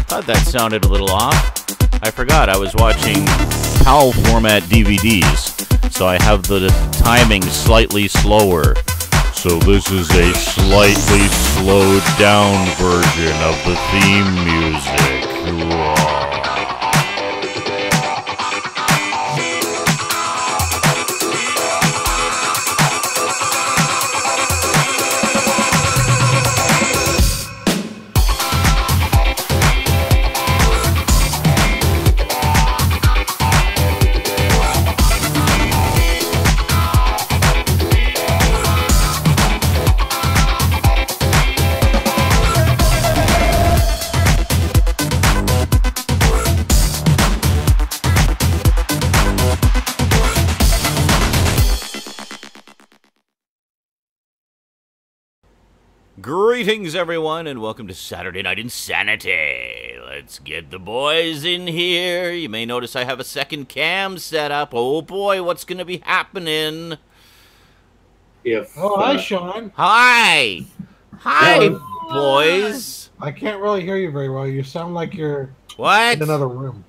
Thought that sounded a little off. I forgot I was watching PAL format DVDs, so I have the timing slightly slower. So this is a slightly slowed down version of the theme music. Greetings, everyone, and welcome to Saturday Night InSaNiTy. Let's get the boys in here. You may notice I have a second cam set up. Oh boy, what's going to be happening? Hi, Sean. Hi. Hi, boys. I can't really hear you very well. You sound like you're what? in another room.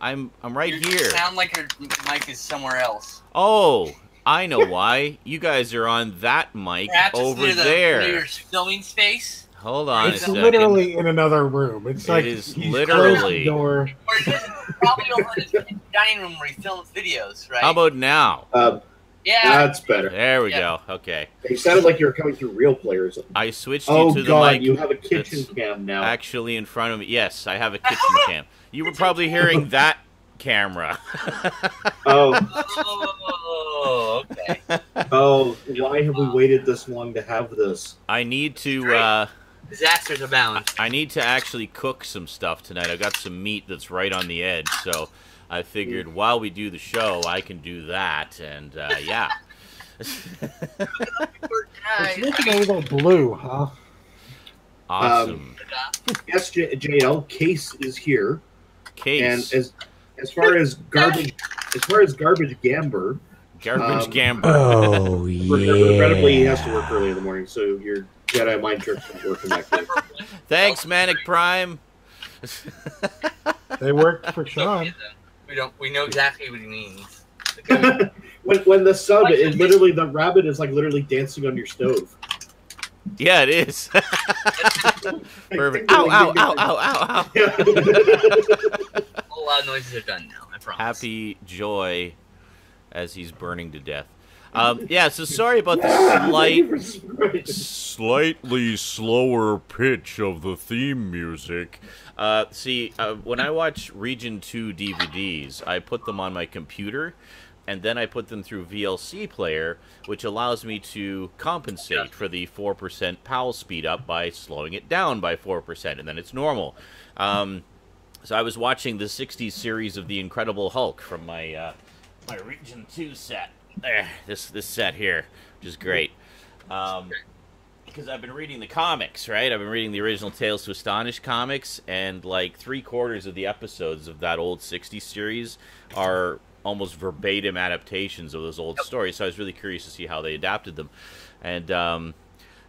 I'm right here. You sound like your mic is somewhere else. Oh, I know why. You guys are on that mic over there. Near your filming space. Hold on a second. It's literally in another room. It's like is he's literally closed the door. Or it is probably over in his dining room where he films videos, right? How about now? Yeah. That's better. There we go. Okay. It sounded like you were coming through Real Player or something. I switched you to the mic. You have a kitchen cam now. Actually in front of me. Yes, I have a kitchen cam. You were probably hearing that camera. Oh, okay. oh, why have we waited this long to have this? I need to Disasters abound. I need to actually cook some stuff tonight. I've got some meat that's right on the edge, so I figured while we do the show, I can do that, and yeah. It's looking a little blue, huh? Awesome. Yes, JL, Case is here. Case. And as far as garbage Gamber. Garbage Gamber. Oh yeah. Regrettably, he has to work early in the morning, so your Jedi mind tricks don't work in that case. Thanks, Manic Prime. They work for Sean. We know exactly what he means. when the sub is literally the rabbit is like literally dancing on your stove. Yeah, it is. Perfect. Ow, ow, ow, ow, ow, ow. All loud noises are done now, I promise. Happy joy as he's burning to death. Yeah, so sorry about the slightly slower pitch of the theme music. See, when I watch Region 2 DVDs, I put them on my computer, and then I put them through VLC Player, which allows me to compensate for the 4% PAL speed up by slowing it down by 4%, and then it's normal. So I was watching the 60s series of The Incredible Hulk from my my Region 2 set. There, this set here, which is great. Because I've been reading the comics, right? I've been reading the original Tales to Astonish comics, and like 3/4 of the episodes of that old 60s series are almost verbatim adaptations of those old stories, so I was really curious to see how they adapted them. And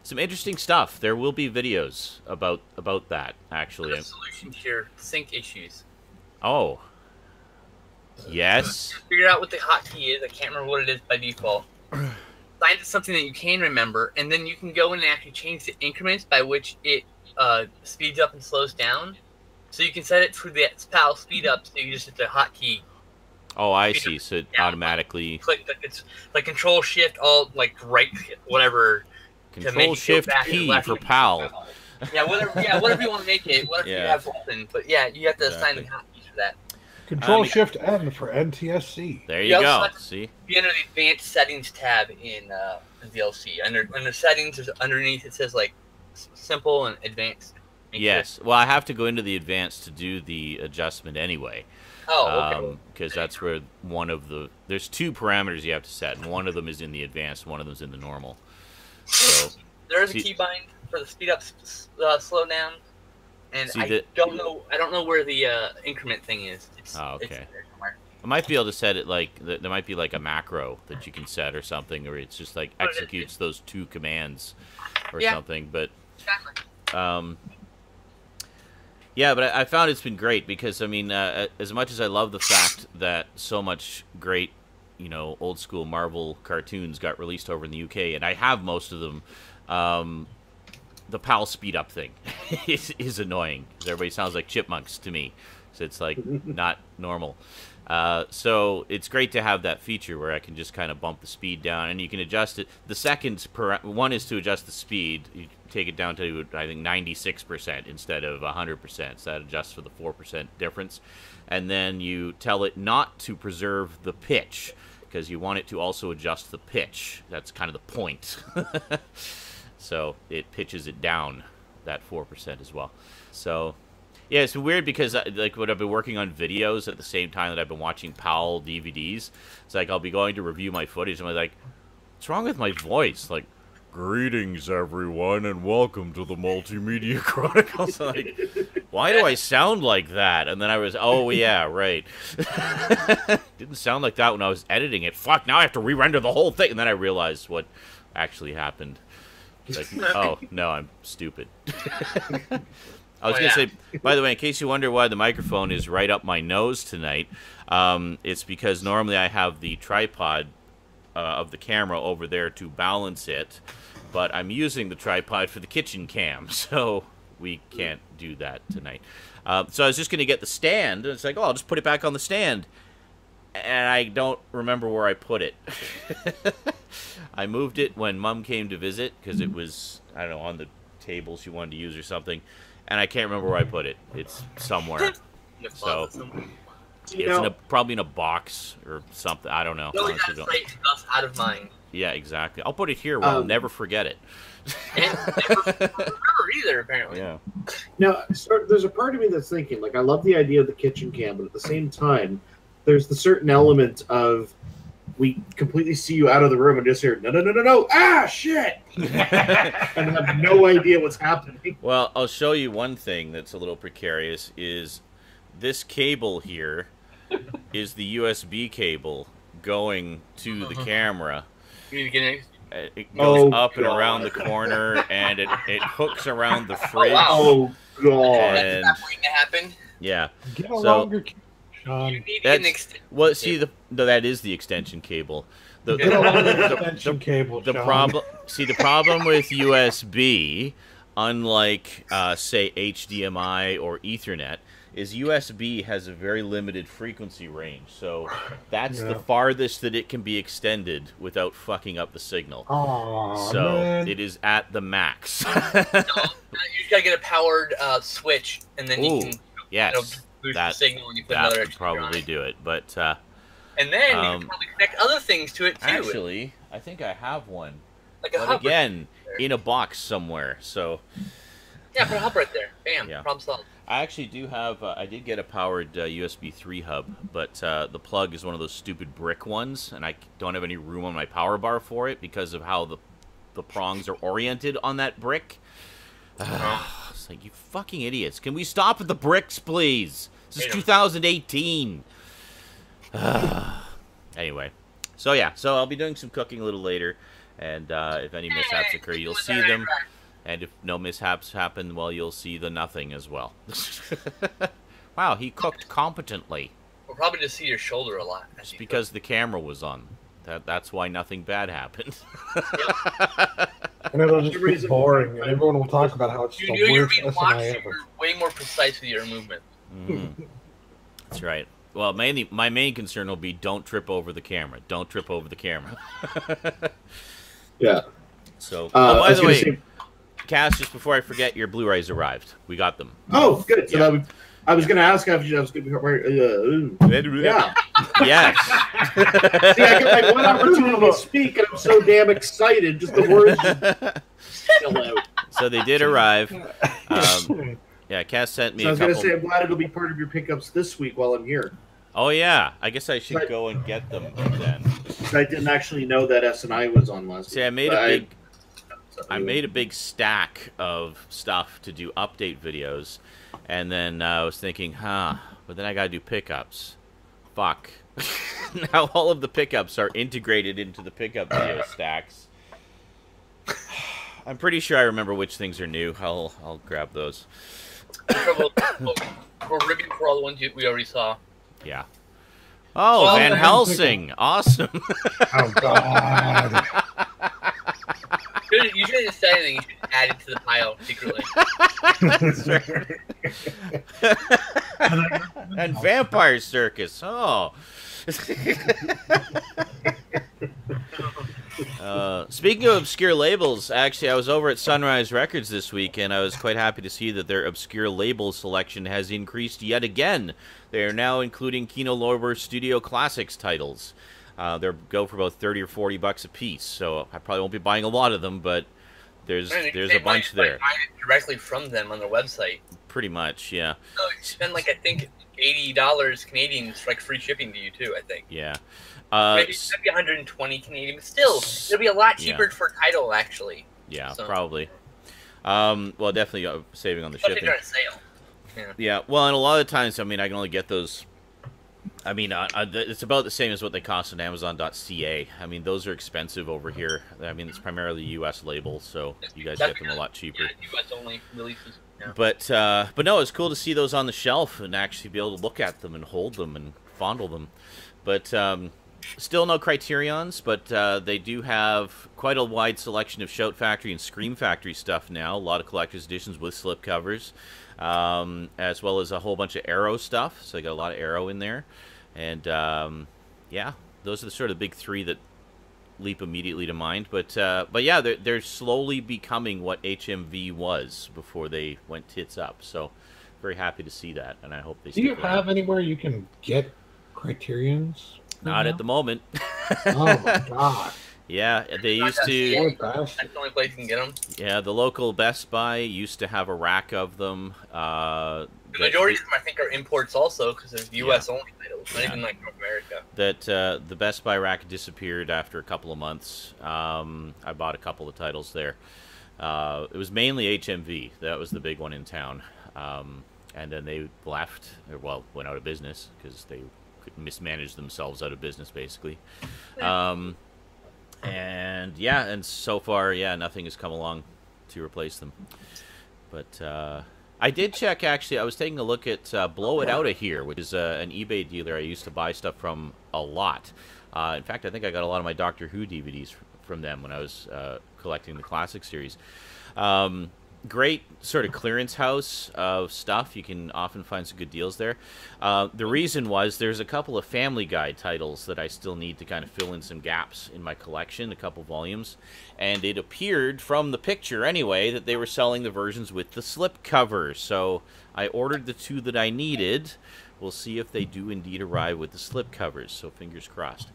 some interesting stuff. There will be videos about that, actually. The solution to your sync issues. Oh. Yes. Figure out what the hotkey is. I can't remember what it is by default. Find something that you can remember, and then you can go in and actually change the increments by which it speeds up and slows down. So you can set it for the PAL speed up, so you just hit the hotkey. Oh, I see. So it automatically click like Control Shift Alt, like right whatever. Control Shift P for PAL. Yeah, whatever you want to make it. Whatever you have open, but yeah, you have to assign the hotkeys for that. Control Shift N for NTSC. There you go. See, be under the Advanced Settings tab in VLC. Under Settings, underneath it says like Simple and Advanced. Yes. Well, I have to go into the Advanced to do the adjustment anyway. Oh, okay. Because that's where one of the there's two parameters you have to set, and one of them is in the Advanced, one of them's in the normal. So there is a keybind. for the speed up, slow down, and See, I don't know where the increment thing is. Okay. It's there somewhere. I might be able to set it like there might be like a macro that you can set or something, or it's just like executes those 2 commands or something. But exactly. yeah, but I found it's been great because I mean, as much as I love the fact that so much great, old school Marvel cartoons got released over in the UK, and I have most of them. The PAL speed up thing is annoying. Everybody sounds like chipmunks to me, so it's like not normal. So it's great to have that feature where I can just kind of bump the speed down, and you can adjust it. The seconds per one is to adjust the speed. You take it down to, I think, 96% instead of 100%. So that adjusts for the 4% difference. And then you tell it not to preserve the pitch because you want it to also adjust the pitch. That's kind of the point. So it pitches it down, that 4% as well. So yeah, it's weird because like when I've been working on videos at the same time that I've been watching PAL DVDs, it's like I'll be going to review my footage and I'm like, what's wrong with my voice? Like, greetings everyone and welcome to the Multimedia Chronicles. Like, why do I sound like that? And then I was, oh yeah, right. Didn't sound like that when I was editing it. Fuck, now I have to re-render the whole thing. And then I realized what actually happened. Like, oh no, I'm stupid. I was going to say, by the way, in case you wonder why the microphone is right up my nose tonight, it's because normally I have the tripod of the camera over there to balance it, but I'm using the tripod for the kitchen cam, so we can't do that tonight. So I was just going to get the stand, and it's like, oh, I'll just put it back on the stand, and I don't remember where I put it. I moved it when Mom came to visit, because it was, I don't know, on the table she wanted to use or something. And I can't remember where I put it. It's somewhere. So it's probably in a box or something. I don't know. No, stuff out of mind. Yeah, exactly. I'll put it here where I'll never forget it. And never remember either, apparently. Yeah. Now, there's a part of me that's thinking, like, I love the idea of the kitchen cam, but at the same time, there's the certain element of we completely see you out of the room and just hear, no, ah, shit! And have no idea what's happening. Well, I'll show you one thing that's a little precarious, is this cable here is the USB cable going to the camera. You need to get It goes up and around the corner, and it hooks around the fridge. Oh, God. And, that's not going to happen. Yeah. Get a longer Sean. You need an extension. Well, see, that is the extension cable. Get a longer extension cable, the problem with USB, unlike, say, HDMI or Ethernet, is USB has a very limited frequency range. So that's the farthest that it can be extended without fucking up the signal. Oh, so man. it is at the max. You just gotta get a powered switch, and then you can boost the signal and you put another extra would probably do it, but and then you can probably connect other things to it too. Actually, I think I have one. Like a hub again, in a box somewhere. So yeah, put a hub right there. Bam, problem solved. I actually do have. I did get a powered USB 3 hub, but the plug is one of those stupid brick ones, and I don't have any room on my power bar for it because of how the prongs are oriented on that brick. It's like, you fucking idiots! Can we stop at the bricks, please? This is 2018. Anyway, so yeah, so I'll be doing some cooking a little later, and if any mishaps occur, you'll see them. And if no mishaps happen, well, you'll see the nothing as well. Wow, he cooked competently. We'll probably just see your shoulder a lot. It's because the camera was on. That's why nothing bad happened. And it'll just be boring, and everyone will talk about how it's the worst SNI ever. You're way more precise with your movement. That's right. Well, my main concern will be don't trip over the camera. Don't trip over the camera. Yeah. So, by the way, Cass, just before I forget, your Blu-rays arrived. We got them. Oh, good. So I was going to ask after you. I was going to be yeah. Yes. See, I get like one opportunity to speak, and I'm so damn excited. Just the words spill out. So they did arrive. Yeah, Cass sent me. So I was going to say, I'm glad it'll be part of your pickups this week while I'm here. Oh yeah, I guess I should go and get them then. I didn't actually know that SNI was on last week. See, I made a big. I made a big stack of stuff to do update videos, and then I was thinking, but then I gotta do pickups. Fuck. Now all of the pickups are integrated into the pickup video stacks. I'm pretty sure I remember which things are new. I'll grab those. We're ribbing for all the ones we already saw. Yeah. Oh, Van Helsing. Awesome. Oh, God. You shouldn't say anything. You should add it to the pile secretly. And Vampire Circus. Oh. Speaking of obscure labels, actually, I was over at Sunrise Records this week, and I was quite happy to see that their obscure label selection has increased yet again. They are now including Kino Lorber Studio Classics titles. They go for about 30 or 40 bucks a piece, so I probably won't be buying a lot of them, but there's a bunch there. Buy it directly from them on their website. Pretty much, yeah. So you spend like, I think, $80 Canadian for like free shipping to you too, I think. Yeah. Maybe 120 Canadian, but still, it'll be a lot cheaper for title, actually. Yeah, so. Probably. Well, definitely saving on the shipping. They're on sale. Yeah, well, and a lot of times, I mean, I can only get those. I mean, it's about the same as what they cost on Amazon.ca. I mean, those are expensive over here. I mean, it's primarily U.S. label, so you guys get them a lot cheaper. Yeah, U.S. only releases. Yeah. But no, it's cool to see those on the shelf and actually be able to look at them and hold them and fondle them. But still no Criterions, but they do have quite a wide selection of Shout Factory and Scream Factory stuff now. A lot of collector's editions with slipcovers, as well as a whole bunch of Arrow stuff. So they got a lot of Arrow in there. And, yeah, those are the sort of big three that leap immediately to mind. But yeah, they're slowly becoming what HMV was before they went tits up. So very happy to see that, and I hope they. Do you have anywhere you can get Criterions? Not at the moment. Oh my god. Yeah, they used to. That's the only place you can get them. Yeah, the local Best Buy used to have a rack of them. The majority of them, I think, are imports also because they're U.S. only titles, not even like North America. That the Best Buy rack disappeared after a couple of months. I bought a couple of titles there. It was mainly HMV. That was the big one in town. And then they left, or well, went out of business because they could mismanage themselves out of business, basically. And yeah, and so far, yeah, nothing has come along to replace them. But I did check, actually. I was taking a look at Blow It Outta Here, which is an eBay dealer I used to buy stuff from a lot. In fact, I think I got a lot of my Doctor Who DVDs from them when I was collecting the Classic series. Great sort of clearance house of stuff. You can often find some good deals there. The reason was there's a couple of Family Guy titles that I still need to kind of fill in some gaps in my collection, a couple volumes. And it appeared from the picture anyway that they were selling the versions with the slip cover. So I ordered the two that I needed. We'll see if they do indeed arrive with the slip covers. So fingers crossed.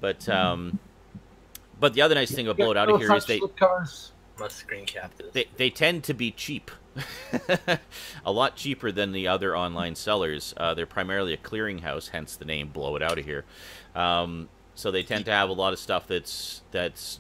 But the other nice thing about Blow It Outta Here is they... Must screen cap this. They tend to be cheap. A lot cheaper than the other online sellers. They're primarily a clearinghouse, hence the name Blow It Outta Here. So they tend to have a lot of stuff that's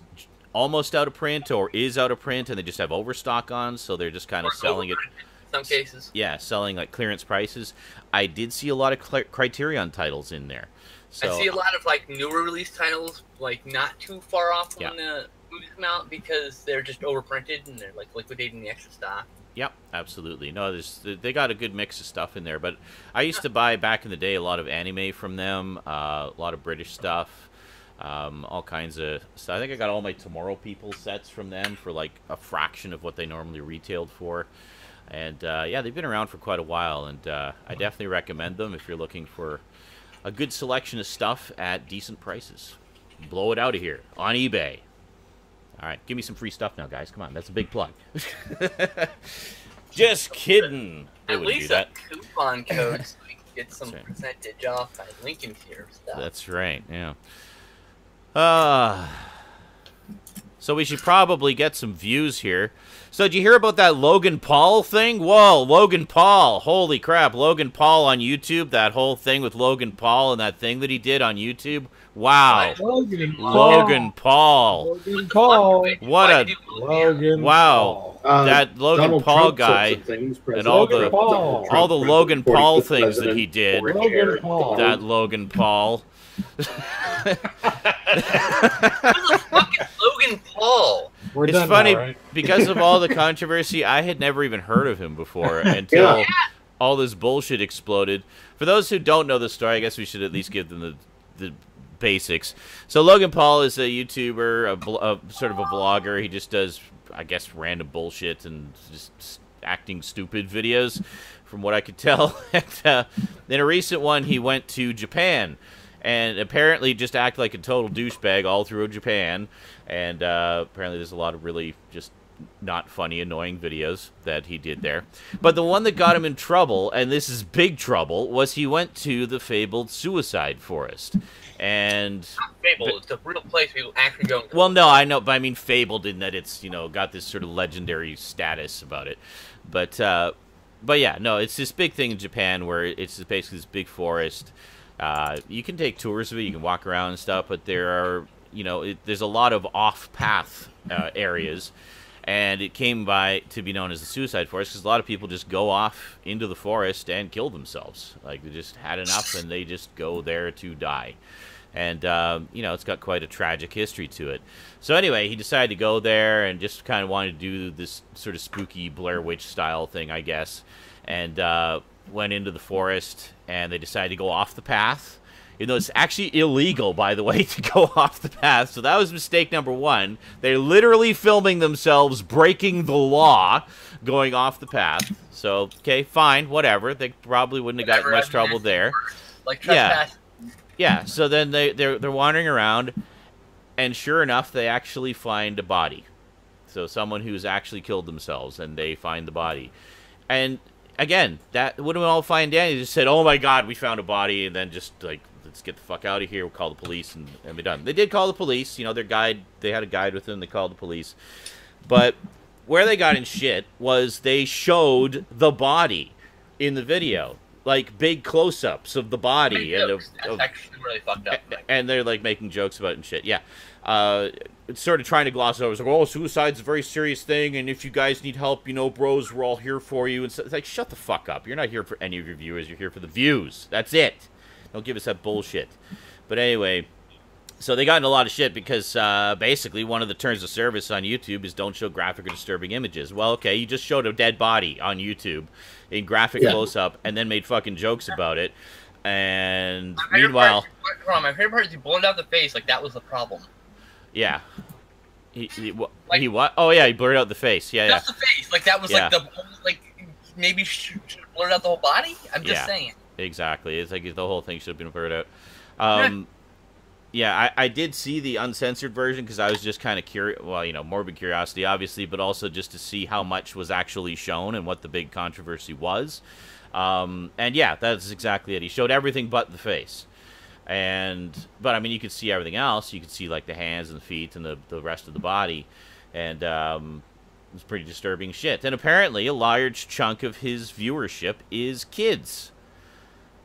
almost out of print or is out of print, and they just have overstock on, so they're just kind of selling it. In some cases. Yeah, selling like clearance prices. I did see a lot of Criterion titles in there. So, I see a lot of like newer release titles, like not too far off when the movies come out because they're just overprinted and they're like liquidating the extra stock. Yep, absolutely. No, they got a good mix of stuff in there. But I used to buy back in the day a lot of anime from them, a lot of British stuff, all kinds of stuff. I think I got all my Tomorrow People sets from them for like a fraction of what they normally retailed for. And yeah, they've been around for quite a while, and I definitely recommend them if you're looking for a good selection of stuff at decent prices. Blow It Outta Here on eBay. All right, give me some free stuff now, guys. Come on, that's a big plug. Just kidding. At least a coupon code so we can get some percentage off by linking to your stuff. That's right, yeah. So we should probably get some views here. So did you hear about that Logan Paul thing? Whoa, Logan Paul. Holy crap, Logan Paul on YouTube. That whole thing with Logan Paul and that thing that he did on YouTube Wow. Logan Paul. Logan Paul. What a Logan wow. Paul. That Logan Donald Paul Trump guy said some things, and all Logan the Paul. all the Logan Paul things that he did. Logan Paul. That Logan Paul. Who the fuck is Logan Paul? We're It's done funny now, right? because of all the controversy. I had never even heard of him before until Yeah. all this bullshit exploded. For those who don't know the story, I guess we should at least give them the basics. So Logan Paul is a YouTuber, a sort of a vlogger. He just does, I guess, random bullshit and just acting stupid videos, from what I could tell. And in a recent one, he went to Japan and apparently just acted like a total douchebag all through Japan. And apparently there's a lot of really just not funny, annoying videos that he did there. But the one that got him in trouble, and this is big trouble, was he went to the fabled suicide forest. And Not Fable. It's a real place people actually go. well, no, I know, but I mean fabled in that it's, you know, got this sort of legendary status about it. But yeah, no, it's this big thing in Japan where it's basically this big forest. You can take tours of it, you can walk around and stuff, but there are, you know, there's a lot of off-path areas. And it came by to be known as the suicide forest because a lot of people just go off into the forest and kill themselves. Like, they just had enough and they just go there to die. And, you know, it's got quite a tragic history to it. So anyway, he decided to go there and just kind of wanted to do this sort of spooky Blair Witch style thing, I guess. And went into the forest and they decided to go off the path. You know, it's actually illegal, by the way, to go off the path. So that was mistake number one. They're literally filming themselves breaking the law, going off the path. So, okay, fine, whatever. They probably wouldn't have gotten much trouble there. Like trespass. Yeah, so then they're wandering around, and sure enough, they actually find a body. So someone who's actually killed themselves, and they find the body. And, again, that wouldn't all fine and dandy. They just said, oh my god, we found a body, and then just, like, let's get the fuck out of here, we'll call the police, and be done. They did call the police, you know, their guide, they had a guide with them, they called the police. But where they got in shit was they showed the body in the video. Like, big close-ups of the body. That's actually really fucked up. And they're, like, making jokes about it and shit, yeah. Sort of trying to gloss over. It's like, oh, suicide's a very serious thing, and if you guys need help, you know, bros, we're all here for you. And so, it's like, shut the fuck up. You're not here for any of your viewers, you're here for the views. That's it. Don't give us that bullshit. But anyway, so they got in a lot of shit because basically one of the terms of service on YouTube is don't show graphic or disturbing images. Well, okay, you just showed a dead body on YouTube in graphic close-up and then made fucking jokes about it. And meanwhile... My favorite part is he blurred out the face like that was the problem. Yeah. He what? Oh, yeah, he blurred out the face. Yeah, Just the face. Like, that was like the... Like, maybe should have blurred out the whole body? I'm just saying. Exactly. It's like the whole thing should have been blurred out. Yeah, I did see the uncensored version because I was just kind of curious. Well, you know, morbid curiosity, obviously, but also just to see how much was actually shown and what the big controversy was. And yeah, that's exactly it. He showed everything but the face. But I mean, you could see everything else. You could see like the hands and the feet and the rest of the body. And it was pretty disturbing shit. And apparently, a large chunk of his viewership is kids.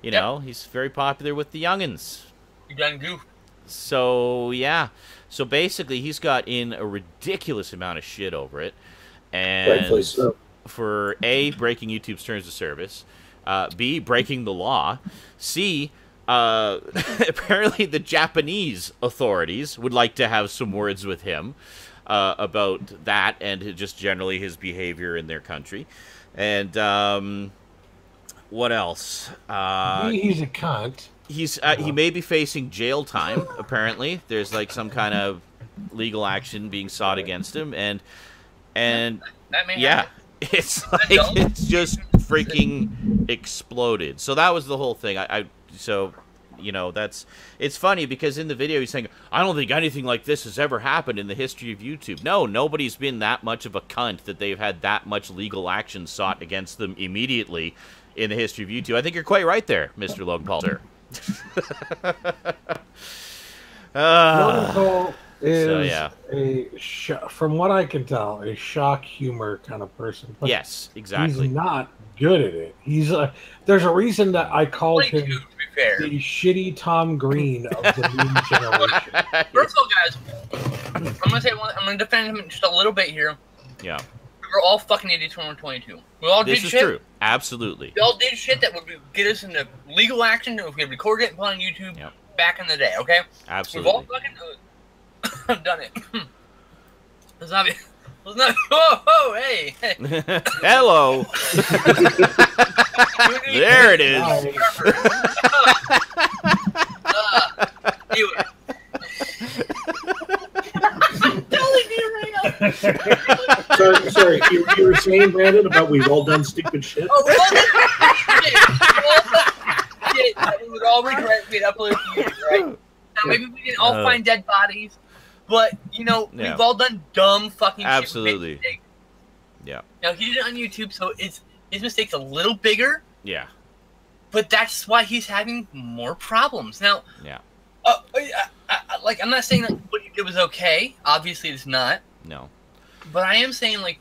You know, he's very popular with the youngins. You done goof. So, yeah. So, basically, he's got in a ridiculous amount of shit over it. And for A, breaking YouTube's terms of service. B, breaking the law. C, apparently the Japanese authorities would like to have some words with him about that and just generally his behavior in their country. And, what else? He's a cunt. He may be facing jail time, apparently. There's like some kind of legal action being sought against him, and yeah, it's like it's just freaking exploded. So that was the whole thing. So you know, it's funny because in the video he's saying, I don't think anything like this has ever happened in the history of YouTube. No, nobody's been that much of a cunt that they've had that much legal action sought against them immediately in the history of YouTube. I think you're quite right there, Mr. Logan Paul, sir. Logan Paul is from what I can tell, a shock humor kind of person. But yes, exactly. He's not good at it. He's there's a reason that I called him the shitty Tom Green of the meme generation. First of all, guys, I'm gonna defend him just a little bit here. Yeah. We're all fucking idiots when we're 22. We all did shit. This is true. Absolutely. We all did shit that would get us into legal action if we recorded it and put it on YouTube back in the day, okay? Absolutely. We've all fucking done it. Let's not be... Oh, hey. Hello. There it is. Anyway. Sorry. You were saying, Brandon, about we've all done stupid shit? Oh, we've all done shit that we would all regret we'd uploaded to YouTube, right? Now, maybe we didn't all find dead bodies, but, you know, we've all done dumb fucking shit. Absolutely. Yeah. Now, he did it on YouTube, so his mistake's a little bigger. Yeah. But that's why he's having more problems. Now, yeah. Like, I'm not saying that what he did was okay. Obviously, it's not. No. But I am saying, like,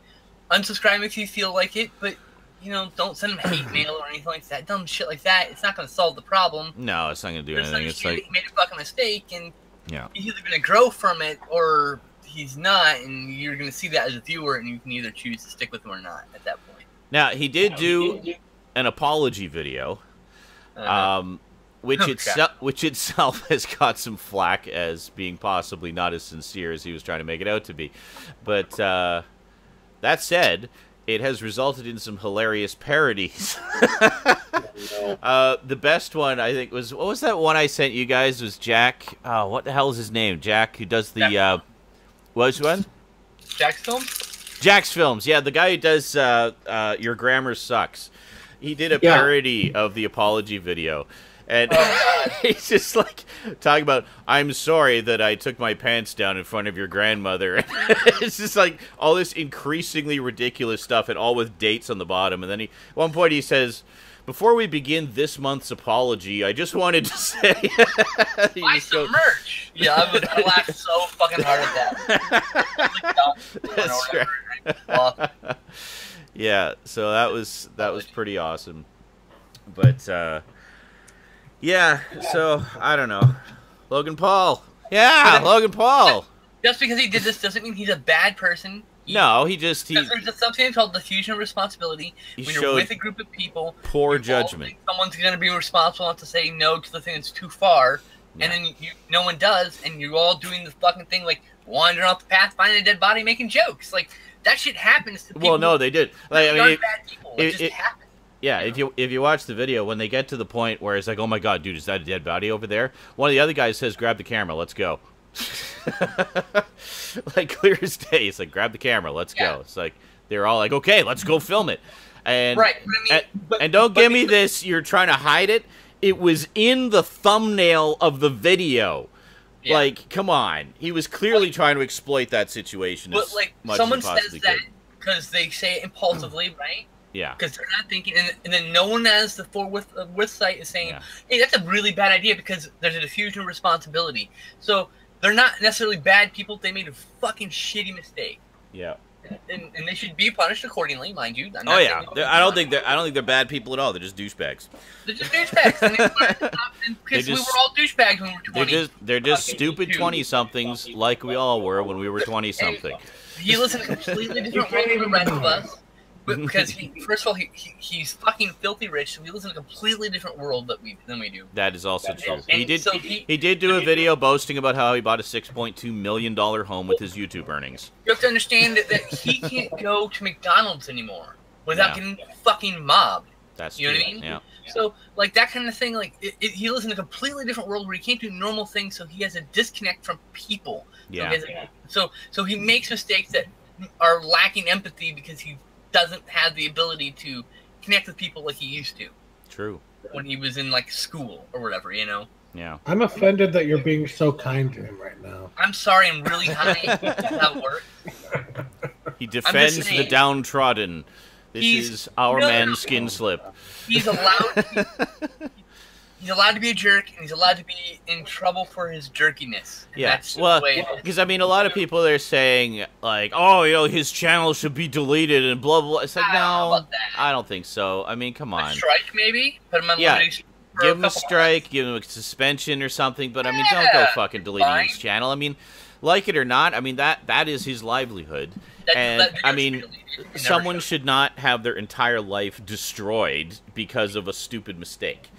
unsubscribe if you feel like it, but, you know, don't send him hate mail or anything like that. Dumb shit like that. It's not going to solve the problem. No, it's not going to do anything. It's like... He made a fucking mistake, and he's either going to grow from it, or he's not, and you're going to see that as a viewer, and you can either choose to stick with him or not at that point. Now, he did do an apology video, which itself has got some flack as being possibly not as sincere as he was trying to make it out to be. But that said, it has resulted in some hilarious parodies. The best one, I think, was... What was that one I sent you guys? Was Jack... Oh, what the hell is his name? Jack, who does the... Which one? Jack's Films? Jack's Films, yeah. The guy who does Your Grammar Sucks. He did a parody of the apology video. And he's just like talking about, I'm sorry that I took my pants down in front of your grandmother. It's just like all this increasingly ridiculous stuff, and all with dates on the bottom. And then at one point he says, before we begin this month's apology, I just wanted to say... Buy some merch! Yeah, I laughed so fucking hard at that. That's right. Yeah, so that was pretty awesome. But, yeah, so, I don't know. Logan Paul. Yeah, Logan Paul. Just because he did this doesn't mean he's a bad person. No, there's something called diffusion of responsibility. When you're with a group of people, poor judgment. Someone's going to be responsible enough to say no to the thing that's too far, and then no one does, and you're all doing the fucking thing like wandering off the path, finding a dead body, making jokes. Like, that shit happens to people. Well, no, they did. Like, I mean, bad people. It just happens. Yeah, if you watch the video, when they get to the point where it's like, oh my god, dude, is that a dead body over there? One of the other guys says, grab the camera, let's go. Like, clear as day. It's like, grab the camera, let's go. It's like, they're all like, okay, let's go film it. And, and don't give me this, you're trying to hide it. It was in the thumbnail of the video. Yeah. Like, come on. He was clearly trying to exploit that situation as much someone as he possibly says that could. Because they say it impulsively, right? Yeah. Because they're not thinking, and then no one has the with sight is saying, hey, that's a really bad idea because there's a diffusion of responsibility. So they're not necessarily bad people. They made a fucking shitty mistake. Yeah. And they should be punished accordingly, mind you. Oh yeah, I don't think they're bad people at all. They're just douchebags. They're just douchebags. Because we were all douchebags when we were 20. They're just stupid 20-somethings like we all were when we were 20-something. He lives in a completely different world than the rest of us. Because first of all, he's fucking filthy rich, so he lives in a completely different world than we do. That is also true. He did do a video boasting about how he bought a $6.2 million home with his YouTube earnings. You have to understand that he can't go to McDonald's anymore without getting fucking mobbed. That's you know true. what I mean? Yeah. So, like, that kind of thing, like, he lives in a completely different world where he can't do normal things, so he has a disconnect from people. Yeah. So he makes mistakes that are lacking empathy because he doesn't have the ability to connect with people like he used to. True. When he was in, like, school or whatever, you know? Yeah. I'm offended that you're being so kind to him right now. I'm sorry, I'm really high. That's how it works. He defends the downtrodden. This is our man Skin Slip. He's allowed he's allowed to be a jerk, and he's allowed to be in trouble for his jerkiness. Yeah, that's well, the way it is. because I mean, a lot of people are saying like, "Oh, his channel should be deleted," and blah blah. It's like, no, I don't think so. I mean, come on. A strike, maybe. Put him on give him a strike, give him a suspension or something. But I mean, don't go fucking deleting his channel. I mean, like it or not, I mean that is his livelihood, and I mean, someone should not have their entire life destroyed because of a stupid mistake.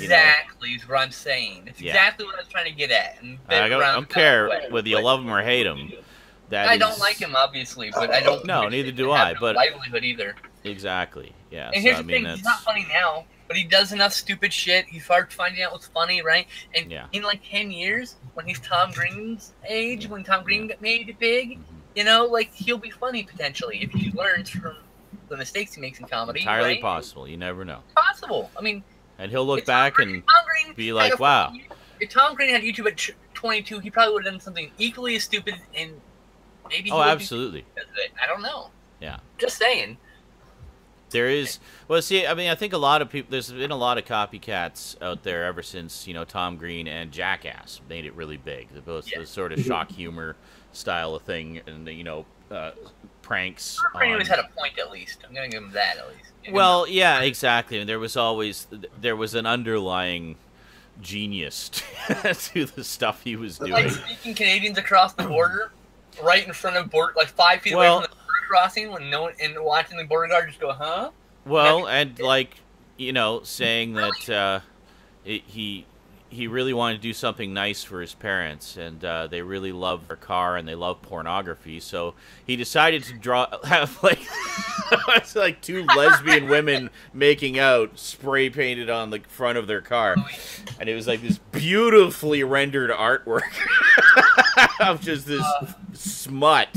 Exactly is what I'm saying. It's exactly what I was trying to get at. And I don't care whether you love him or hate him. I don't like him, obviously, but I don't. No, neither do I. But livelihood either. Exactly. Yeah. And here's the thing: he's not funny now, but he does enough stupid shit. He starts finding out what's funny, right? And in like 10 years, when he's Tom Green's age, when Tom Green got made big, like he'll be funny potentially if he learns from the mistakes he makes in comedy. Entirely possible. You never know. Possible. I mean. And he'll look back and be like, wow. If Tom Green had YouTube at 22, he probably would have done something equally as stupid and maybe. Oh, absolutely. I don't know. Yeah. Just saying. There is. Well, see, I mean, I think a lot of people. There's been a lot of copycats out there ever since Tom Green and Jackass made it really big. Both the sort of shock humor style of thing, and pranks. Tom Green always had a point, at least. I'm gonna give him that, at least. Well, yeah, exactly. And there was an underlying genius to the stuff he was doing. Like sneaking Canadians across the border, right in front of border, like 5 feet away from the border crossing, when no one and watching the border guard just go, huh? Well, and saying that he really wanted to do something nice for his parents, and they really love their car and they love pornography, so he decided to have it's like two lesbian women making out spray painted on the front of their car, and it was like this beautifully rendered artwork of just this smut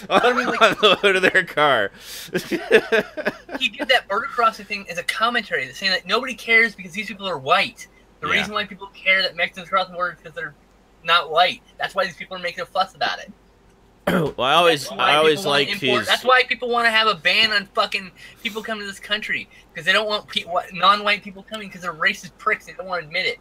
on the hood of their car. He did that border crossing thing as a commentary, saying that nobody cares because these people are white. The reason why people care that Mexicans cross the border is because they're not white. That's why these people are making a fuss about it. Well, I always liked his. That's why people want to have a ban on fucking people coming to this country, because they don't want non-white people coming because they're racist pricks. They don't want to admit it.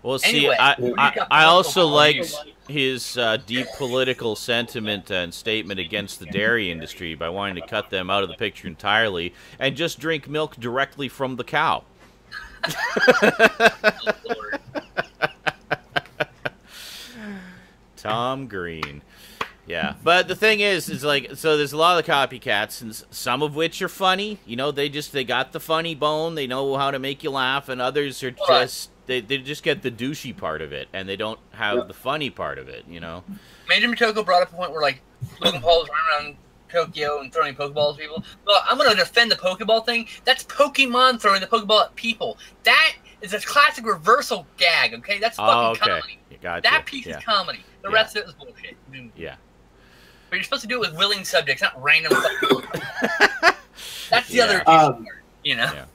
Well, see, anyway, I also liked his deep political sentiment and statement against the dairy industry by wanting to cut them out of the picture entirely and just drink milk directly from the cow. Tom Green. Yeah, but the thing is like, so there's a lot of the copycats, and some of which are funny. They got the funny bone. They know how to make you laugh, and others are just they just get the douchey part of it, and they don't have the funny part of it. Major Motoko brought up a point where like Logan Paul was running around Tokyo and throwing Pokeballs at people. Well, I'm going to defend the Pokeball thing. That's Pokemon throwing the Pokeball at people. That is a classic reversal gag, okay? That's fucking comedy. Gotcha. That piece is comedy. The rest of it is bullshit. Yeah. But you're supposed to do it with willing subjects, not random That's the other part, Yeah.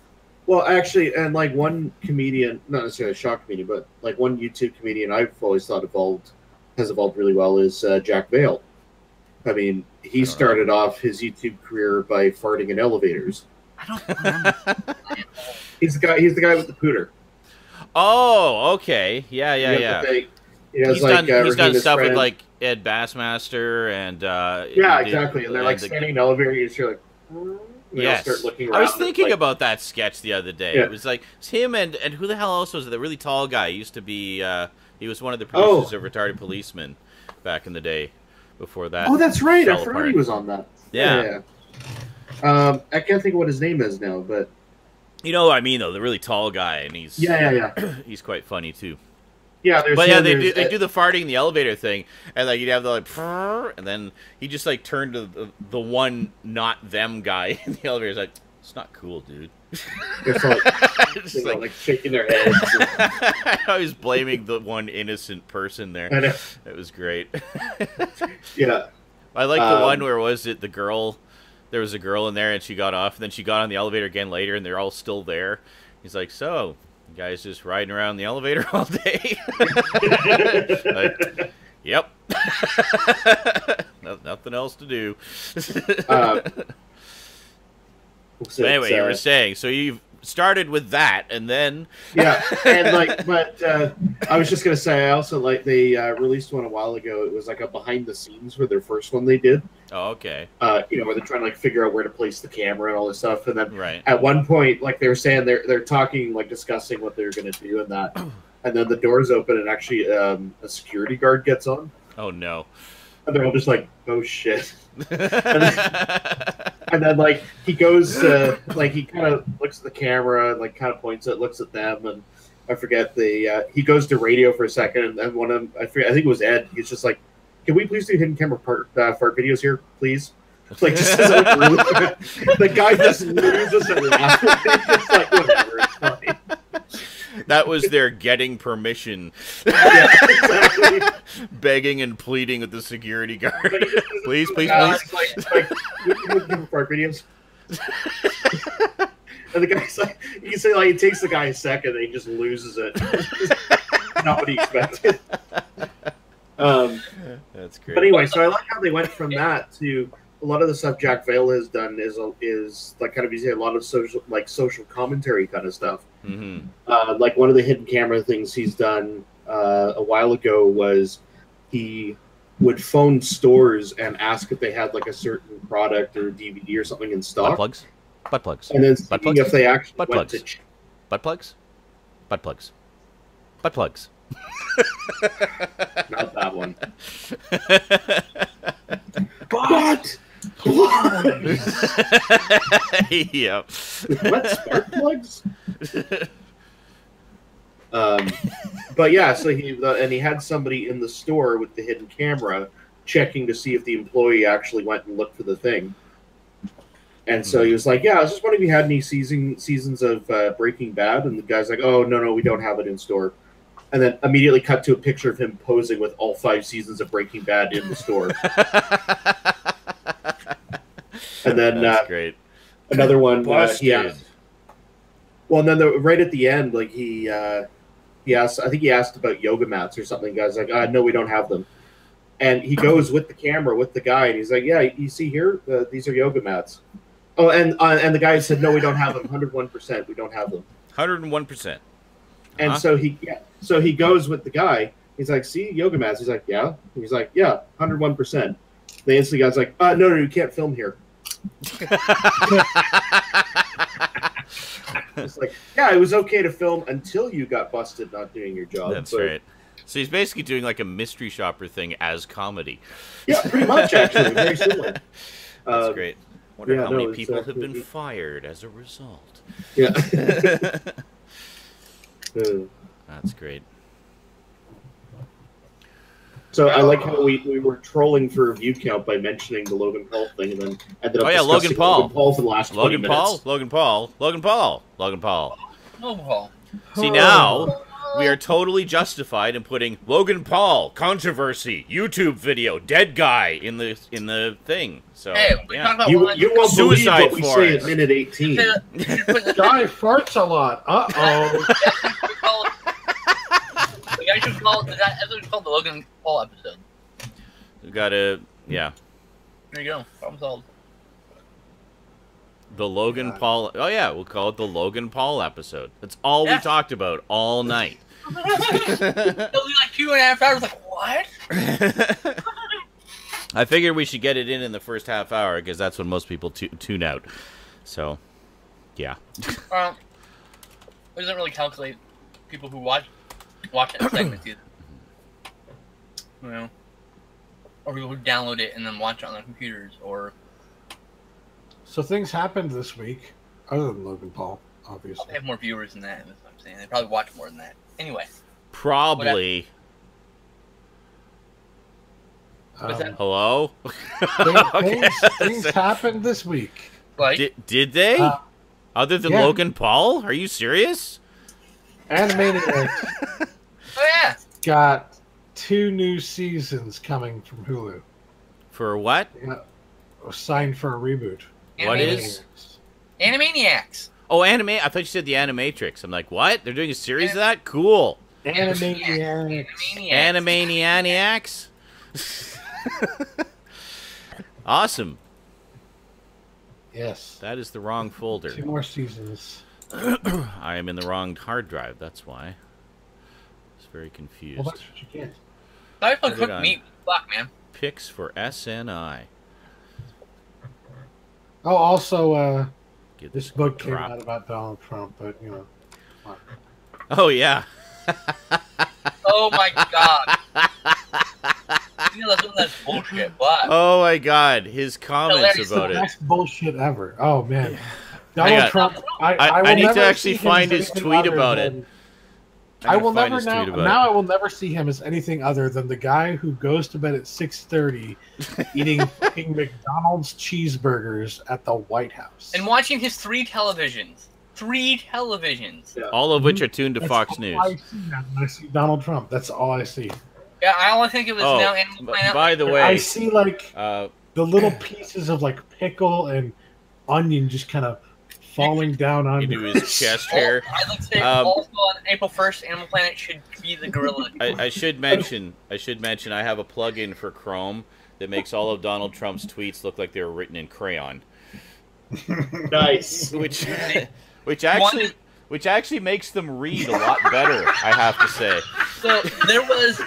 Well, actually, and like one comedian, not necessarily a shock comedian, but like one YouTube comedian I've always thought has evolved really well is Jack Vale. I mean, he started off his YouTube career by farting in elevators. I don't remember. He's the guy with the pooter. Oh, okay. Yeah. He's done stuff with like Ed Bassmaster and exactly. And they're like standing in an elevator, and you're like, start looking around. I was thinking about that sketch the other day. It was like it's him and who the hell else was it? The really tall guy. He used to be he was one of the producers of Retarded Policeman back in the day. Before that. Oh, that's right. I forgot he was on that. Yeah. I can't think of what his name is now, but you know what I mean, though, the really tall guy, and he's he's quite funny too. Yeah, they do the farting in the elevator thing, and like you'd have the like, and then he just like turned to the one not them guy in the elevator. He's like, it's not cool, dude. It's like shaking their heads. I was blaming the one innocent person there. I know. It was great. Yeah. I like the one where was it the girl? There was a girl in there and she got off, and then she got on the elevator again later, and they're all still there. He's like, "So, you guys just riding around the elevator all day?" Like, yep. Nothing else to do. So anyway, you were saying, so started with that, and then yeah, and like, but I was just gonna say, I also like they released one a while ago. It was like a behind the scenes for their first one they did. Oh, okay. You know, where they're trying to like figure out where to place the camera and all this stuff, and then Right. at one point, like they were saying, they're talking, like discussing what they're gonna do and that, and then the doors open and actually a security guard gets on. Oh no. And they're all just like, oh shit. And then like he goes like he kind of looks at the camera and like kind of points it, looks at them, and I forget he goes to radio for a second, and then one of them, I think it was Ed, he's just like, can we please do hidden camera fart videos here, please? Like just says it like, the guy just loses and laughs. He's just like, whatever, it's funny. That was their getting permission. Yeah, exactly. Begging and pleading with the security guard. Please, please, It's please. like we can give fart videos. And the guy's like, you can say like it takes the guy a second, and he just loses it. Not what he expected. That's great. But anyway, so I like how they went from that to a lot of the stuff Jack Vale has done is like kind of using a lot of social commentary kind of stuff. Mm-hmm. Like one of the hidden camera things he's done a while ago was he would phone stores and ask if they had like a certain product or DVD or something in stock. Butt plugs. Butt plugs. And then Butt seeing plugs. if they actually Butt went plugs. to Butt plugs. Butt plugs. Butt plugs. not that one. But Yeah. What, spark plugs? But yeah, so he had somebody in the store with the hidden camera checking to see if the employee actually went and looked for the thing. And so he was like, yeah, I was just wondering if you had any seasons of Breaking Bad. And the guy's like, oh, no, we don't have it in store. And then immediately cut to a picture of him posing with all 5 seasons of Breaking Bad in the store. And then That's great. another one, Busted. he asked. Well, and then right at the end, like he asked, I think he asked about yoga mats or something. The guy's like, no, we don't have them. And he goes with the camera with the guy, and he's like, yeah, you see here, these are yoga mats. Oh, and the guy said, no, we don't have them. 101%, we don't have them. 101%. And so he goes with the guy. He's like, see, yoga mats. He's like, yeah. And he's like, yeah, 101%. The instant guy's like, no, you can't film here. It's like, yeah, it was okay to film until you got busted not doing your job. That's right. So he's basically doing like a mystery shopper thing as comedy. Yeah, pretty much, actually. Very similar. That's great. Wonder how many it's, people have been fired as a result. Yeah. That's great. So I like how we were trolling for a view count by mentioning the Logan Paul thing, and then ended up Logan discussing Paul. Logan Paul for the last 20 minutes. Logan Paul. Oh, See, now we are totally justified in putting Logan Paul controversy YouTube video dead guy in the thing. So hey, we talk about You one- won't Suicide believe what we say at forest. minute 18. guy farts a lot. Uh-oh. The guy should call it. That episode is called the Logan Paul episode. we gotta, yeah, There you go. Problem solved. the Logan Paul. Oh yeah, we'll call it the Logan Paul episode. That's all we Yeah. talked about all night. It'll be like 2.5 hours. Like what? I figured we should get it in the first half hour because that's when most people tune out. So, yeah. It doesn't really calculate people who watch that segment either. You know, or people who download it and then watch it on their computers, or So things happened this week, other than Logan Paul, obviously. they have more viewers than that. That's what I'm saying. They probably watch more than that. Anyway, Probably. what's that? Hello? Things happened this week. Like, Did they? Other than yeah. Logan Paul? Are you serious? Animaniacs oh yeah, got 2 new seasons coming from Hulu. For what? Yeah, signed for a reboot. What is? Animaniacs. Oh, anime. I thought you said the Animatrix. I'm like, what? They're doing a series of that? Cool. Animaniacs. Animaniacs? Awesome. Yes. That is the wrong folder. 2 more seasons. I am in the wrong hard drive. That's why. I was very confused. Well, that's what you get. I put cooked meat. Fuck, man. Picks for SNI. Oh, also, Get this book came out about Donald Trump, but you know. Oh yeah. Oh my god. You know, that's bullshit. What? Oh my god, his comments about it. That's bullshit ever. Oh man. Donald Trump. I need to actually find his tweet about it. I will never now I will never see him as anything other than the guy who goes to bed at 6:30 eating fucking McDonald's cheeseburgers at the White House. And watching his 3 televisions. 3 televisions. Yeah. All of which are tuned to Fox News. I see Donald Trump. That's all I see. Yeah, I only think it was now Animal Planet. By the way, I see like the little pieces of like pickle and onion just kind of falling down on into his chest hair. I'd like to say also on April 1st, Animal Planet should be the gorilla. I should mention I have a plug-in for Chrome that makes all of Donald Trump's tweets look like they were written in crayon. Nice. Which actually makes them read a lot better, I have to say. So there was.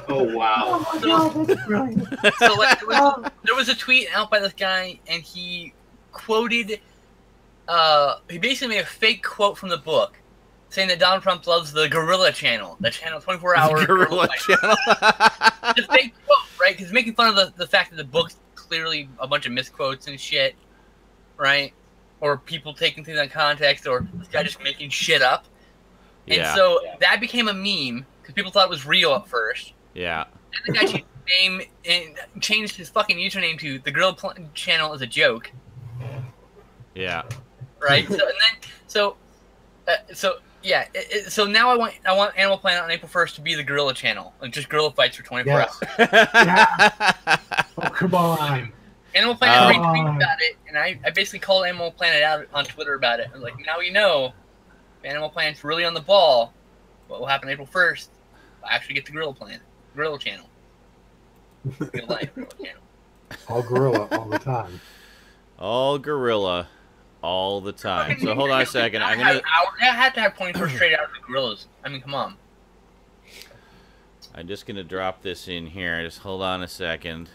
Oh wow! Oh my god, that's brilliant. So like, there was a tweet out by this guy, and he quoted. He basically made a fake quote from the book, saying that Donald Trump loves the Gorilla Channel, the channel 24-hour Gorilla Channel. It's a fake quote, right? Because making fun of the fact that the book's clearly a bunch of misquotes and shit, right? Or people taking things out of context, or this guy just making shit up. And so that became a meme because people thought it was real at first. Yeah. And the guy changed his name and changed his fucking username to the Gorilla Channel as a joke. Yeah. Right. So now I want Animal Planet on April 1st to be the Gorilla Channel and just gorilla fights for 24 hours. Yeah. Oh come on. Animal Planet retweeted about it, and I basically called Animal Planet out on Twitter about it. I was like, now you know, if Animal Planet's really on the ball, what will happen April 1st? I'll actually get the Gorilla Channel. Gorilla Channel. All gorilla all the time. All gorilla all the time. So hold on a second. I had to have 24 straight hours of gorillas. I mean, come on. I'm just going to drop this in here. Just hold on a second.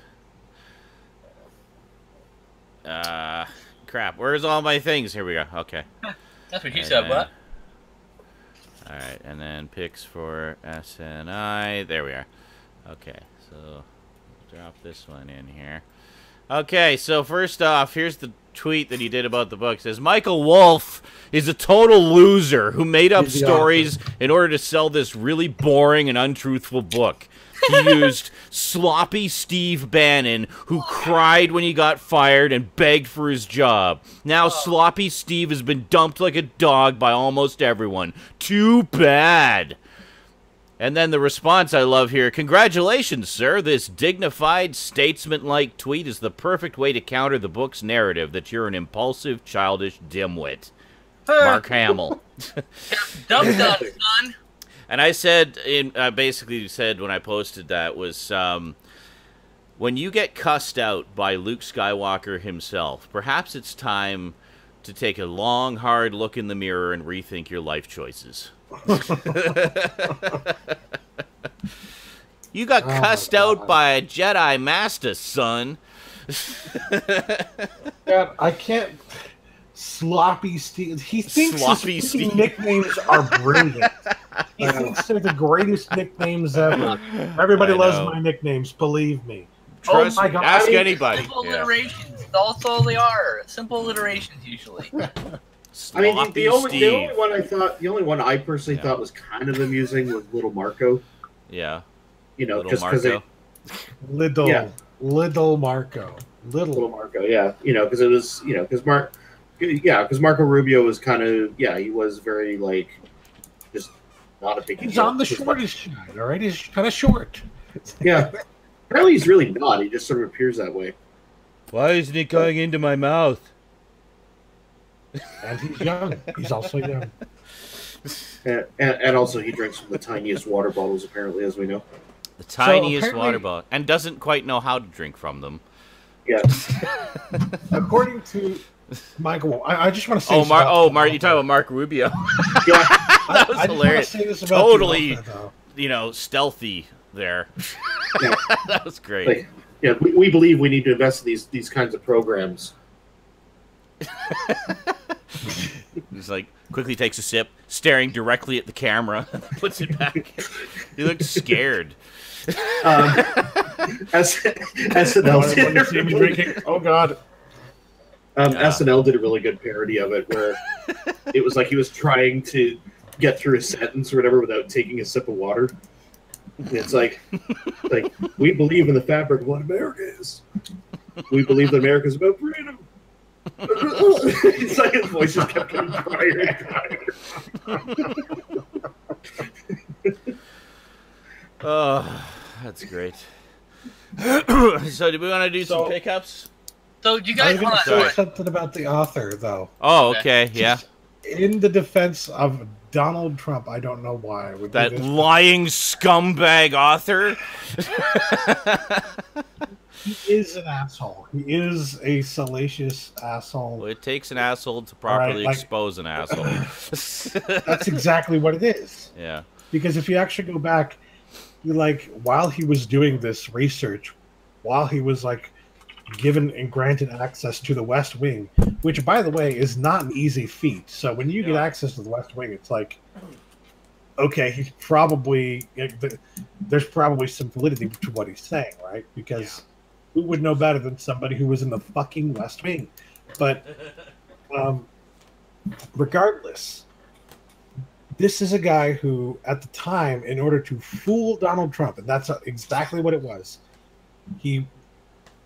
Crap. Where's all my things? Here we go. Okay. That's what you said, what? Alright, and then picks for SNI. There we are. Okay, so drop this one in here. Okay, so first off, here's the tweet that he did about the book. It says, Michael Wolff is a total loser who made up stories in order to sell this really boring and untruthful book. He used sloppy Steve Bannon, who cried when he got fired and begged for his job. Now sloppy Steve has been dumped like a dog by almost everyone. Too bad. And then the response I love here. Congratulations, sir. This dignified, statesman-like tweet is the perfect way to counter the book's narrative that you're an impulsive, childish dimwit. Mark Hamill. Dumped on, son. And I said, basically said when I posted that was, when you get cussed out by Luke Skywalker himself, perhaps it's time to take a long, hard look in the mirror and rethink your life choices. You got cussed out by a Jedi Master, son. God, I can't... Sloppy Steve. He thinks Sloppy his Steve. nicknames are brilliant. He thinks they're the greatest nicknames ever. Everybody loves my nicknames, believe me. Trust my God. Ask anybody. Simple alliterations. That's all they are. Simple alliterations, usually. I mean, the only one I personally thought was kind of amusing was Little Marco. Yeah. You know, Little just because Little Marco. Little Marco, yeah. You know, because it was, you know, because Marco Rubio was kind of, he was very, like, just not a big deal. He's on the shortest side, all right? He's kind of short. Yeah. Apparently he's really not. He just sort of appears that way. Why isn't it going into my mouth? And he's young. He's also young. And also he drinks from the tiniest water bottles, apparently, as we know. The tiniest water bottle. And doesn't quite know how to drink from them. Yeah. According to Michael, I just want to say. Mark, you talking about Mark Rubio? Yeah. That was hilarious. Totally, author, stealthy there. Yeah. That was great. Like, we believe we need to invest in these kinds of programs. He's like, quickly takes a sip, staring directly at the camera, puts it back. He looked scared. SNL did drinking. Oh God. SNL did a really good parody of it, where it was like he was trying to get through a sentence or whatever without taking a sip of water. And it's like we believe in the fabric of what America is. We believe that America is about freedom. It's like his voice just kept getting drier and drier. Oh, that's great. So, do we want to do some pickups? So, do you guys want to say something about the author, though? Oh, okay, yeah. In the defense of Donald Trump, I don't know why. That lying scumbag author? He is an asshole. He is a salacious asshole. Well, it takes an asshole to properly expose an asshole. That's exactly what it is. Yeah. Because if you actually go back, while he was doing this research, while he was given and granted access to the West Wing, which, by the way, is not an easy feat. So when you get access to the West Wing, it's like, okay, he's probably there's probably some validity to what he's saying, right? Because who would know better than somebody who was in the fucking West Wing? But regardless, this is a guy who, at the time, in order to fool Donald Trump, and that's exactly what it was, he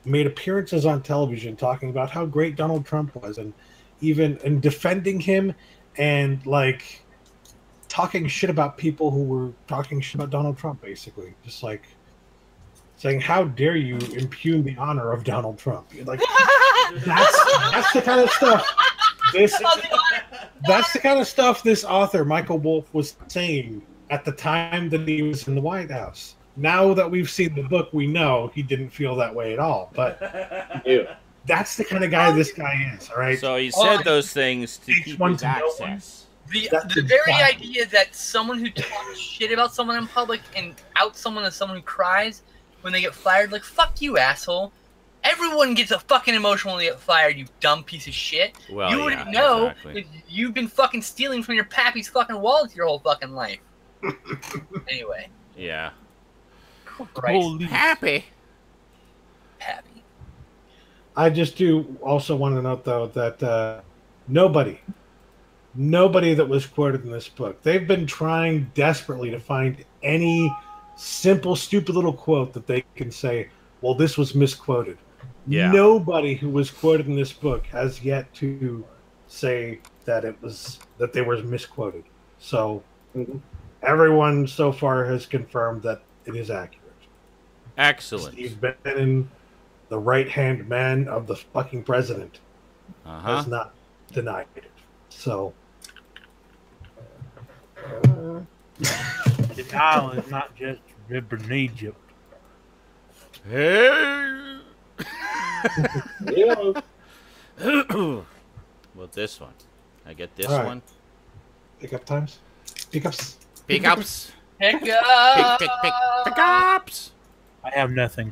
made appearances on television talking about how great Donald Trump was, and even in defending him, and talking shit about people who were talking shit about Donald Trump, basically. Just saying, how dare you impugn the honor of Donald Trump? That's the kind of stuff that's the kind of stuff this author, Michael Wolff, was saying at the time that he was in the White House. Now that we've seen the book, we know he didn't feel that way at all. But that's the kind of guy this guy is, all right? So he said those things to keep his access. The very idea that someone who talks shit about someone in public and out someone as someone who cries when they get fired, fuck you, asshole. Everyone gets a fucking emotion when they get fired, you dumb piece of shit. Well, you wouldn't know that you've been fucking stealing from your pappy's fucking wallet your whole fucking life. Anyway. Yeah. Holy happy. I just do also want to note, though, that nobody that was quoted in this book, they've been trying desperately to find any simple, stupid little quote that they can say, well, this was misquoted. Yeah. Nobody who was quoted in this book has yet to say that they were misquoted. So everyone so far has confirmed that it is accurate. Excellent. Steve Bannon, the right-hand man of the fucking president, has not denied it. So denial is not just river in Egypt. Hey. Well, this one. I get this one. Pickup times. Pickups. Pickups. Pickups. I have nothing.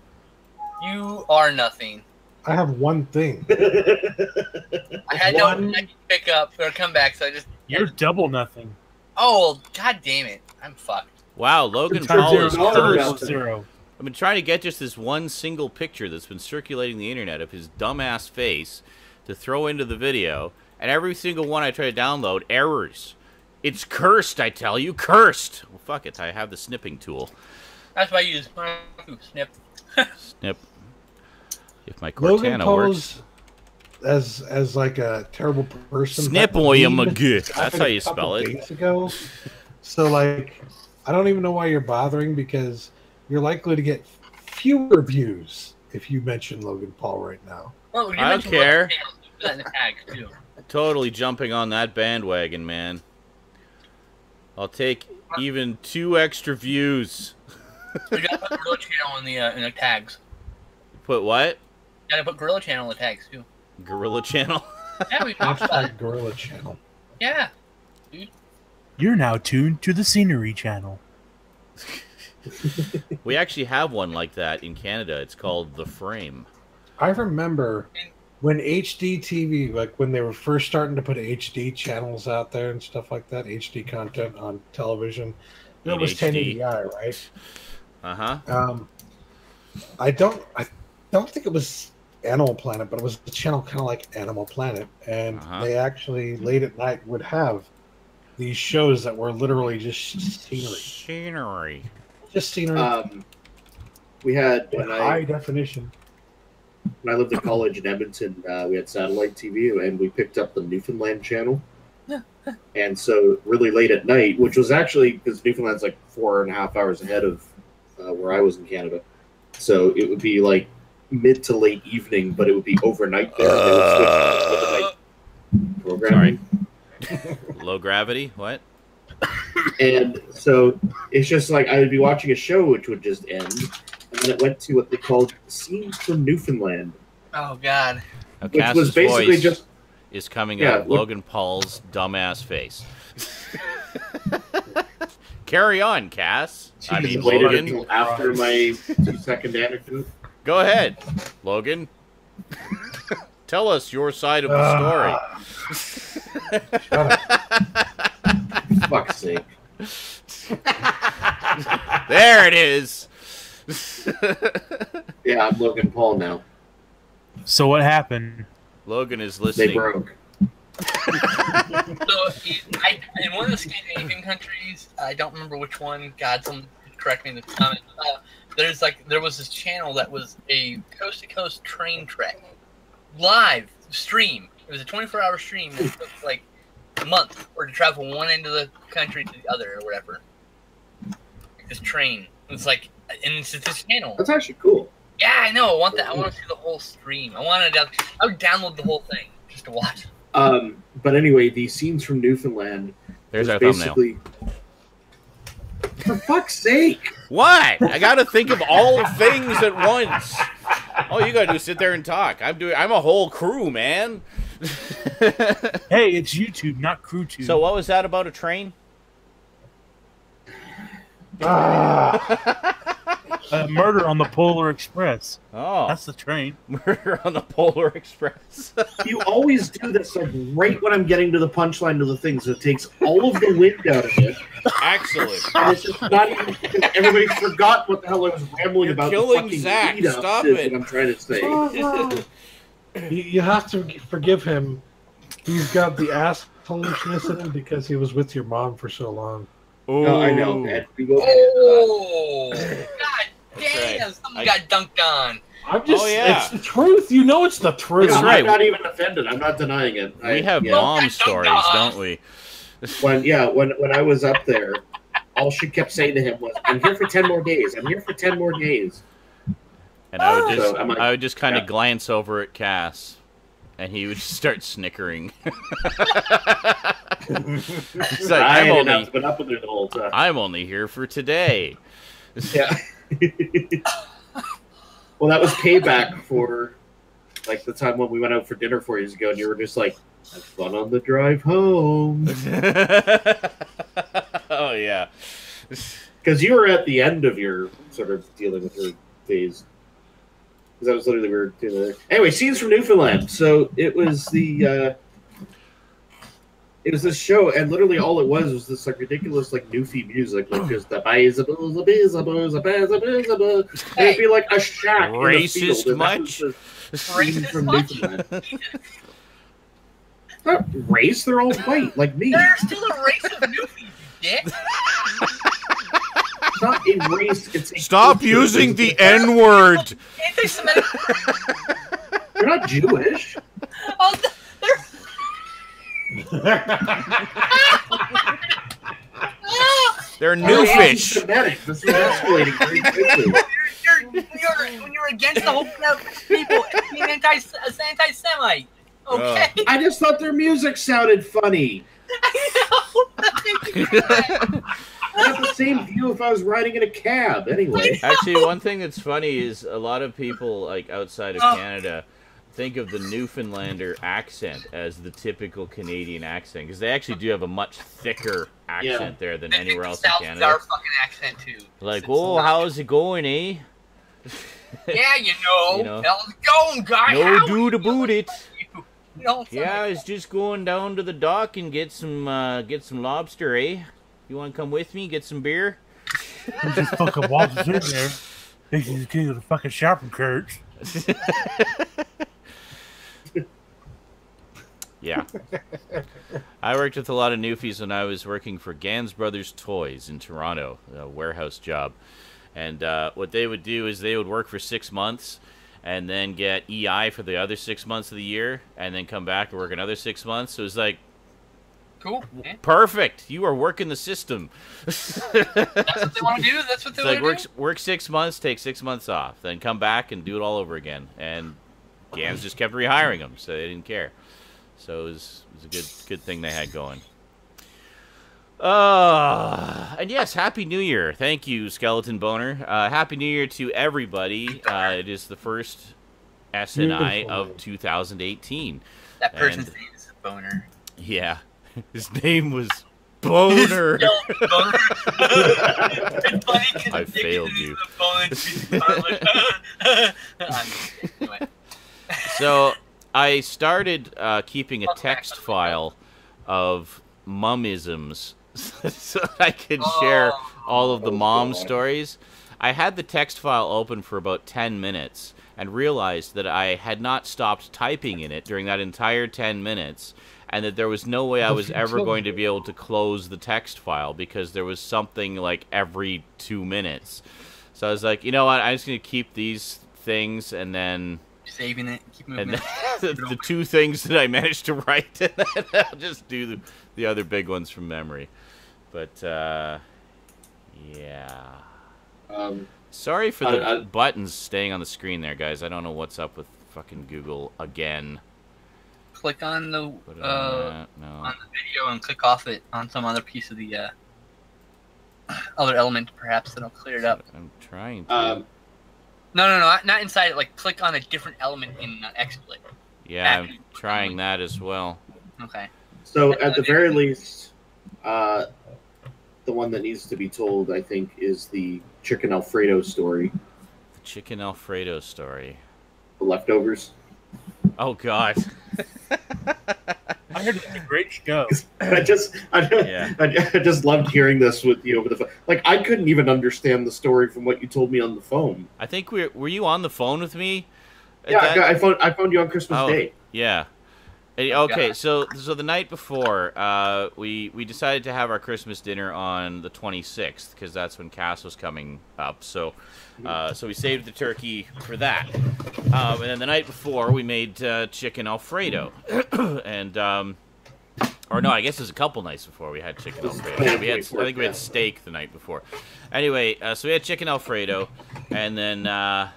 You are nothing. I have one thing. I had no pickup or comeback, so I just. You're double nothing. Oh, god damn it! I'm fucked. Wow, Logan Paul is cursed. Zero. I've been trying to get just this one single picture that's been circulating the internet of his dumbass face to throw into the video, and every single one I try to download, errors. It's cursed, I tell you, cursed. Well, fuck it, I have the snipping tool. That's why I use snip. Snip. If my Cortana works. As like a terrible person. Snip McGee. That's how you spell it. Days ago. So I don't even know why you're bothering, because you're likely to get fewer views if you mention Logan Paul right now. Well, I don't care. Totally jumping on that bandwagon, man. I'll take even 2 extra views. We got to put the channel in the tags. Put what? Gotta put Gorilla Channel in the tags too. Gorilla Channel. Yeah, we talked about it. Gorilla Channel. Yeah. You're now tuned to the Scenery Channel. We actually have one like that in Canada. It's called The Frame. I remember when HD TV, like when they were first starting to put HD channels out there and stuff like that, HD content on television. It was HD. 1080i, right? Uh-huh. I don't think it was Animal Planet, but it was a channel kind of like Animal Planet, and they actually late at night would have these shows that were literally just scenery. Just scenery. We had high definition. When I lived in college in Edmonton, we had satellite TV, and we picked up the Newfoundland channel. And so really late at night, which was actually, because Newfoundland's like 4.5 hours ahead of where I was in Canada. So it would be like mid to late evening, but it would be overnight there. They would switch to overnight programming. Sorry. Low gravity? What? And so it's just like I would be watching a show which would just end, and then it went to what they called Scenes from Newfoundland. Oh, God. Which was basically just is coming out of Logan Paul's dumbass face. Carry on, Cass. I mean, Logan. After my 2-second anecdote. Go ahead, Logan. Tell us your side of the story. Fuck's sake. There it is. Yeah, I'm Logan Paul now. So what happened? Logan is listening. They broke. So, in one of the Scandinavian countries, I don't remember which one. God, someone correct me in the comments. There was this channel that was a coast-to-coast train trek, live stream. It was a 24-hour stream that took like a month, or to travel one end of the country to the other, or whatever. Like this train. It's like, and it's this channel. That's actually cool. Yeah, I know. I want that. I want to see the whole stream. I would download the whole thing just to watch. But anyway, the Scenes from Newfoundland. There's our basically thumbnail. For fuck's sake! What? I gotta think of all things at once. All you gotta do is sit there and talk. I'm a whole crew, man. Hey, it's YouTube, not CrewTube. So what was that about a train? Murder on the Polar Express. Oh, that's the train. Murder on the Polar Express. You always do this like right when I'm getting to the punchline of the thing, so it takes all of the wind out of it. Excellent. And it's just not even because everybody forgot what the hell I was rambling about. Killing Zach. Stop it. What I'm trying to say. You have to forgive him. He's got the assholishness in him because he was with your mom for so long. No, I know. Oh, God damn! Something got dunked on. I'm just, it's the truth. You know it's the truth. That's right. I'm not even offended. I'm not denying it. We have mom stories, don't we? When I was up there, all she kept saying to him was, "I'm here for 10 more days. I'm here for 10 more days." And I would just kind of glance over at Cass, and he would just start snickering. He's like, I've been up with her the whole time. I'm only here for today. Yeah. Well, that was payback for like the time when we went out for dinner 4 years ago, and you were just like, "Have fun on the drive home." Oh yeah, because you were at the end of your sort of dealing with her phase. Because that was literally we were doing that. Anyway, Scenes from Newfoundland. So it was it was this show, and literally all it was this like ridiculous like Newfie music, like just the and it'd be like a shack. Racist in much? Racist much? Not race, they're all white, like me. There's still a race of Newfies, you dick. It's not a race, it's a Stop culture. using the N-word. Anti-Semitic. They're not Jewish. Oh, They're new fish. This is escalating very quickly. When you're against the whole people being anti-Semite. Okay. I just thought their music sounded funny. I know. I have the same view if I was riding in a cab. Anyway, actually, one thing that's funny is a lot of people like outside of Canada think of the Newfoundlander accent as the typical Canadian accent because they actually do have a much thicker accent there than anywhere else in Canada. Our fucking accent too. Like, whoa, how's it going, eh? Yeah, you know. How's it going, guy? No dude about it. No, yeah, I was just going down to the dock and get some lobster, eh? You want to come with me? Get some beer? I'm just fucking walking in there. Think he's the king of the fucking shopping carts. Yeah. I worked with a lot of newfies when I was working for Gans Brothers Toys in Toronto, a warehouse job. And what they would do is they would work for 6 months and then get EI for the other 6 months of the year and then come back and work another 6 months. So it was like, cool. Yeah. Perfect. You are working the system. That's what they want to do. That's what they want to do. Work 6 months, take 6 months off, then come back and do it all over again. And Gans just kept rehiring them, so they didn't care. So it was a good thing they had going. And yes, Happy New Year. Thank you, Skeleton Boner. Happy New Year to everybody. It is the first SNI of 2018. That person's name is Boner. Yeah. His name was Boner. I failed you. Anyway. So I started keeping a text file of mumisms so that I could share all of the mom stories. I had the text file open for about 10 minutes and realized that I had not stopped typing in it during that entire 10 minutes and that there was no way I was ever going to be able to close the text file because there was something like every 2 minutes. So I was like, you know what, I'm just going to keep these things and then saving it, keep moving. And the two things that I managed to write, and then I'll just do the other big ones from memory. But yeah. Sorry for the buttons staying on the screen there, guys. I don't know what's up with fucking Google again. Click on the on the video and click off it on some other piece of the other element, perhaps that'll clear it up. I'm trying to. No, not inside it. Like, click on a different element in XSplit. Yeah, I'm trying that as well. Okay. So, at the very least, the one that needs to be told, I think, is the chicken Alfredo story. The chicken Alfredo story. The leftovers. Oh, God. I heard it's a great show. I just loved hearing this with you over the phone. Like, I couldn't even understand the story from what you told me on the phone. I think were you on the phone with me? Yeah, I phoned you on Christmas Day. Yeah. Okay, so the night before, we decided to have our Christmas dinner on the 26th because that's when Cass was coming up. So we saved the turkey for that. And then the night before, we made chicken Alfredo, and or no, I guess it was a couple nights before we had chicken Alfredo. Yeah, I think we had steak the night before. Anyway, so we had chicken Alfredo, and then.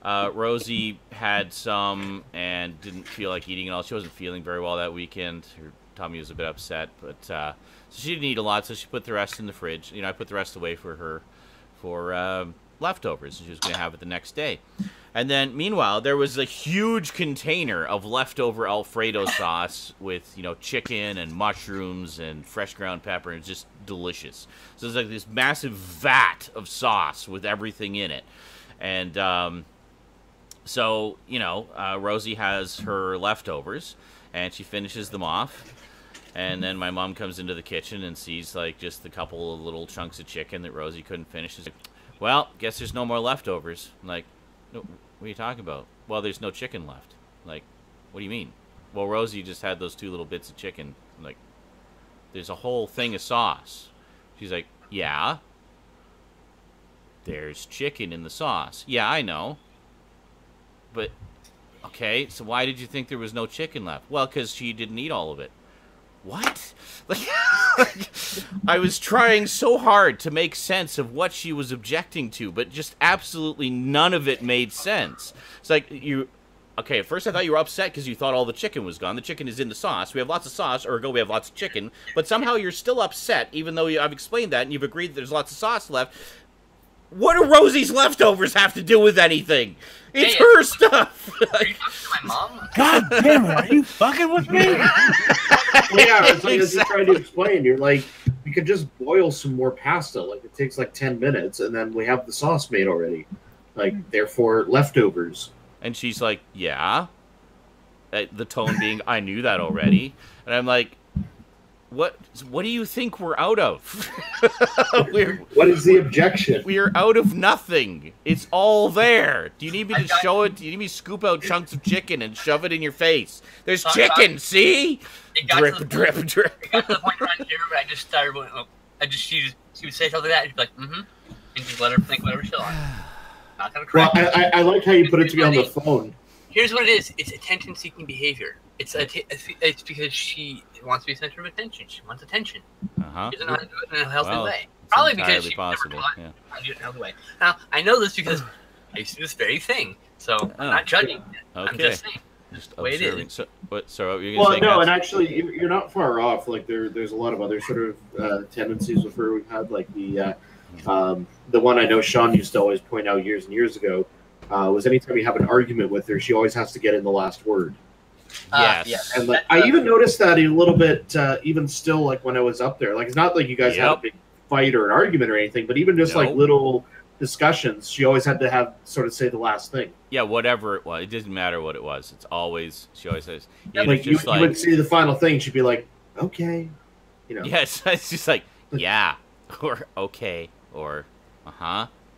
Rosie had some and didn't feel like eating it all. She wasn't feeling very well that weekend. Her tummy was a bit upset, but so she didn't eat a lot, so she put the rest in the fridge. You know, I put the rest away for her for leftovers, and she was going to have it the next day. And then, meanwhile, there was a huge container of leftover Alfredo sauce with, you know, chicken and mushrooms and fresh ground pepper, and it's just delicious. So it's like this massive vat of sauce with everything in it. And so, you know, Rosie has her leftovers, and she finishes them off. And then my mom comes into the kitchen and sees, like, just a couple of little chunks of chicken that Rosie couldn't finish. She's like, well, guess there's no more leftovers. I'm like, no, what are you talking about? Well, there's no chicken left. I'm like, what do you mean? Well, Rosie just had those 2 little bits of chicken. I'm like, there's a whole thing of sauce. She's like, yeah. There's chicken in the sauce. Yeah, I know. But, okay, so why did you think there was no chicken left? Well, because she didn't eat all of it. What? Like, I was trying so hard to make sense of what she was objecting to, but just absolutely none of it made sense. It's like, okay, at first I thought you were upset because you thought all the chicken was gone. The chicken is in the sauce. We have lots of sauce, ergo we have lots of chicken. But somehow you're still upset, even though I've explained that and you've agreed that there's lots of sauce left. What do Rosie's leftovers have to do with anything? It's her stuff. Are you talking to my mom? God damn it, are you fucking with me? Well, yeah, it's like as you're trying to explain, you're like, we could just boil some more pasta. Like, it takes like 10 minutes, and then we have the sauce made already. Like, therefore, leftovers. And she's like, yeah. The tone being, I knew that already. And I'm like, what do you think we're out of? What is the objection? We're out of nothing. It's all there. Do you need me to show it? Do you need me to scoop out chunks of chicken and shove it in your face? There's chicken, see? Drip. It got to the point around here where I just started going, she would say something like that, and she'd be like, mm-hmm. And just let her think whatever she wants. Not gonna cry. Well, I like how you put it to me on the phone. Here's what it is. It's attention-seeking behavior. It's because she wants to be center of attention. She wants attention. Uh-huh. She doesn't know how to do it in a healthy way. Probably because she never taught how to do it in a healthy way. Now, I know this because I used to do this very thing. So I'm not judging it. Okay. I'm just saying. Just the way it observing. is. So what are you gonna say? Well, no, and actually, you're not far off. Like, there's a lot of other sort of tendencies with her. We've had, like, the one I know Sean used to always point out years and years ago was anytime you have an argument with her, she always has to get in the last word. Yes. And like, I even noticed that a little bit, even still, like when I was up there. Like, it's not like you guys had a big fight or an argument or anything, but even just like little discussions, she always had to have sort of say the last thing. Yeah, whatever it was, it doesn't matter what it was. It's always she always says. Like you would say the final thing, she'd be like, "Okay," you know. Yes, it's just like yeah, or okay, or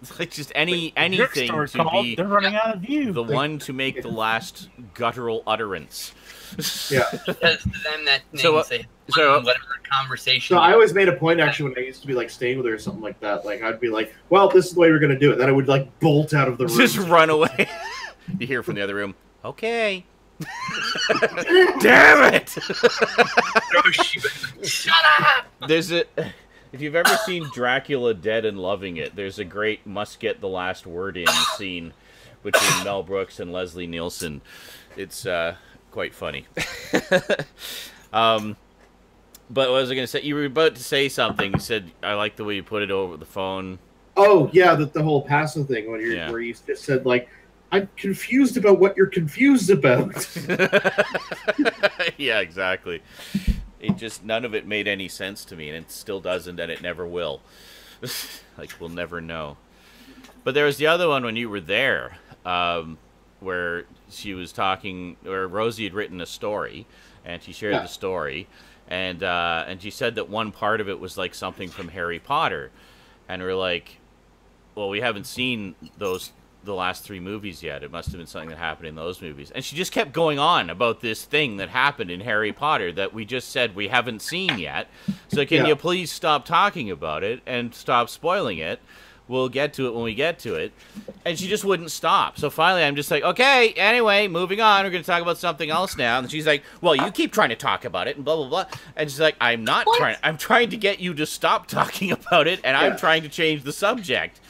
It's like just anything to be They're running out of you. The one to make the last guttural utterance. Yeah. Because to them that name whatever conversation. So I always made a point actually when I used to be like staying with her or something like that. Like I'd be like, "Well, this is the way we're gonna do it." Then I would like bolt out of the room. Just run away. You hear from the other room. Okay. Damn it! Shut up! There's a. If you've ever seen Dracula Dead and Loving It, there's a great must get the last word in scene between Mel Brooks and Leslie Nielsen. It's quite funny. But what was I going to say? You were about to say something. You said, I like the way you put it over the phone. Oh, yeah, the whole passive thing where you just said, like, I'm confused about what you're confused about. Yeah, exactly. It just, none of it made any sense to me, and it still doesn't, and it never will. Like, we'll never know. But there was the other one when you were there, where she was talking, where Rosie had written a story, and she shared the story, and she said that one part of it was like something from Harry Potter, and we're like, well, we haven't seen the last 3 movies yet. It must have been something that happened in those movies. And she just kept going on about this thing that happened in Harry Potter that we just said we haven't seen yet. So can you please stop talking about it and stop spoiling it? We'll get to it when we get to it. And she just wouldn't stop. So finally I'm just like, okay, anyway, moving on. We're going to talk about something else now. And she's like, well, you keep trying to talk about it and blah, blah, blah. And she's like, I'm not trying. I'm trying to get you to stop talking about it, and I'm trying to change the subject.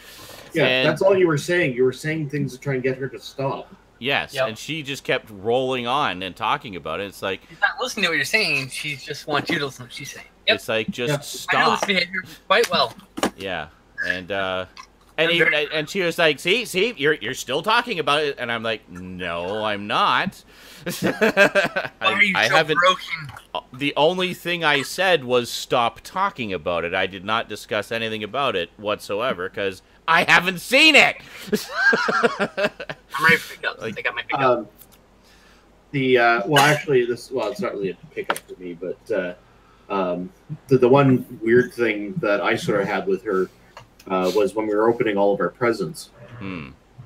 Yeah, and that's all you were saying. You were saying things to try and get her to stop. Yes, and she just kept rolling on and talking about it. It's like... She's not listening to what you're saying. She just wants you to listen to what she's saying. Yep. It's like, just stop. I know this behavior quite well. Yeah, and she was like, see, you're still talking about it. And I'm like, no, I'm not. Why are you so broken? The only thing I said was stop talking about it. I did not discuss anything about it whatsoever, because... I haven't seen it. I'm ready for pickups. I got my pickup. It's not really a pickup for me, but the one weird thing that I sort of had with her was when we were opening all of our presents,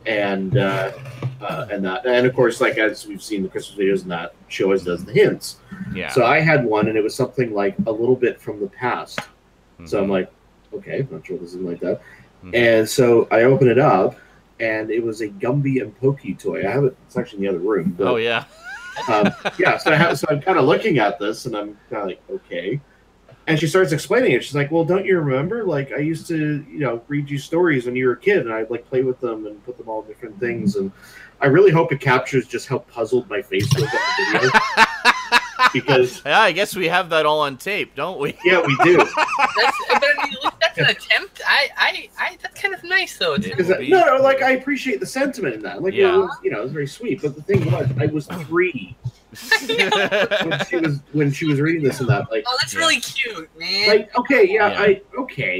and of course, like as we've seen the Christmas videos and that, she always does the hints. Yeah. So I had one, and it was something like a little bit from the past. So I'm like, okay, I'm not sure this is like that. And so I open it up, and it was a Gumby and Pokey toy. I have it; it's actually in the other room. But, oh yeah, So I'm kind of looking at this, and I'm kind of like, okay. And she starts explaining it. She's like, well, don't you remember? Like, I used to, read you stories when you were a kid, and I'd, like, play with them and put them all in different things. And I really hope it captures just how puzzled my face was on the video. Because... Yeah, I guess we have that all on tape, don't we? Yeah, we do. But I mean, at least that's an attempt. That's kind of nice, though. No, like, I appreciate the sentiment in that. Like, it was very sweet. But the thing was, I was 3 when she was reading this and that. Like, oh, that's really cute, man. Like, okay,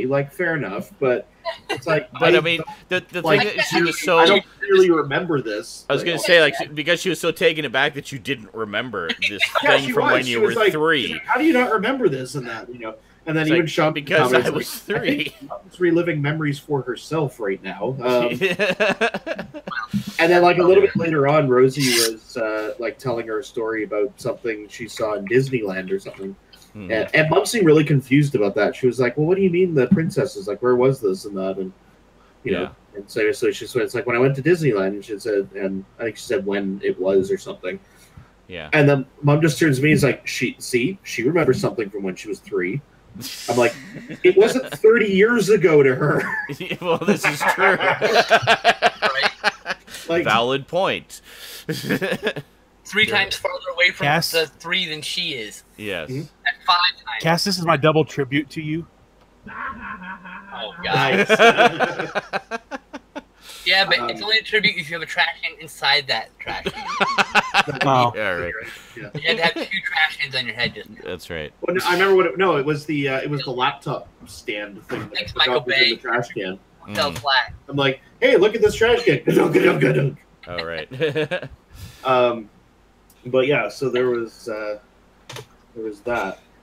like, fair enough. But it's like, but I mean, the thing that she was so... I don't really remember this. I was going to say, like, because she was so taken aback that you didn't remember this thing from when you were like, 3. Like, how do you not remember this and that, And then even Sean, because I was 3. I think she's reliving memories for herself right now. And then, like, a little bit later on, Rosie was like telling her a story about something she saw in Disneyland or something. And Mom seemed really confused about that. She was like, "Well, what do you mean the princesses? Like, where was this and that?" And you know, and so she said, "It's like when I went to Disneyland." And she said, and I think she said when it was or something. Yeah. And then Mom just turns to me and is like, she remembers something from when she was 3. I'm like, it wasn't 30 years ago to her. Well, this is true. Right? Like, valid point. 3 times farther away from the 3 than she is. Yes. At 5 times. Cass, this is my double tribute to you. Oh, God. nice. Yeah, but it's only a tribute if you have a trash can inside that trash can. Oh. Yeah, right. Yeah. You had to have 2 trash cans on your head just now. That's right. Well, I remember what. It was the laptop stand thing. Thanks, that I Michael forgot was in Bay. the trash can. Fell flat. I'm like, hey, look at this trash can. Ga-dunk. All right. But yeah, so there was that.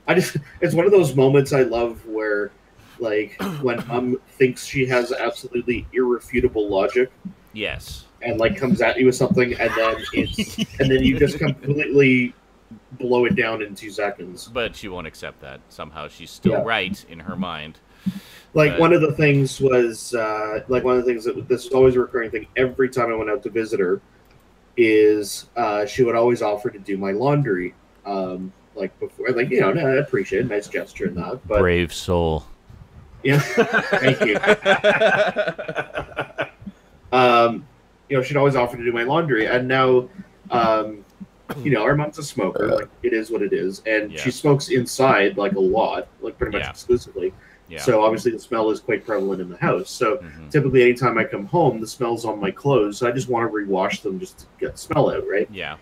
It's one of those moments I love where, like, when Mom thinks she has absolutely irrefutable logic. Yes. And like comes at you with something, and then you just completely blow it down in 2 seconds. But she won't accept that. Somehow she's still right in her mind. Like, one of the things was that this was always a recurring thing every time I went out to visit her, is she would always offer to do my laundry. Like before, like, I appreciate it, nice gesture and that. But brave soul. yeah, thank you. She'd always offer to do my laundry, and now, our mom's a smoker. Like, it is what it is, and she smokes inside like a lot, like pretty much exclusively. Yeah. So obviously the smell is quite prevalent in the house. So typically anytime I come home, the smell's on my clothes. So I just want to rewash them just to get the smell out, right? Yeah.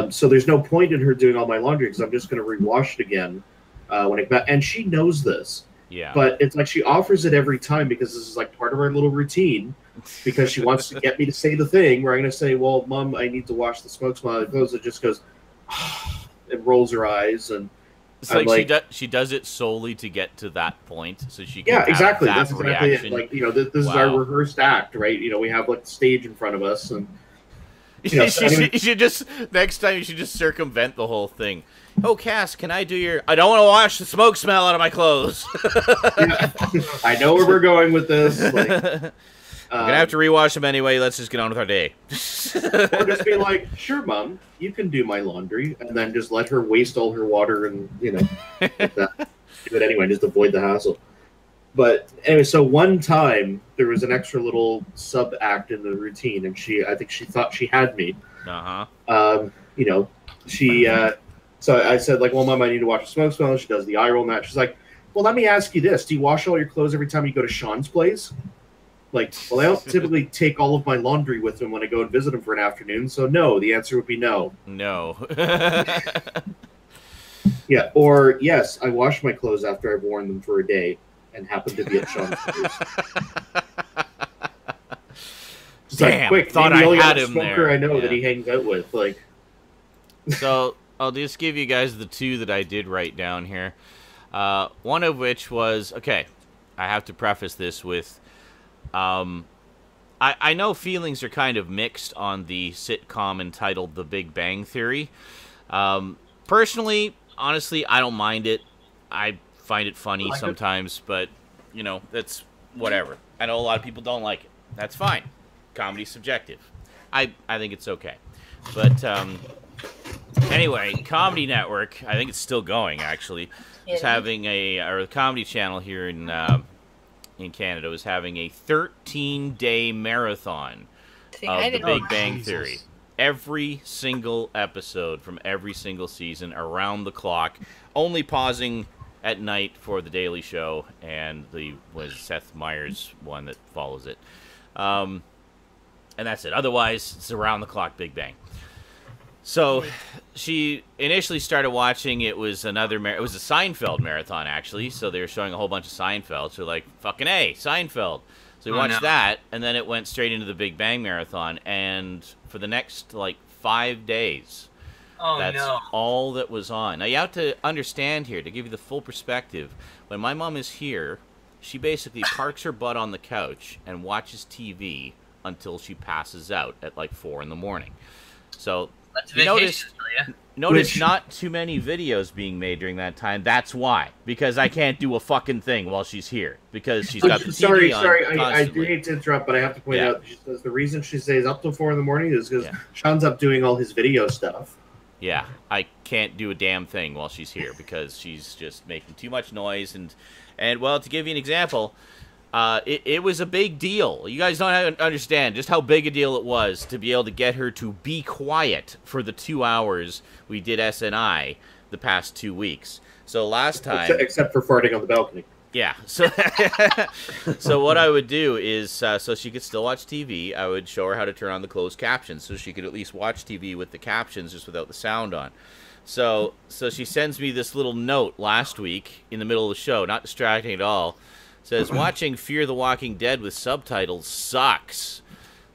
So there's no point in her doing all my laundry because I'm just going to rewash it again and she knows this. Yeah. But it's like she offers it every time because this is like part of our little routine, because she wants to get me to say the thing where I'm going to say, well, Mom, I need to wash the smoke smell out of the clothes. It just goes and rolls her eyes, and it's like she does it solely to get to that point, so she can exactly. Have that That's exactly reaction. it. Like, this is our rehearsed act, right? We have like the stage in front of us, and you should just next time you should just circumvent the whole thing. Oh, Cass, can I do your? I don't want to wash the smoke smell out of my clothes. I know where we're going with this. Like, we're gonna have to rewash them anyway. Let's just get on with our day. Or just be like, sure, Mom, you can do my laundry, and then just let her waste all her water and do it anyway, just avoid the hassle. But anyway, so one time there was an extra little sub act in the routine, and I think she thought she had me. So I said, like, well, Mom, I need to watch the smoke smell. She does the eye roll and that. She's like, well, let me ask you this. Do you wash all your clothes every time you go to Sean's place? Like, well, I don't typically take all of my laundry with him when I go and visit him for an afternoon. So no, the answer would be no. No. Yeah, or yes, I wash my clothes after I've worn them for a day and happen to be at Sean's place. Damn, like, quick, thought I had him there. I know that he hangs out with. Like, so I'll just give you guys the 2 that I did write down here. One of which was, okay, I have to preface this with, I know feelings are kind of mixed on the sitcom entitled The Big Bang Theory. Personally, honestly, I don't mind it. I find it funny sometimes, but, that's whatever. I know a lot of people don't like it. That's fine. Comedy's subjective. I think it's okay. But, Anyway, Comedy Network, I think it's still going, actually, is having or the Comedy Channel here in Canada was having a 13-day marathon of The Big Bang Theory. Every single episode from every single season, around the clock, only pausing at night for The Daily Show and was Seth Meyers one that follows it. And that's it. Otherwise, it's around the clock Big Bang. So she initially started watching. It was it was a Seinfeld marathon, actually. So they were showing a whole bunch of Seinfeld. So like, fucking A, Seinfeld. So we watched that, and then it went straight into the Big Bang marathon. And for the next like 5 days, that's all that was on. Now you have to understand here, to give you the full perspective. When my mom is here, she basically parks her butt on the couch and watches TV until she passes out at like 4 in the morning. So notice not too many videos being made during that time. That's why. Because I can't do a fucking thing while she's here. Because she's got the TV on constantly. I do hate to interrupt, but I have to point out, she says the reason she stays up till 4 in the morning is because Sean's up doing all his video stuff. Yeah, I can't do a damn thing while she's here because she's just making too much noise. And well, to give you an example, it was a big deal. You guys don't understand just how big a deal it was to be able to get her to be quiet for the 2 hours we did SNI the past 2 weeks. So last time... Except for farting on the balcony. Yeah. So, so what I would do is, so she could still watch TV, I would show her how to turn on the closed captions so she could at least watch TV with the captions just without the sound on. So she sends me this little note last week in the middle of the show, not distracting at all. Says, watching Fear the Walking Dead with subtitles sucks.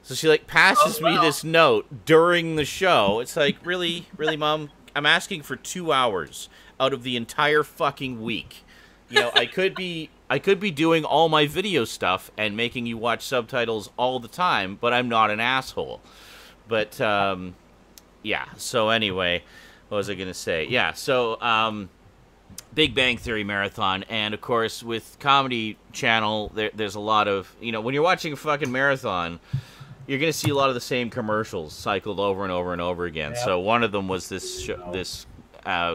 So she, like, passes me this note during the show. It's like, really, Mom? I'm asking for 2 hours out of the entire fucking week. You know, I could be doing all my video stuff and making you watch subtitles all the time, but I'm not an asshole. But, yeah. So, anyway, what was I going to say? Yeah, so, Big Bang Theory marathon, and of course with Comedy Channel there's a lot of, you know, when you're watching a fucking marathon, you're gonna see a lot of the same commercials cycled over and over and over again. So one of them was this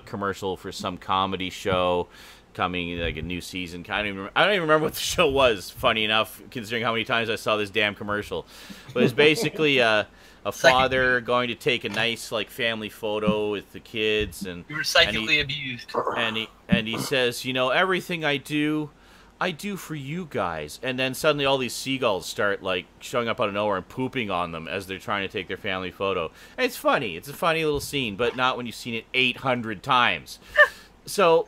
commercial for some comedy show coming, like a new season. I don't even remember what the show was, funny enough, considering how many times I saw this damn commercial. But it's basically a father going to take a nice, like, family photo with the kids, and you were psychically abused. And he says, you know, everything I do for you guys. And then suddenly all these seagulls start, like, showing up out of nowhere and pooping on them as they're trying to take their family photo. And it's funny. It's a funny little scene, but not when you've seen it 800 times. So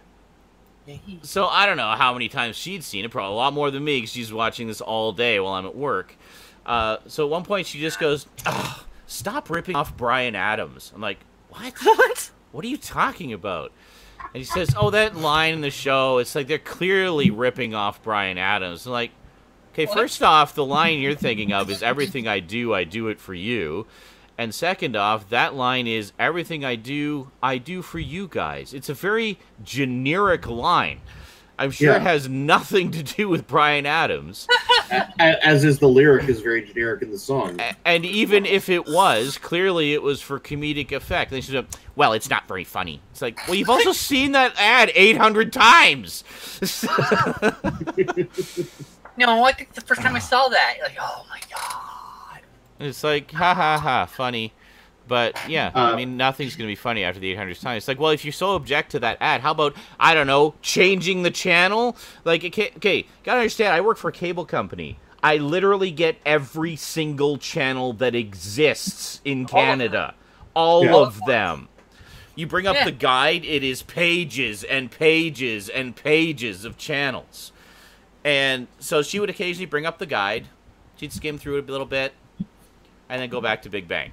I don't know how many times she'd seen it. Probably a lot more than me, because she's watching this all day while I'm at work. So at one point she just goes, "Ugh, stop ripping off Bryan Adams." I'm like, what? What are you talking about? And he says, oh, that line in the show, it's like they're clearly ripping off Bryan Adams. I'm like, okay, first off, the line you're thinking of is everything I do it for you. And second off, that line is everything I do for you guys. It's a very generic line. I'm sure it has nothing to do with Bryan Adams. As is the lyric is very generic in the song. And even if it was, clearly it was for comedic effect. They should have, well, it's not very funny. It's like, well, you've also seen that ad 800 times. No, I think the first time I saw that, like, oh my god. It's like, ha ha ha, funny. But, yeah, I mean, nothing's going to be funny after the 800th time. It's like, well, if you so object to that ad, how about, I don't know, changing the channel? Like, okay, gotta understand, I work for a cable company. I literally get every single channel that exists in Canada. All of them. You bring up the guide, it is pages and pages and pages of channels. And so she would occasionally bring up the guide. She'd skim through it a little bit. And then go back to Big Bang.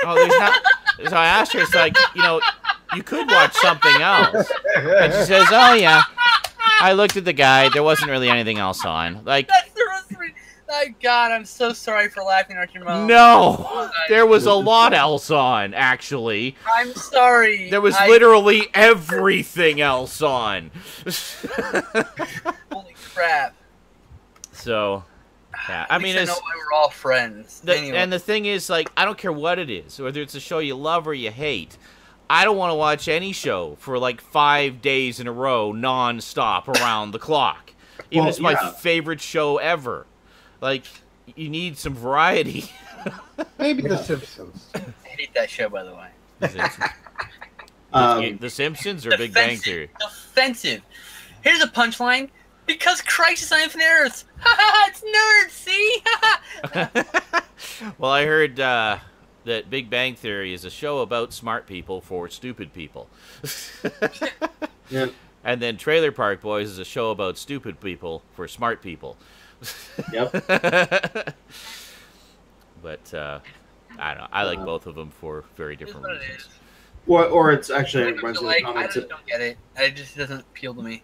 Oh, there's not. So I asked her, it's like, you know, you could watch something else. And she says, oh, yeah, I looked at the guide. There wasn't really anything else on. Like, that's the rest of it. Oh, God, I'm so sorry for laughing at your mom. No, there was a lot else on, actually. I'm sorry. There was literally everything else on. Holy crap. So, Yeah, I mean, it's, I know why we're all friends. Anyway. And the thing is, like, I don't care what it is, whether it's a show you love or you hate. I don't want to watch any show for like 5 days in a row, non-stop, around the clock. Even if it's my favorite show ever. Like, you need some variety. Maybe The Simpsons. I hate that show, by the way. The Simpsons or Big Bang Theory? Offensive. Here's a punchline. Because Crisis on Infinite Earths. Ha ha! It's nerds. See? Well, I heard that Big Bang Theory is a show about smart people for stupid people. Yeah. And then Trailer Park Boys is a show about stupid people for smart people. Yep. But I don't know. I like both of them for very different reasons. Or it's actually reminds me of the I comments. just don't get it. It just doesn't appeal to me.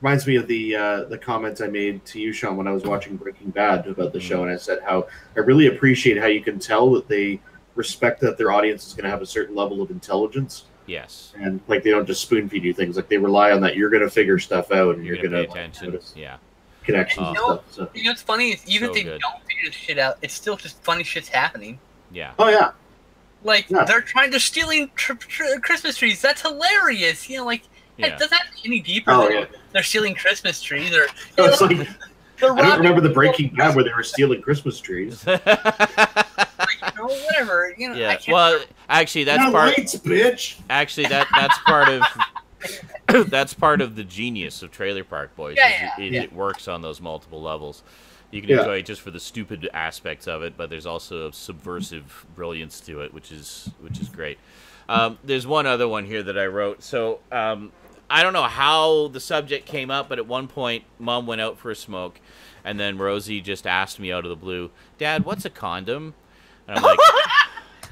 Reminds me of the comments I made to you, Sean, when I was watching Breaking Bad about the show, and I said how I really appreciate how you can tell that they respect that their audience is going to have a certain level of intelligence. Yes. And like they don't just spoon feed you things; like they rely on that you're going to figure stuff out and you're going to pay attention. Yeah. Connections and stuff. So. You know what's funny is even if they don't figure this shit out, it's still just funny shit's happening. Yeah. Oh yeah. Like they're stealing Christmas trees. That's hilarious. You know, like. It doesn't have to be any deeper. They're stealing Christmas trees. Or I don't remember the Breaking Bad where they were stealing Christmas trees. Whatever. You know. Yeah. Well, actually, that's part. Lights, bitch. Actually, that's part of that's part of the genius of Trailer Park Boys. It works on those multiple levels. You can enjoy it just for the stupid aspects of it, but there's also a subversive brilliance to it, which is great. There's one other one here that I wrote. So I don't know how the subject came up, but at one point, Mom went out for a smoke, and then Rosie just asked me out of the blue, "Dad, what's a condom?" And I'm like,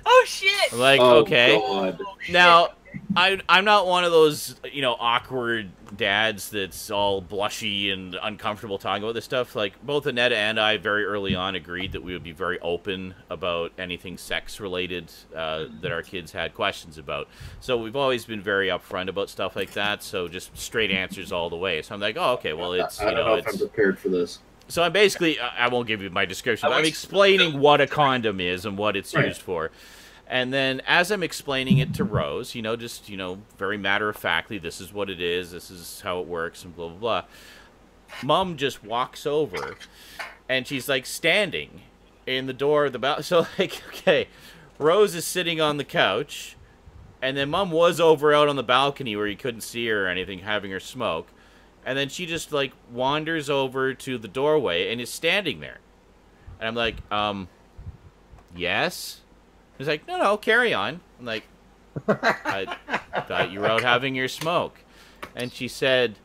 "Oh shit!" I'm like, okay. God. Now, I'm not one of those awkward dads that's all blushy and uncomfortable talking about this stuff. Like both Annetta and I very early on agreed that we would be very open about anything sex related that our kids had questions about. So we've always been very upfront about stuff like that. So just straight answers all the way. So I'm like, oh, okay, well it's I don't know if I'm prepared for this. So I'm basically I won't give you my description. But I'm explaining what a condom is and what it's used for. And then as I'm explaining it to Rose, just, very matter-of-factly, this is what it is, this is how it works, and blah, blah, blah. Mom just walks over, and she's, like, standing in the door of the balcony. So, like, okay, Rose is sitting on the couch, and then Mom was over out on the balcony where you couldn't see her or anything, having her smoke. And then she just, like, wanders over to the doorway and is standing there. And I'm like, yes? He's like, no, carry on. I'm like, I thought you were out having your smoke. And she said,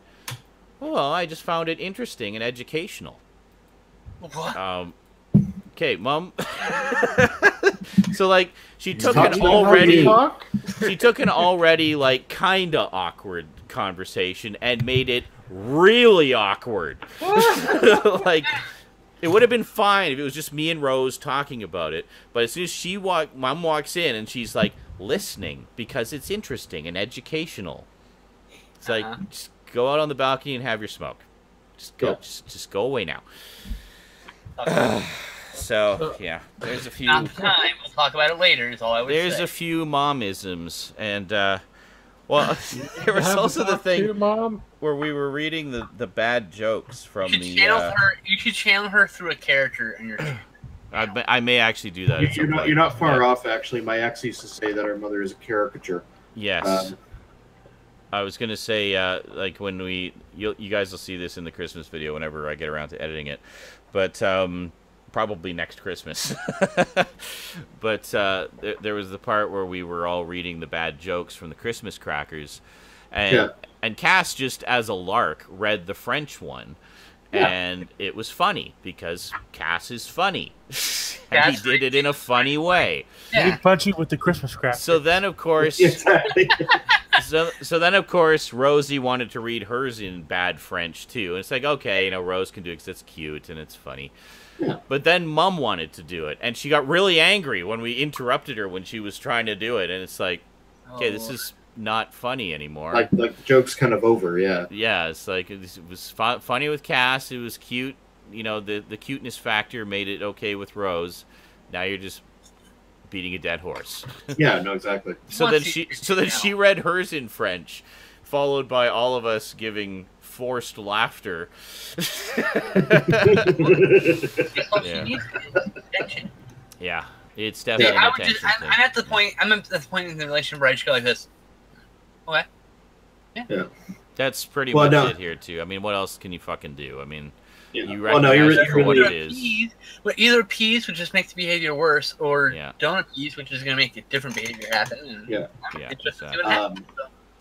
well, I just found it interesting and educational. What? Okay, Mom. So, like, she took an already, like, kind of awkward conversation and made it really awkward. Like... It would have been fine if it was just me and Rose talking about it. But as soon as Mom walks in and she's like listening because it's interesting and educational. It's like, just go out on the balcony and have your smoke. Just go, just go away now. So yeah, there's a few. Not time. We'll talk about it later. Is all I would say. There's a few momisms, and well, there was also the thing Mom? where we were reading the bad jokes from you should channel her through a character in your. I may actually do that. You're not far off, actually. My ex used to say that her mother is a caricature. Yes. I was gonna say, like when you guys will see this in the Christmas video whenever I get around to editing it, but probably next Christmas. But there was the part where we were all reading the bad jokes from the Christmas crackers, and Cass just as a lark read the French one. Yeah. And it was funny because Cass is funny. And he did it in a funny way. Yeah. He punchy with the Christmas crackers. So then, of course, so then, of course, Rosie wanted to read hers in bad French too. And it's like, okay, Rose can do it because it's cute and it's funny. Yeah. But then Mom wanted to do it, and she got really angry when we interrupted her when she was trying to do it. And it's like, okay, this is not funny anymore. Like the joke's kind of over, yeah. Yeah, it's like it was funny with Cass. It was cute you know, the cuteness factor made it okay with Rose. Now you're just beating a dead horse. Yeah, no, exactly. So then she read hers in French, followed by all of us giving forced laughter. Yeah, it's definitely an attention thing. I'm at the point in the relationship where I just go like this. Okay. Yeah. That's pretty much it here too. I mean, what else can you fucking do? I mean, you recognize it for what it is. Either appease, which just makes the behavior worse, or don't appease, which is going to make a different behavior happen. And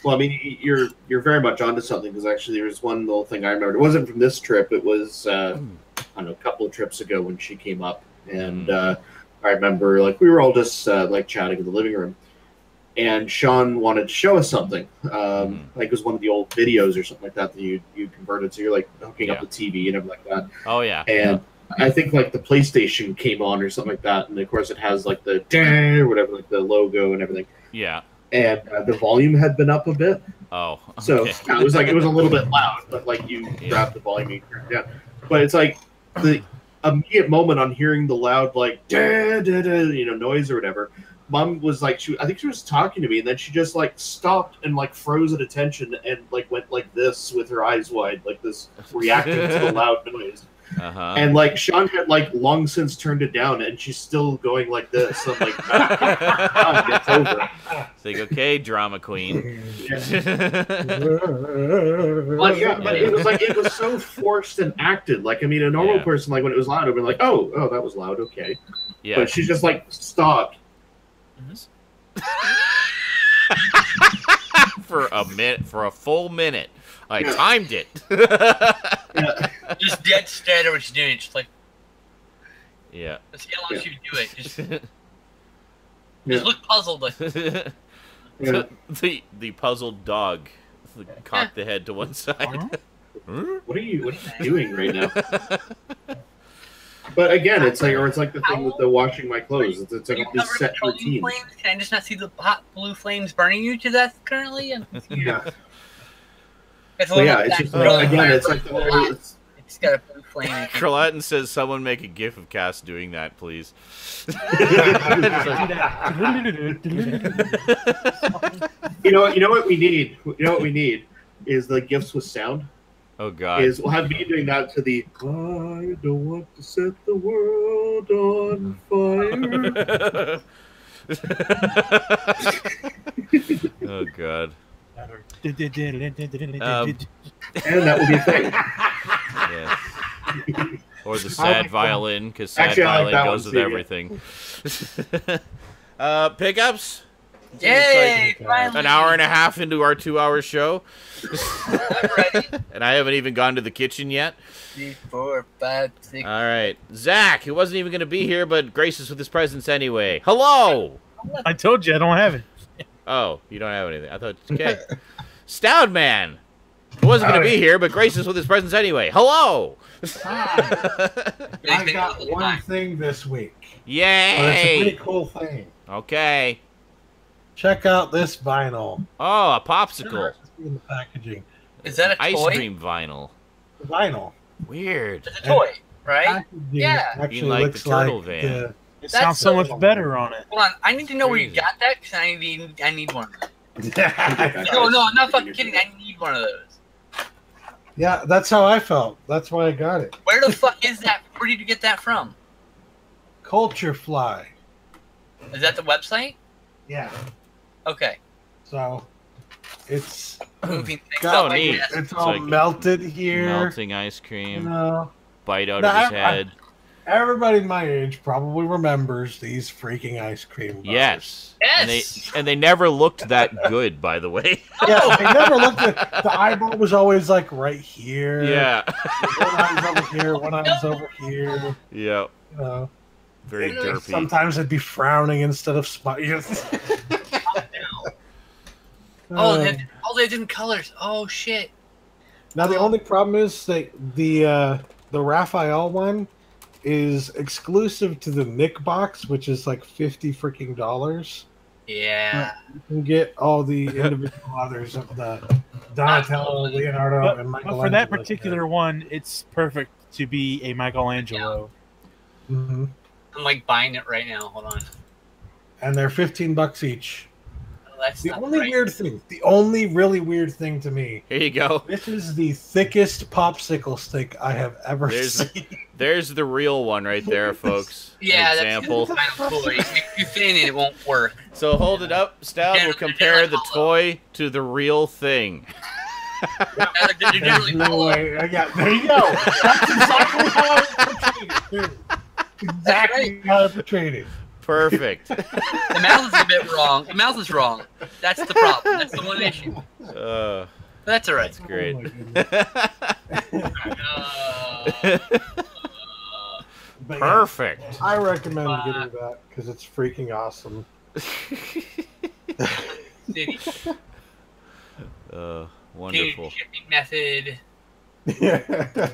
well, I mean, you're very much onto something, because actually there was one little thing I remembered. It wasn't from this trip. It was I don't know, a couple of trips ago when she came up, and I remember like we were all just like chatting in the living room. And Sean wanted to show us something. Like it was one of the old videos or something like that you converted. So you're like hooking up the TV and everything like that. Oh, yeah. And I think like the PlayStation came on or something like that. And of course it has like the or whatever, like the logo and everything. Yeah. And the volume had been up a bit. Oh. Okay. So it was like, it was a little bit loud, but like you grab the volume and you turn it down. But it's like the immediate moment on hearing the loud like noise or whatever. Mom was like, I think she was talking to me, and then she just like stopped and like froze at attention and like went like this with her eyes wide, like this, reacting to the loud noise. And like Sean had like long since turned it down, and she's still going like this. I'm like, it's over. It's like, okay, drama queen. But it was so forced and acted. Like, I mean, a normal person, like when it was loud, would be like, oh, that was loud, okay. Yeah. But she just like stopped. For a full minute. I timed it. Just dead stare at what she's doing. Just like, let's see how long she would do it. Just look puzzled. Like, the puzzled dog cocked the head to one side. What are you doing right now? But again, it's like the thing with the washing my clothes. It's like this set routine. Can I just not see the hot blue flames burning you to death currently? It's just again, it's like it's got a blue flame. Carlatin says, "Someone make a gif of Cass doing that, please." You know what we need. You know what we need is the gifs with sound. Oh God! We'll have me doing that to the "I don't want to set the world on fire." Oh God! And that will be a thing. Yes. Or the sad violin, because sad violin goes with everything. Pickups. Yay! An hour and a half into our 2-hour show. I'm ready. And I haven't even gone to the kitchen yet. 3, 4, 5, 6. All right. Zach, who wasn't even going to be here, but gracious with his presence anyway. Hello! I told you I don't have it. Oh, you don't have anything. I thought, okay. Stout Man, who wasn't going to be here, but gracious with his presence anyway. Hello! I got one thing this week. Yay! Oh, it's a pretty cool thing. Okay. Check out this vinyl. Oh, a popsicle. In the packaging. Is that a ice toy? cream vinyl? Vinyl. Weird. It's a toy, right? Packaging Yeah. You like the turtle van. It sounds so much better on it. Hold on, I need to know where you got that, because I need one. No, I'm not fucking kidding. I need one of those. Yeah, that's how I felt. That's why I got it. Where the fuck is that? Where did you get that from? Culture Fly. Is that the website? Yeah. Okay. So, it's Moving things Oh, up. neat. it's all like melted here. Melting ice You cream. know, Bite out of his head. everybody my age probably remembers these freaking ice cream bars. Yes. Yes. And they never looked that good, by the way. Yeah, they never looked at the eyeball was always like right here. Yeah. One eye's over here, one eye's over here. Yeah. You know. Very derpy. Sometimes it'd be frowning instead of smiling. Oh, they have different colors. Oh shit. Now the only problem is that the Raphael one is exclusive to the Nick box, which is like $50 freaking. Yeah. You can get all the individual others of the Donatello, Leonardo, and Michelangelo. But for that particular one, it's perfect to be a Michelangelo. Mm-hmm. I'm like buying it right now. Hold on. And they're $15 each. Oh, that's The not only right. weird thing, the only really weird thing to me, Here you go. this is the thickest popsicle stick I have ever seen. There's the real one right there, folks. Yeah, An example. that's the final toy. If you thin it, it won't work. So hold it up, Stout. Yeah, We'll they're compare like the hollow. toy to the real thing. They're There's generally no hollow. way. Yeah, there you go. That's exactly how I portrayed it. too. Exactly how I portrayed it. Perfect. The mouth is a bit wrong. The mouth is wrong. That's the problem. That's the one issue. But that's all right. That's great. Oh my goodness. But yeah, Perfect. I recommend getting that because it's freaking awesome. City. Wonderful. Shipping method. Yeah.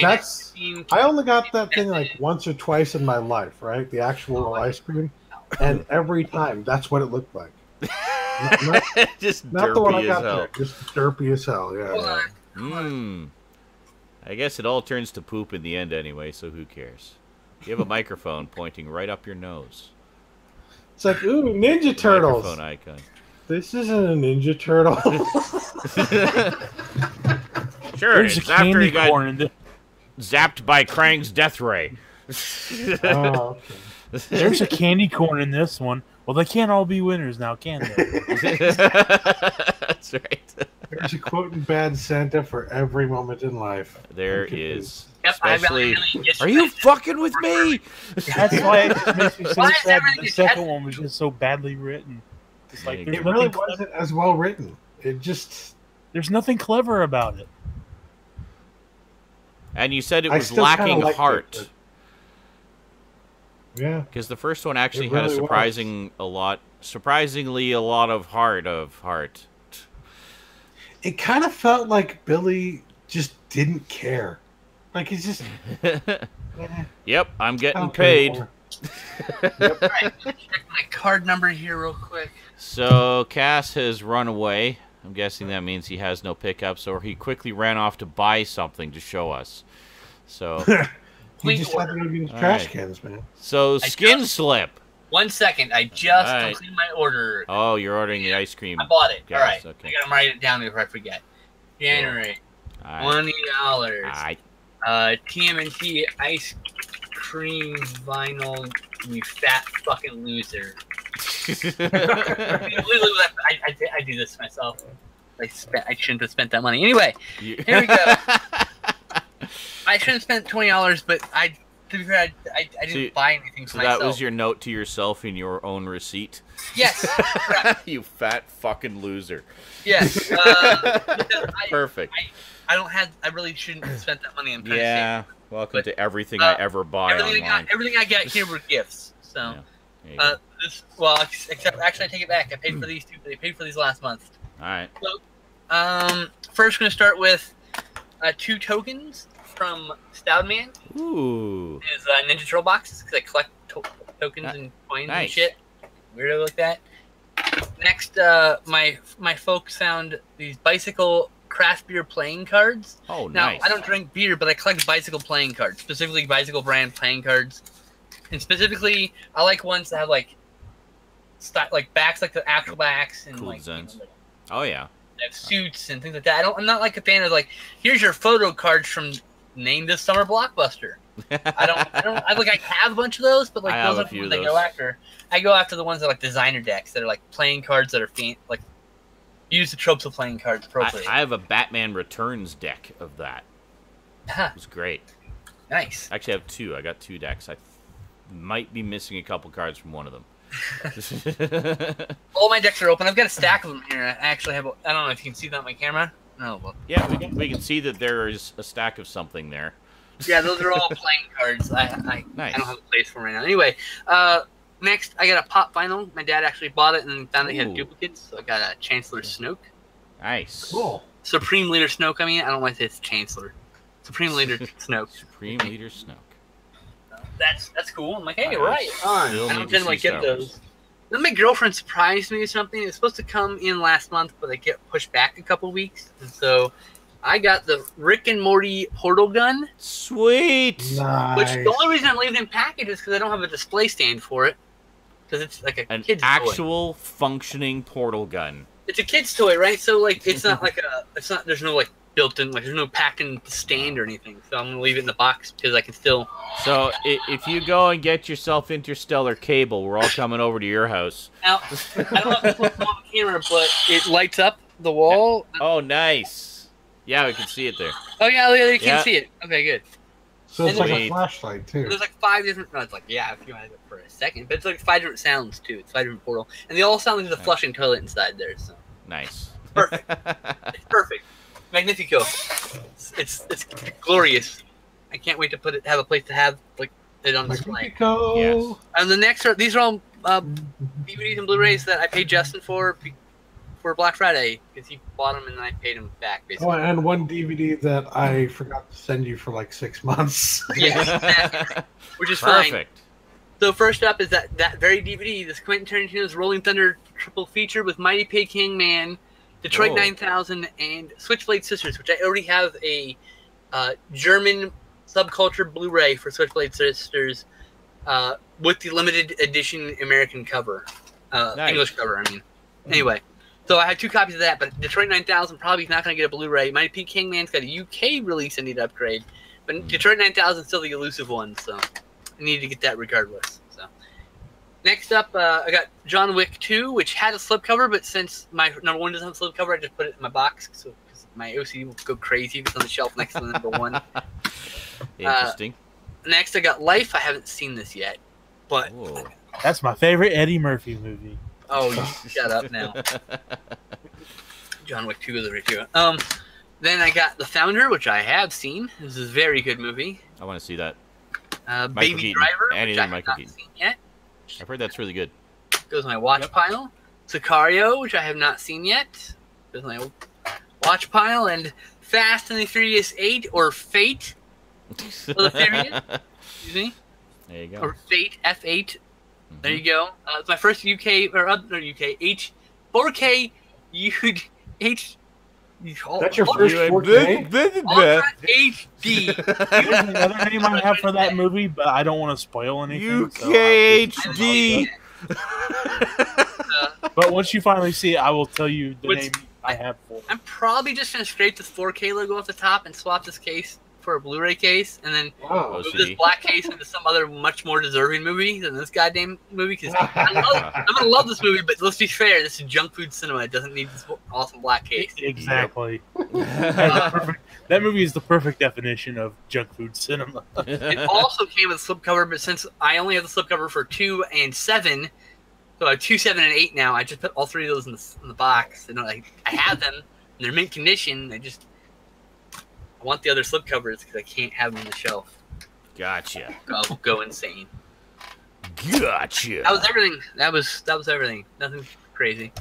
That's. I only got that thing like once or twice in my life, right? The actual ice cream, and every time that's what it looked like. Not Just the one I derpy got as hell. there, just derpy as hell. Yeah. Hold yeah. on. I guess it all turns to poop in the end anyway, so who cares? You have a microphone pointing right up your nose. It's like, ooh, Ninja Turtles. Microphone icon. This isn't a Ninja Turtle. Sure, There's a it's after candy he got corn in the, zapped by Krang's death ray. Oh, okay. There's a candy corn in this one. Well, they can't all be winners now, can they? That's right. There's a quote in Bad Santa for every moment in life. There Okay. is. Yep, I Especially, really get are you fucking with me? That's why it just makes me so Why is sad. everything The just- second one was just so badly written. It's like It there's It really nothing, wasn't as well written. It just. there's nothing clever about it. And you said it I was still kinda lacking liked it, heart. but- Yeah. Because the first one actually It had really surprisingly a lot of heart. It kind of felt like Billy just didn't care. Like he's just. Yep, I'm I getting don't care paid. anymore. Alright, check my card number here real quick. So Cass has run away. I'm guessing that means he has no pickups, or he quickly ran off to buy something to show us. So, He just had to go get his All trash right. cans, man. so skin slip. 1 second. I just Alright. completed my order. Oh, you're ordering the ice cream. I bought it. Guys, Alright. okay. I gotta write it down before I forget. January. All right. $20. All right. TMNT ice cream vinyl, you fat fucking loser. Literally, I do this myself. I shouldn't have spent that money. Anyway, You- here we go. I should have spent $20, but to be fair, I didn't So- buy anything for So myself. that was your note to yourself in your own receipt. Yes. Correct. You fat fucking loser. Yes. Perfect. I really shouldn't have spent that money. I'm trying Yeah. to Welcome But, to everything I ever save. buy online. Everything I got here were gifts. So, Yeah. There you go. except actually, I take it back. I paid for these two. They paid for these last month. All right. First, going to start with 2 tokens from Stoudman. Ooh. Is Ninja Turtle boxes because I collect tokens and coins and Nice. shit. Weirdo like that. Next, my folks found these bicycle craft beer playing cards. Oh, Now, nice. I don't drink beer, but I collect bicycle playing cards, specifically bicycle brand playing cards. And specifically, I like ones that have like backs, like the actual backs, and Cool like designs. Oh yeah. they have suits and things like that. I'm not like a fan of like, here's your photo cards from name this summer blockbuster. I have a bunch of those, but like I have those a are few the of ones I go those. after. I go after the ones that are like designer decks that are like playing cards that are like use the tropes of playing cards appropriately. I have a Batman Returns deck of that. Huh, It was great. nice. Actually, I have 2. I got 2 decks. I might be missing a couple cards from one of them. All my decks are open. I've got a stack of them here. I actually have. I don't know if you can see that on my camera. No, well, Yeah, we can see that there is a stack of something there. yeah, those are all playing cards. I Nice. don't have a place for them right now. Anyway, next I got a pop vinyl. My dad actually bought it and found that he had Ooh. duplicates. So I got a Chancellor Snoke. Nice. Cool. Supreme Leader Snoke, I mean. I don't want to say it's Chancellor. Supreme Leader Snoke. Supreme Leader Snoke. That's cool. I'm like, hey, Nice. right. Still I need don't to tend to like see get Star Wars. those. Then my girlfriend surprised me with something. It's supposed to come in last month, but they get pushed back a couple weeks. And so I got the Rick and Morty portal gun. Sweet. Nice. Which the only reason I'm leaving it in package is because I don't have a display stand for it. Because it's like a An kid's actual functioning portal gun. It's a kid's toy, right? So like, it's not like there's no like built-in, like there's no pack-in stand or anything. So I'm gonna leave it in the box because I can still. So if you go and get yourself interstellar cable, we're all coming over to your house. Now, I don't know if it's on the camera, but it lights up the wall. Oh, nice. Yeah, we can see it there. Oh yeah, you can see it. Okay, good. So it's like Sweet. a flashlight too. There's like 5 different. No, it's like if you want it for a second, but it's like 5 different sounds too. It's 5 different portal, and they all sound like there's a flushing toilet inside there. So Nice. perfect. It's perfect. Magnifico. It's glorious. I can't wait to have a place to have like it on display. Mexico. Yes. And the next these are all DVDs and Blu-rays that I paid Justin for Black Friday because he bought them and I paid him back basically. Oh, and one DVD that I forgot to send you for like 6 months. Yeah, exactly. Which is fine. Perfect. So first up is that very DVD, this Quentin Tarantino's Rolling Thunder triple feature with Mighty Pig Hangman, Detroit 9000, and Switchblade Sisters, which I already have a German subculture Blu-ray for Switchblade Sisters with the limited edition American cover, Nice. English cover. I mean, anyway. So I had 2 copies of that, but Detroit 9000 probably not going to get a Blu-ray. Mighty Pig Hangman's got a UK release I need to upgrade, but Detroit 9000 is still the elusive one, so I need to get that regardless. So next up, I got John Wick 2, which had a slipcover, but since my number 1 doesn't have a slipcover, I just put it in my box, so cause my OCD will go crazy if it's on the shelf next to the number 1. Interesting. Next, I got Life. I haven't seen this yet, but Whoa. That's my favorite Eddie Murphy movie. oh, you shut up now. John Wick 2 is a review. Then I got The Founder, which I have seen. This is a very good movie. I want to see that. Baby Keaton. Driver, which Anything I have Michael not Keaton. seen yet. I've heard that's really good. Goes in my watch pile. Sicario, which I have not seen yet. Goes in my watch pile. And Fast and the Furious 8, or Fate of the Furious. Excuse me. There you go. Or Fate, F8. There you go. It's my first UK, or not UK, 4K H. That's your first 4K? Ultra HD. There's another name I have for that movie, but I don't want to spoil anything. UKHD. But once you finally see it, I will tell you the name I have for it. I'm probably just going to scrape this 4K logo off the top and swap this case for a Blu-ray case, and then Wow. move this black case into some other much more deserving movie than this goddamn movie. Because I'm going to love this movie, but let's be fair, this is junk food cinema. It doesn't need this awesome black case. Exactly. That movie is the perfect definition of junk food cinema. It also came with a slipcover, but since I only have the slipcover for 2 and 7, so I have 2, 7, and 8 now, I just put all 3 of those in the box. And I have them, and they're mint condition. I want the other slipcovers because I can't have them on the shelf. Gotcha. I'll go insane. Gotcha. That was everything. That was everything. Nothing crazy.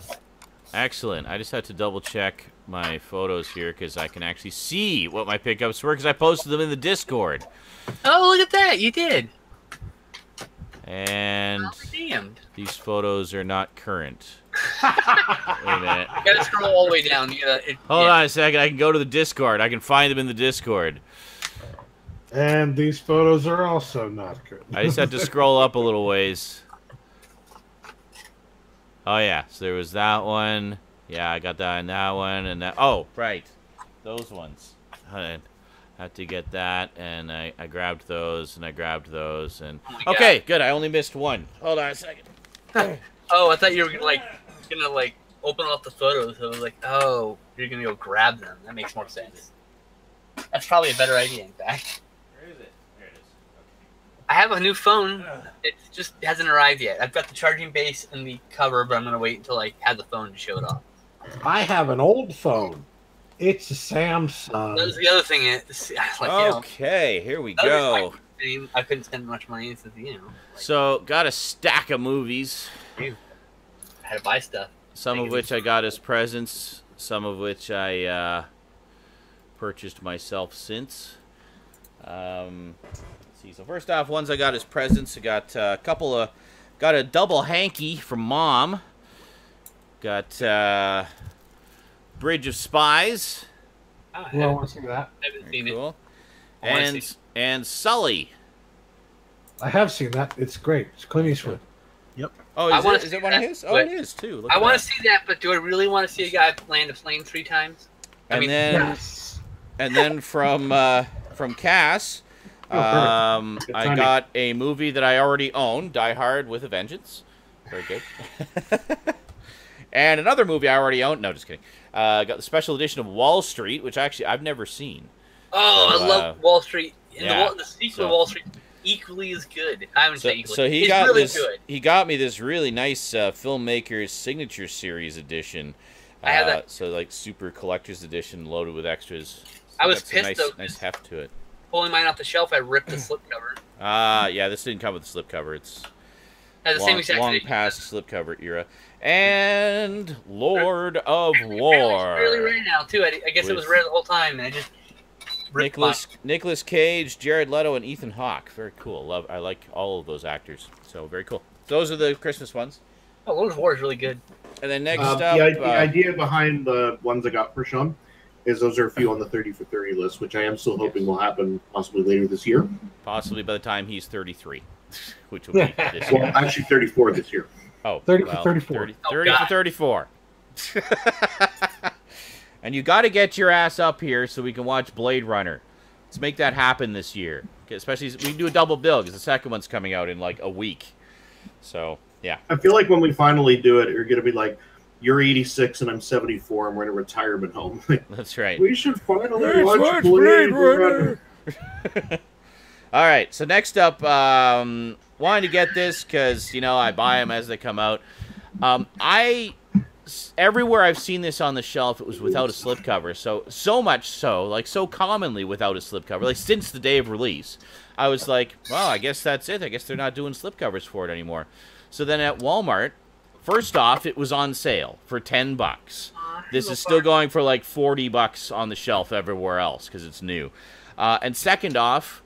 Excellent. I just had to double check my photos here because I can actually see what my pickups were because I posted them in the Discord. Oh, look at that! You did. And Oh, damned. these photos are not current. Wait a minute. You gotta scroll all the way down. Hold on a second. I can go to the Discord. I can find them in the Discord. And these photos are also not good. I just had to scroll up a little ways. Oh, yeah. So there was that one. Yeah, I got that and that one. And that. Oh, right. Those ones. I had to get that. And I grabbed those. And I grabbed those. And my okay, good. I only missed one. Hold on a second. Oh, I thought you were gonna open up the photos. I was like, oh, you're gonna go grab them. That makes more sense. That's probably a better idea, in fact. Where is it? There it is. I have a new phone. It just hasn't arrived yet. I've got the charging base and the cover, but I'm gonna wait until I have the phone to show it off. I have an old phone. It's a Samsung. That was the other thing. Okay, here we go. I couldn't spend much money since So, got a stack of movies. I had to buy stuff. Some of which I got as presents. Some of which I purchased myself since. Let's see. So first off, ones I got as presents. I got a couple of. Got a double hanky from Mom. Got Bridge of Spies. I Well, I want to see that. haven't Very seen it. cool. I wanna see And Sully. I have seen that. It's great. It's Clint Eastwood. Oh, I wanna is see it one of that, his? Oh, but it is too. Look I at want that. to see that, but do I really want to see a guy land a plane 3 times? I And mean, then Yes. and then from Cass, Oh, perfect. Good I timing. got a movie that I already own, Die Hard with a Vengeance. Very good. And another movie I already own. No, just kidding. Got the special edition of Wall Street, which actually I've never seen. oh, So, I love Wall Street. And yeah, the sequel so- to Wall Street equally as good. I wouldn't say equally. So he it's got really this. good. He got me this really nice filmmaker's signature series edition. I have that. So like super collector's edition, loaded with extras. So I was that's a pissed, nice, though, nice heft to it. Pulling mine off the shelf, I ripped the slipcover. Yeah, this didn't come with the slipcover. It's Has the same long, exact long edition. past slipcover era. And Lord of Apparently War. it's really rare now too. I guess it was With rare the whole time, and I just ripped mine. Nicholas Cage, Jared Leto, and Ethan Hawke. Very cool. I like all of those actors. So very cool. Those are the Christmas ones. Oh, Lord of War is really good. And then next The up, idea behind the ones I got for Sean is those are a few on the 30 for 30 list, which I am still hoping will happen possibly later this year. possibly by the time he's 33, which will be this Well, year. actually 34 this year. Oh, 30 for 34. 30, Oh, 30 for God. 34. And you got to get your ass up here so we can watch Blade Runner. Let's make that happen this year. Okay, especially, we can do a double bill because the second one's coming out in like a week. So, yeah. I feel like when we finally do it, you're going to be like, you're 86 and I'm 74 and we're in a retirement home. That's right. We should finally watch Blade Runner. All right, so next up, wanted to get this because, I buy them as they come out. Everywhere I've seen this on the shelf, it was without a slipcover. So much so, like so commonly without a slipcover, like since the day of release. I was like, well, I guess that's it. I guess they're not doing slipcovers for it anymore. So then at Walmart, first off, it was on sale for $10. This is still going for like $40 on the shelf everywhere else because it's new. And second off,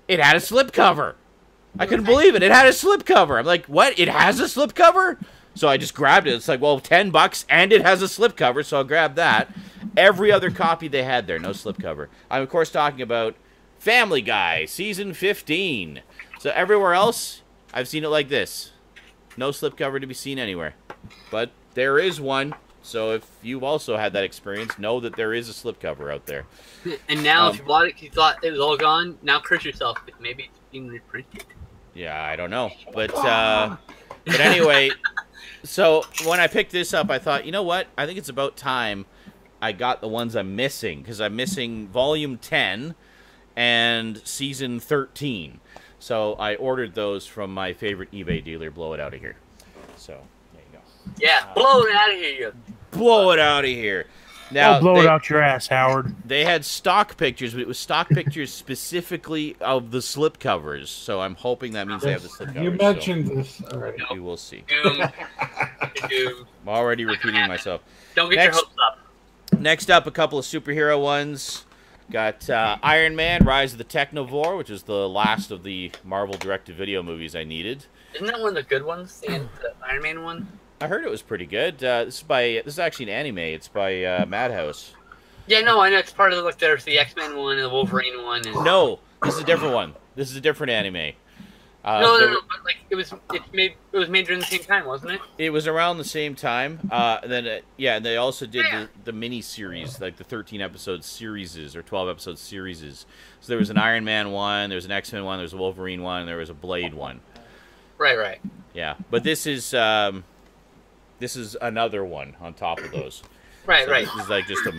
it had a slipcover. I couldn't believe it. It had a slipcover. I'm like, what? It has a slipcover? So I just grabbed it. It's like, well, $10 and it has a slipcover, so I'll grab that. Every other copy they had there, no slipcover. I'm, of course, talking about Family Guy, Season 15. So everywhere else, I've seen it like this. No slipcover to be seen anywhere. But there is one. So if you've also had that experience, know that there is a slipcover out there. And now, if you bought it, you thought it was all gone. Now curse yourself. Maybe it's being reprinted. Yeah, I don't know. But anyway, so when I picked this up, I thought, you know what? I think it's about time I got the ones I'm missing. Because I'm missing Volume 10 and Season 13. So I ordered those from my favorite eBay dealer, Blow It Out of Here. So, there you go. Yeah, blow it out of here, you. Blow it out of here. Now, I'll blow it out your ass, Howard. They had stock pictures, but it was stock pictures specifically of the slipcovers. So I'm hoping that means they have the slipcovers. You mentioned this already. So we will see. Doom. Doom. I'm already repeating myself. Don't get your hopes up. Next up, a couple of superhero ones. Got Iron Man, Rise of the Technovore, which is the last of the Marvel direct-to-video movies I needed. Isn't that one of the good ones? The Iron Man one? I heard it was pretty good. This is actually an anime. It's by Madhouse. Yeah, no, I know it's part of there's the X-Men one and the Wolverine one. And... No, this is a different one. This is a different anime. No, but like it was made during the same time, wasn't it? It was around the same time. And they also did the mini series, like the 13 episode series or 12 episode series. So there was an Iron Man one, there was an X-Men one, there was a Wolverine one, and there was a Blade one. Right. Yeah, but this is another one on top of those. Right. This is like just a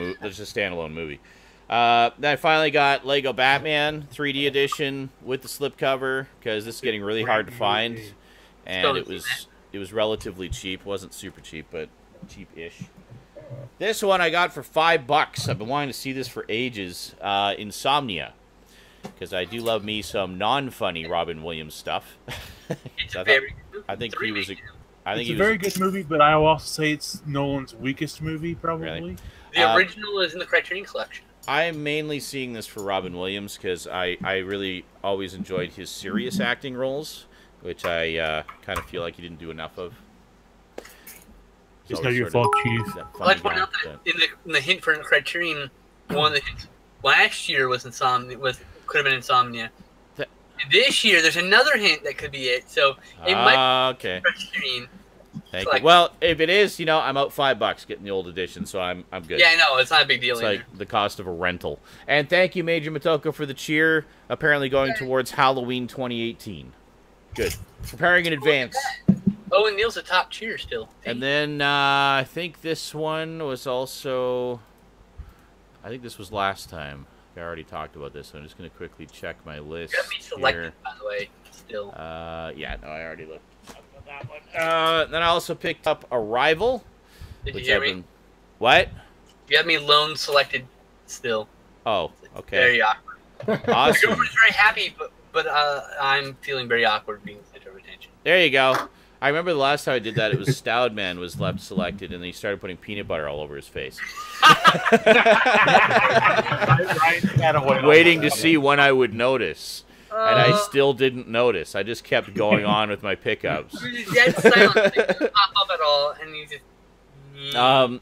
standalone movie. Then I finally got Lego Batman 3D edition with the slipcover because this is getting really hard to find, and it was relatively cheap. Wasn't super cheap, but cheap-ish. This one I got for $5. I've been wanting to see this for ages. InSomnia, because I do love me some non-funny Robin Williams stuff. It's So a very good I think he was. It's a very good movie, but I will also say it's Nolan's weakest movie, probably. Really? The original is in the Criterion Collection. I'm mainly seeing this for Robin Williams because I really always enjoyed his serious acting roles, which I kind of feel like he didn't do enough of. It's not your fault, Chief. I'd like to point out that in the hint for Criterion, one of the hints last year was could have been Insomnia. This year, there's another hint that could be it. So it might be okay. fresh screen. Thank So, you. Well, if it is, I'm out $5 getting the old edition, so I'm good. Yeah, no, it's not a big deal. It's like the cost of a rental. And thank you, Major Motoko, for the cheer. Apparently going towards Halloween 2018. Good. Preparing in advance. Oh, and Neil's a top cheer still. And then I think this one was also... I think this was last time. I already talked about this, so I'm just going to quickly check my list. You got me selected, here. By the way, still. Yeah, no, I already looked at that one. Then I also picked up Arrival. Did you hear me? What? You have me lone selected still. Oh, okay. Very awkward. Awesome. My girlfriend's very happy, but I'm feeling very awkward being the center of attention. There you go. I remember the last time I did that, it was Stoudman was left selected, and then he started putting peanut butter all over his face. Waiting to see when I would notice. And I still didn't notice. I just kept going on with my pickups. Dead silent. Didn't pop up at all, and you just...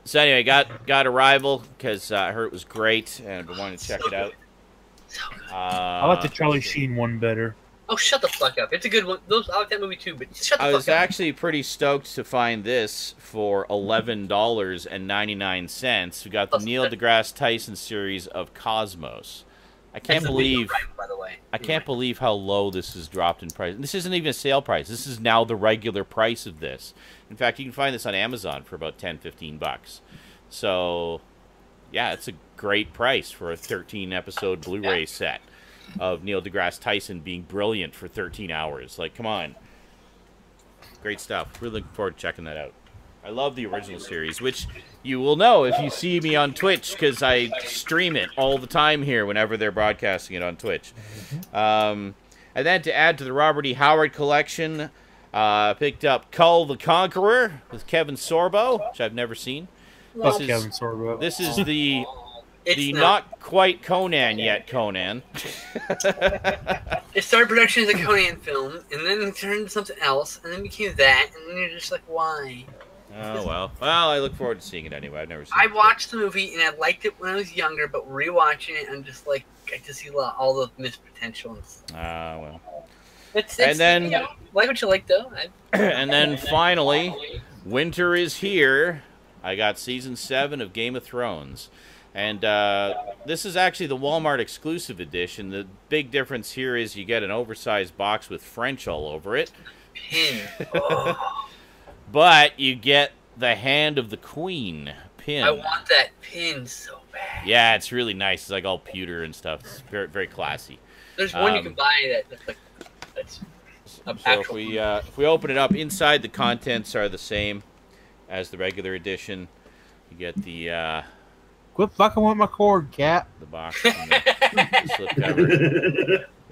So anyway, got Arrival, because I heard it was great, and I wanted to check it out. So good. I like the Charlie Sheen one better. Oh, shut the fuck up. It's a good one. I like that movie too, but shut the I fuck was up. actually pretty stoked to find this for $11.99. We got the Neil deGrasse Tyson series of Cosmos. I can't believe, by the way. I can't believe how low this has dropped in price. This isn't even a sale price. This is now the regular price of this. In fact, you can find this on Amazon for about $10-15. So, yeah, it's a great price for a 13-episode Blu-ray set of Neil deGrasse Tyson being brilliant for 13 hours. Like, come on. Great stuff. Really looking forward to checking that out. I love the original series, which you will know if you see me on Twitch, because I stream it all the time here whenever they're broadcasting it on Twitch. And then to add to the Robert E. Howard collection, picked up Cull the Conqueror with Kevin Sorbo, which I've never seen. Fuck Kevin Sorbo. This is the It's not quite Conan yet Conan. It started production as a Conan film, and then it turned into something else, and then became that, and then you're just like, why? Oh, well. Well, I look forward to seeing it anyway. I've never seen I it. watched the movie, and I liked it when I was younger, but rewatching it, I'm just like, I just see all the missed potential and stuff. Ah, well. It's, And then- you know, like what you like, though. And then finally, winter is here. I got season 7 of Game of Thrones. And this is actually the Walmart exclusive edition. The big difference here is you get an oversized box with French all over it. Pin. Oh, But you get the Hand of the Queen pin. I want that pin so bad. Yeah, it's really nice. It's like all pewter and stuff. It's very, very classy. There's one you can buy that's like, that's So if we open it up, inside the contents are the same as the regular edition. You get the Quit fucking with my cord, cat. the box and the slip cover.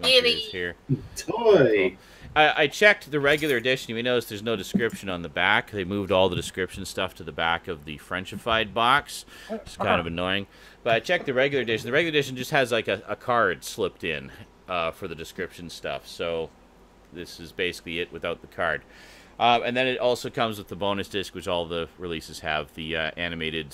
Winter is here. Toy. I checked the regular edition. You may notice there's no description on the back. They moved all the description stuff to the back of the Frenchified box. It's kind of annoying. But I checked the regular edition. The regular edition just has like a card slipped in for the description stuff. So this is basically it without the card. And then it also comes with the bonus disc, which all the releases have, the animated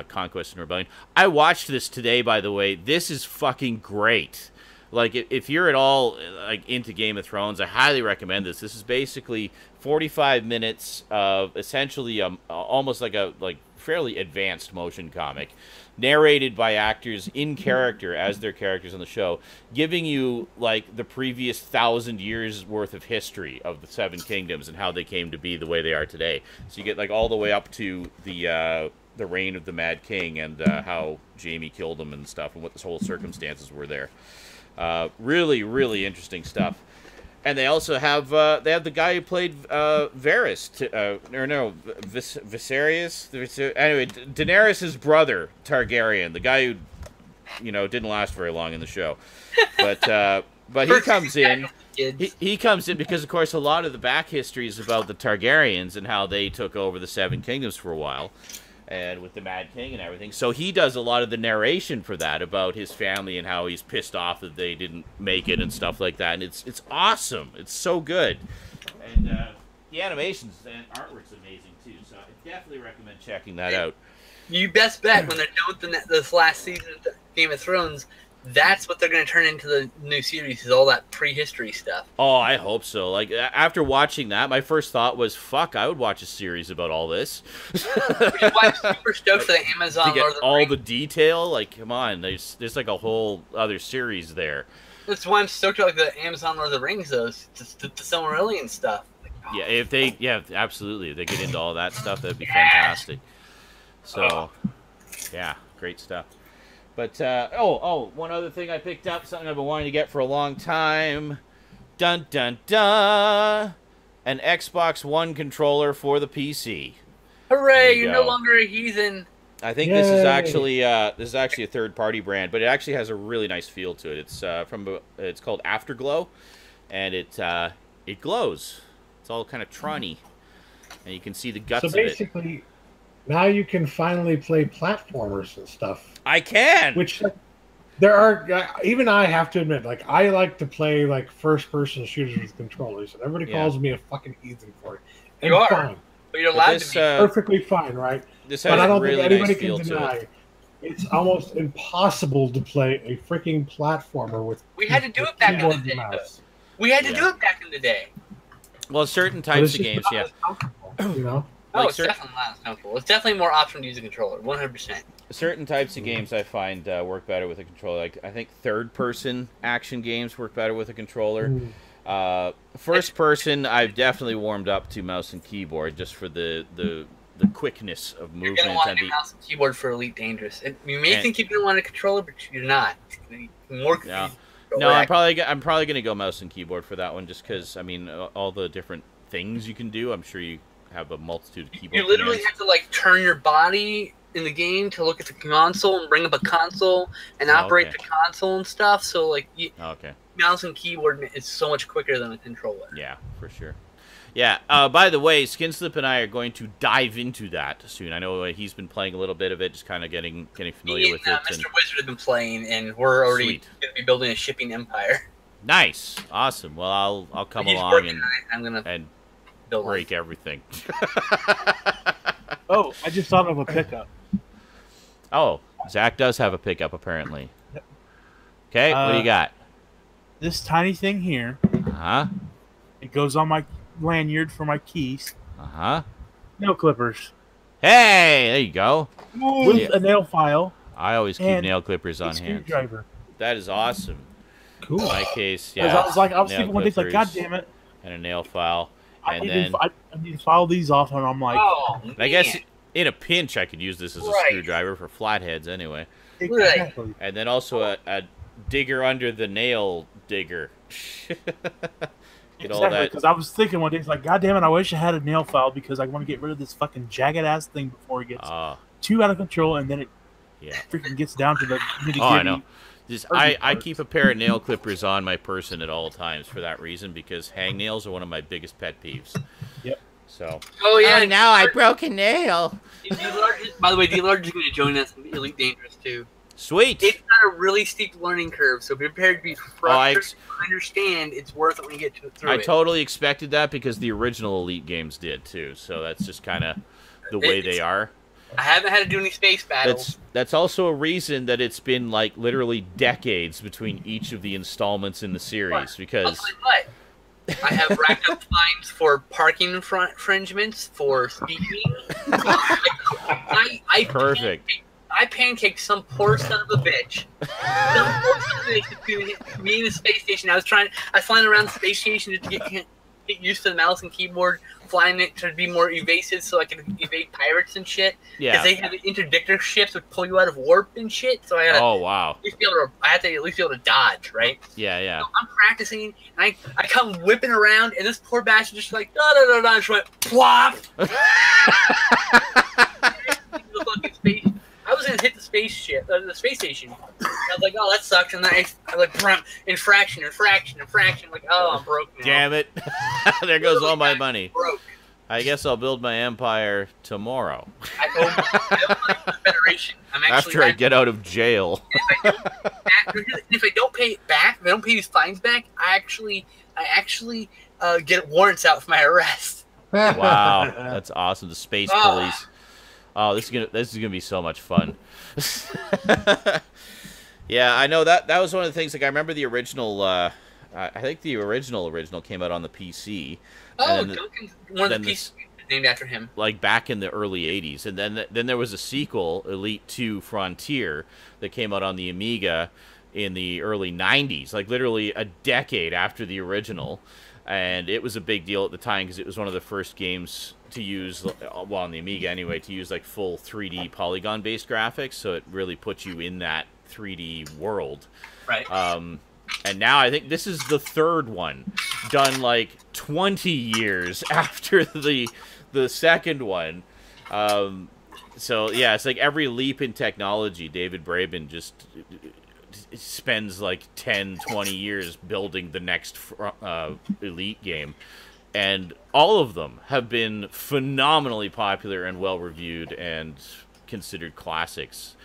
Conquest and Rebellion. I watched this today, by the way. This is fucking great. Like, if you're at all like into Game of Thrones, I highly recommend this. This is basically 45 minutes of essentially almost like a fairly advanced motion comic, narrated by actors in character as their characters on the show, giving you like the previous 1,000 years worth of history of the Seven Kingdoms and how they came to be the way they are today. So you get like all the way up to the reign of the Mad King and how Jaime killed him and stuff, and what the whole circumstances were there. Really, really interesting stuff. And they also have the guy who played Viserys, Viserys. Anyway, Daenerys' brother Targaryen, the guy who didn't last very long in the show, but he comes in. He comes in because, of course, a lot of the back history is about the Targaryens and how they took over the Seven Kingdoms for a while, and with the Mad King and everything. So he does a lot of the narration for that about his family and how he's pissed off that they didn't make it and stuff like that. And it's awesome. It's so good. And the animations and artwork's amazing, too. So I definitely recommend checking that out. You best bet when they're done with this last season, Game of Thrones, that's what they're going to turn into the new series, is all that prehistory stuff. Oh, I hope so. Like, after watching that, my first thought was, fuck, I would watch a series about all this. I'm super stoked for the Amazon to get Lord of the all Rings. the detail. Like, come on, there's like a whole other series there. That's why I'm stoked about the Amazon Lord of the Rings, though, the Silmarillion stuff. Like, oh, Yeah, if they, yeah, absolutely, if they get into all that stuff, that'd be fantastic. So, yeah, great stuff. But, one other thing I picked up, something I've been wanting to get for a long time. Dun, dun, dun! An Xbox One controller for the PC. hooray, you're no longer a heathen. I think Yay. this is actually a third-party brand, but it actually has a really nice feel to it. It's called Afterglow, and it glows. It's all kind of Tron-y, and you can see the guts So of it. basically, now you can finally play platformers and stuff. I can. Which there are, even I have to admit, like, I like to play like first-person shooters with controllers, and everybody calls me a fucking heathen for it. And You are. fine, But you're allowed to be. perfectly fine, right? This But has I a don't really think anybody nice feel can to deny it. it's almost impossible to play a freaking platformer with. We had to do it back in the keyboard and day. mouse. We had to Yeah. do it back in the day. Well, certain But types it's of just games, not yeah. as comfortable, you know. Oh, Like it's definitely not as comfortable. It's definitely more option to use a controller, 100%. Certain types of games I find work better with a controller. Like, I think third-person action games work better with a controller. First person, I've definitely warmed up to mouse and keyboard just for the quickness of You're movement. going to want and a the, mouse and keyboard for Elite Dangerous. You may And- think you're going to want a controller, but you're not. More Yeah. No, I'm probably gonna go mouse and keyboard for that one, just because I mean all the different things you can do. I'm sure you have a multitude of keyboard. You literally commands. have to like turn your body in the game to look at the console and bring up a console and operate okay. the console and stuff. So like, Okay. mouse and keyboard is so much quicker than a controller. Yeah, for sure. Yeah. By the way, Skinslip and I are going to dive into that soon. I know he's been playing a little bit of it, just kind of getting familiar Me with and it. Mr. Wizard have been playing, and we're already Sweet. going to be building a shipping empire. Nice, awesome. Well, I'll come He's along working and on it. I'm going to and build one. break everything. Oh, I just thought of a pickup. Oh, Zach does have a pickup apparently. Okay, what do you got? This tiny thing here, Uh-huh. it goes on my lanyard for my keys. Uh-huh. Nail clippers. Hey, there you go. With Yeah. a nail file I always keep and nail clippers a on hand. screwdriver. That is awesome. Cool. In my case, Because yeah. I was nail thinking one day, like, God clippers damn it, and a nail file. I And need, then I need to file these off, and I'm like, Oh, I guess man. in a pinch I could use this as a Right. screwdriver for flatheads anyway. exactly. And then also a digger under the nail digger. Get all Exactly, that. because I was thinking one day, it's like, God damn it, I wish I had a nail file because I want to get rid of this fucking jagged ass thing before it gets too out of control, and then it Yeah. freaking gets down to the nitty-gritty. Oh, I know. I keep a pair of nail clippers on my person at all times for that reason, because hangnails are one of my biggest pet peeves. Yep. So. Oh, yeah. now I broke a nail. By the way, D-Large is going to join us in Elite Dangerous, too. Sweet. It's got a really steep learning curve, so be prepared to be frustrated. I understand it's worth it when you get through I it. totally expected that because the original Elite games did too. So that's just kind of the way they are. I haven't had to do any space battles. That's also a reason that it's been like literally decades between each of the installments in the series I'll because tell you what. I have racked up fines for parking infringements, for speeding. I perfect. I pancaked some poor son of a bitch. Some poor son of a bitch to me in the space station. I was flying around the space station to get used to the mouse and keyboard, flying it to be more evasive so I could evade pirates and shit. Yeah. Because they have interdictor ships which pull you out of warp and shit. So I had Oh wow. I had to at least be able to dodge, right? Yeah, yeah. So I'm practicing, and I come whipping around, and this poor bastard just like da da da da, just went plop. The fucking space. I was gonna hit the space station. I was like, oh, that sucks. And then I like, infraction. Like, oh, I'm broke now. Damn it. There goes all my I'm money. broke. I guess I'll build my empire tomorrow. I owe the Federation. I'm actually After I get out of jail. if I don't pay it back, if I don't pay these fines back, I actually get warrants out for my arrest. Wow. That's awesome. The space police. Oh, this is gonna be so much fun. Yeah, I know that was one of the things. Like I remember the original. I think the original came out on the PC. Oh, Duncan's one of the PCs named after him. Like back in the early '80s, and then there was a sequel, Elite 2 Frontier, that came out on the Amiga in the early '90s, like literally a decade after the original. And it was a big deal at the time because it was one of the first games to use, well, on the Amiga anyway, to use like full 3D polygon-based graphics. So it really puts you in that 3D world. Right. And now I think this is the third one, done like 20 years after the second one. So yeah, it's like every leap in technology, David Braben just spends like 10, 20 years building the next Elite game. And all of them have been phenomenally popular and well-reviewed and considered classics.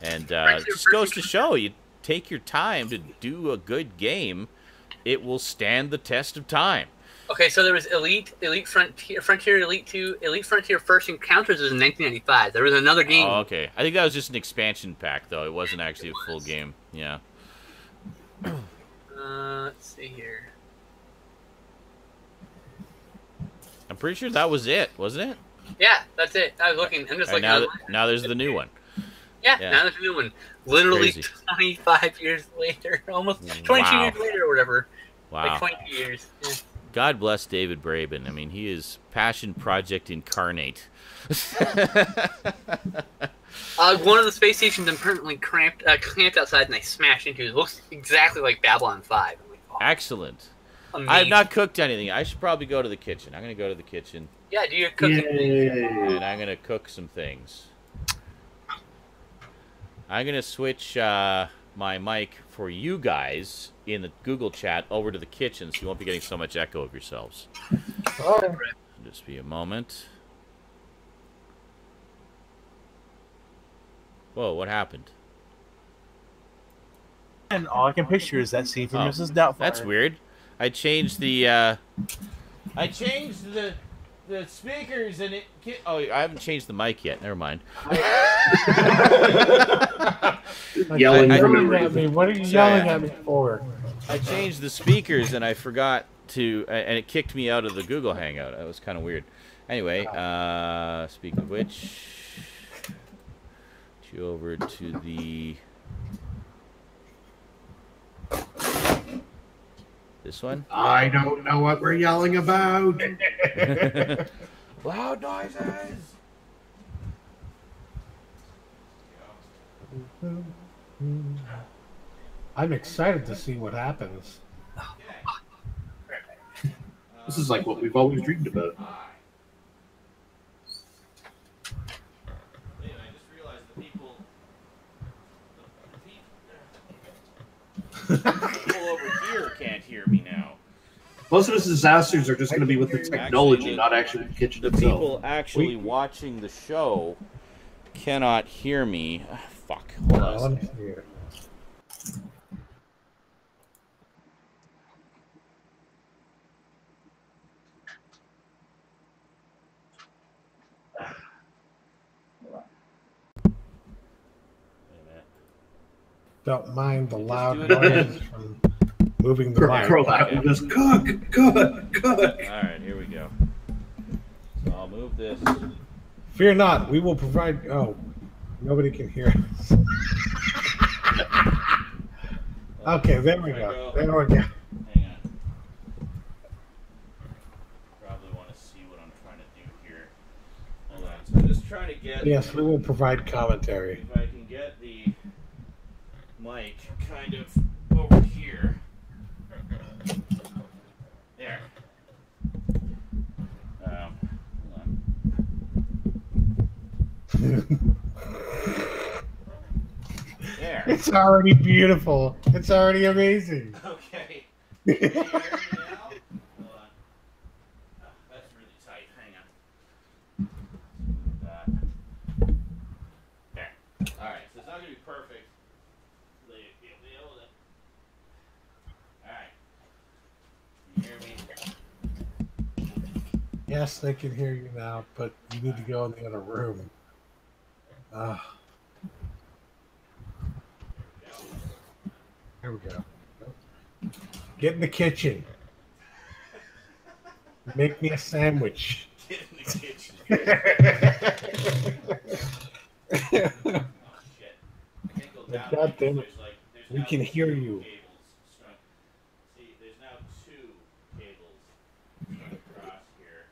And it just goes to show, you take your time to do a good game, it will stand the test of time. Okay, so there was Elite Frontier, Elite 2, Elite Frontier First Encounters was in 1995. There was another game. Oh, okay. I think that was just an expansion pack, though. It wasn't actually a full game. Yeah. Let's see here. I'm pretty sure that was it, wasn't it? Yeah, that's it. I was looking. I'm just looking. Now there's the new one. Yeah, now there's a new one. Literally Crazy. 25 years later. Almost 22 years later or whatever. Wow. Like 20 years. Yeah. God bless David Braben. I mean, he is passion project incarnate. One of the space stations I'm permanently clamped outside and I smashed into it. It looks exactly like Babylon 5. I'm like, oh, Excellent. amazing. I have not cooked anything. I should probably go to the kitchen. I'm going to go to the kitchen. Yeah, do your cooking. And I'm going to cook some things. I'm going to switch my mic for you guys in the Google chat over to the kitchen so you won't be getting so much echo of yourselves. Oh. Just be a moment. Whoa, what happened? And all I can picture is that scene from Mrs. Doubtfire. That's weird. I changed the speakers and it. Oh, I haven't changed the mic yet. Never mind. Yelling at me. What are you yelling at me for? I changed the speakers and I forgot to, and it kicked me out of the Google Hangout. That was kind of weird. Anyway, speaking of which, you over to the this one. I don't know what we're yelling about. Loud noises. I'm excited to see what happens. This is like what we've always dreamed about. I just realized the people over here can't hear me now. Most of the disasters are just going to be with the technology, not actually with the kitchen The itself. people actually watching the show cannot hear me. Fuck. Hold on a Let me second. see here. Don't mind the loud do it again. noises from moving the mic. Girl out and goes, cook. Alright, here we go. So I'll move this. Fear not, we will provide. Oh, nobody can hear us. Okay, there we go. There we go. Hang on. Probably want to see what I'm trying to do here. Hold on. So I'm just trying to get. Yes, we will provide commentary. If I can get the mic kind of over here. There. Hold on. There. It's already beautiful. It's already amazing. Okay. Can you hear me now? Hold on. Oh, that's really tight. Hang on. There. Alright, so it's not going to be perfect. You'll be able to. Alright. Can you hear me? Yes, they can hear you now, but you need to go in the other room. Here we go. Get in the kitchen. Make me a sandwich. Get in the kitchen. Shit. God damn it. We can hear you. See, there's now 2 cables strung across here.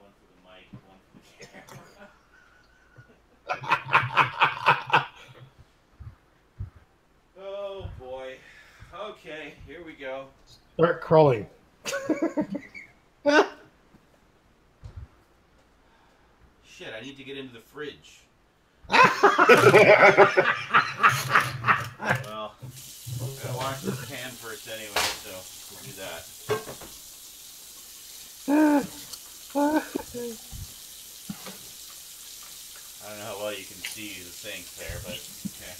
One for the mic, one for the camera. Oh boy. Okay, here we go. Start crawling. Shit, I need to get into the fridge. Well, I'm gonna wash this pan first anyway, so we'll do that. I don't know how well you can see the sink there, but okay.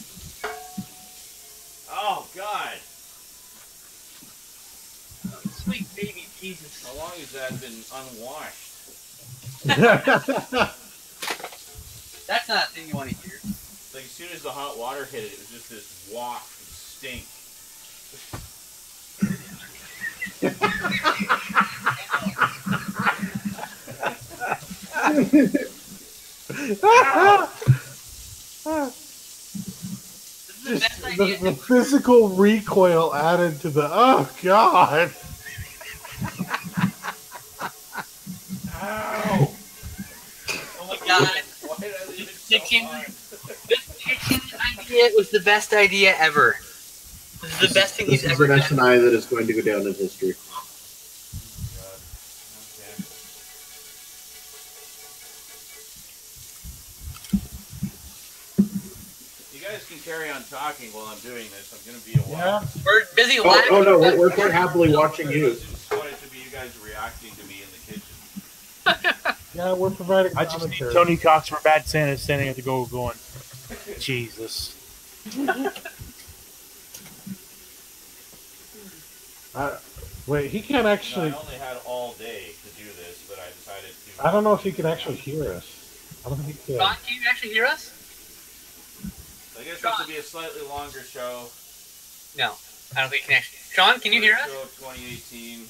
Oh God! Sweet baby Jesus. How long has that been unwashed? That's not a thing you want to hear. Like as soon as the hot water hit it, it was just this waft of stink. The physical recoil added to the God. Ow! Oh my God! This kitchen idea was the best idea ever. This is the best thing he's ever done. This is an InSaNiTy that is going to go down in history. You guys can carry on talking while I'm doing this. I'm going to be a while. Yeah. We're busy laughing. Oh no, we're quite happily watching you. I just wanted to be you guys reacting to me in the kitchen. Yeah, we're providing I just need commentary. Tony Cox from Bad Santa standing at the goal going, Jesus. Wait, he can't actually. No, I only had all day to do this, but I decided to. I don't know if he can actually hear us. I don't think he can. John, can you actually hear us? I guess this will be a slightly longer show. No, I don't think you can actually. Sean, can you hear us? Show of 2018.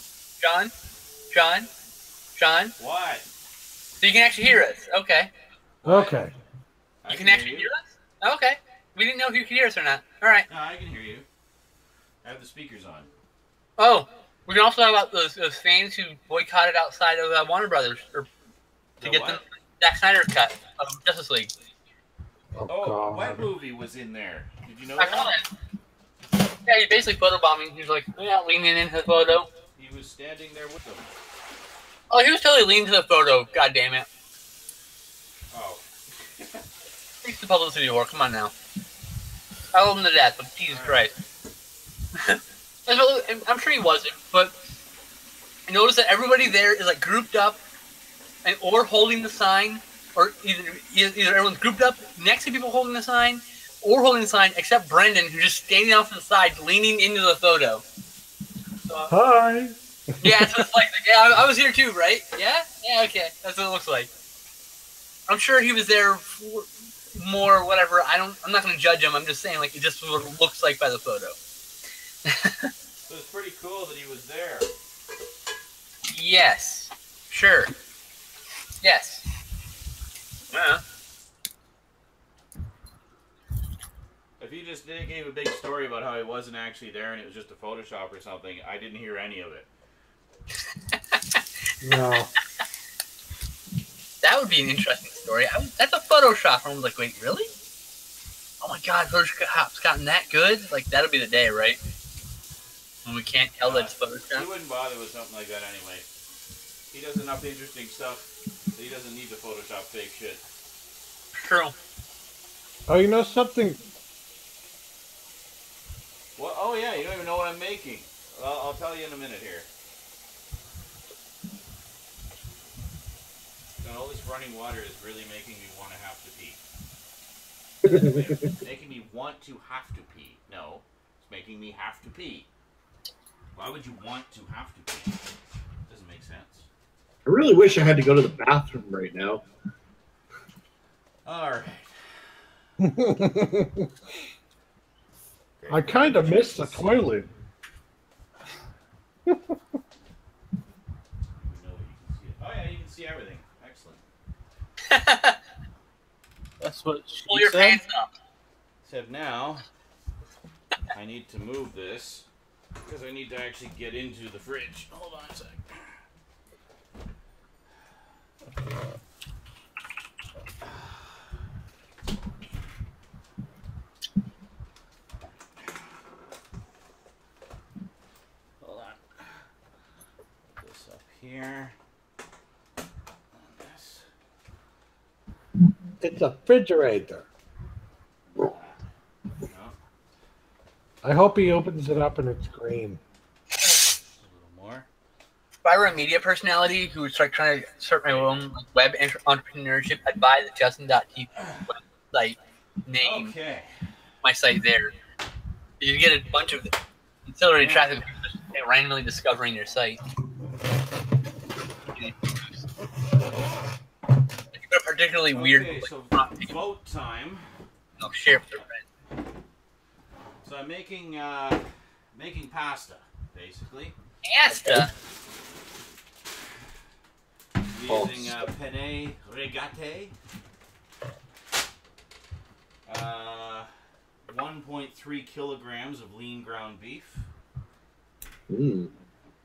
Sean? What? So you can actually hear us. Okay. Okay. I You can actually hear us? Okay. We didn't know if you could hear us or not. All right. No, I can hear you. I have the speakers on. Oh, we can also talk about those fans who boycotted outside of Warner Brothers to get the Zack Snyder cut of Justice League. Oh, Oh, God. what movie was in there? Did you know I that? saw it. Yeah, he's basically photobombing. He's like, yeah, leaning into the photo. He was standing there with them. Oh, he was totally leaning to the photo. God damn it. Oh. It's the publicity whore. Come on now. I love him to death, but Jesus Christ. I'm sure he wasn't, but I noticed that everybody there is like grouped up and or holding the sign, or either everyone's grouped up next to people holding the sign or holding the sign, except Brendan, who's just standing off to the side, leaning into the photo. So, Hi. yeah, so it's like, yeah, I was here too, right? Yeah? Yeah, okay. That's what it looks like. I'm sure he was there for more, whatever. I'm not going to judge him. I'm just saying, like, it just what it looks like by the photo. So it's pretty cool that he was there. Yes. Sure. Yes. Yeah. If he just gave a big story about how he wasn't actually there and it was just a Photoshop or something, I didn't hear any of it. No. That would be an interesting story. That's a Photoshop. I was like, wait, really? Oh my God, Photoshop's gotten that good? Like, that'll be the day, right? When we can't tell that it's He Photoshop. wouldn't bother with something like that anyway. He does enough interesting stuff that he doesn't need to Photoshop fake shit. True. Oh, you know something? Well, oh yeah, you don't even know what I'm making. Well, I'll tell you in a minute here. And all this running water is really making me want to have to pee. It's making me want to have to pee. No, it's making me have to pee. Why would you want to have to pee? Doesn't make sense. I really wish I had to go to the bathroom right now. All right. I kind of missed the toilet. Oh yeah, you can see everything. Excellent. That's what she Pull your said. pants up. Except now, I need to move this because I need to actually get into the fridge. Hold on a sec. Hold on. Put this up here. And this. It's a refrigerator. No. I hope he opens it up and it's green. A little more. If I were a media personality who was like trying to start my own web entrepreneurship, I'd buy the Justin.tv website name, Okay. my site there. You get a bunch of ancillary traffic of people just randomly discovering your site. If you've got a particularly weird Okay, so vote time. I'll share it with their friends. So I'm making pasta, basically. Pasta. Using penne rigate. 1.3 kilograms of lean ground beef. Mm.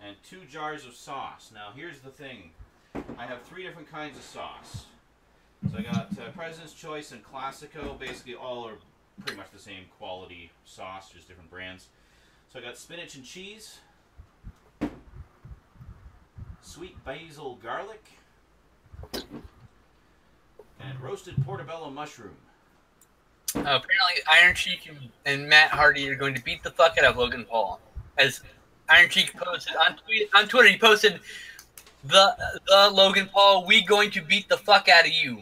And 2 jars of sauce. Now here's the thing. I have 3 different kinds of sauce. So I got President's Choice and Classico. Basically all are pretty much the same quality sauce, just different brands. So I got spinach and cheese, sweet basil garlic, and roasted portobello mushroom. Apparently, Iron Sheik and Matt Hardy are going to beat the fuck out of Logan Paul. As Iron Sheik posted on Twitter, he posted, the Logan Paul, we going to beat the fuck out of you.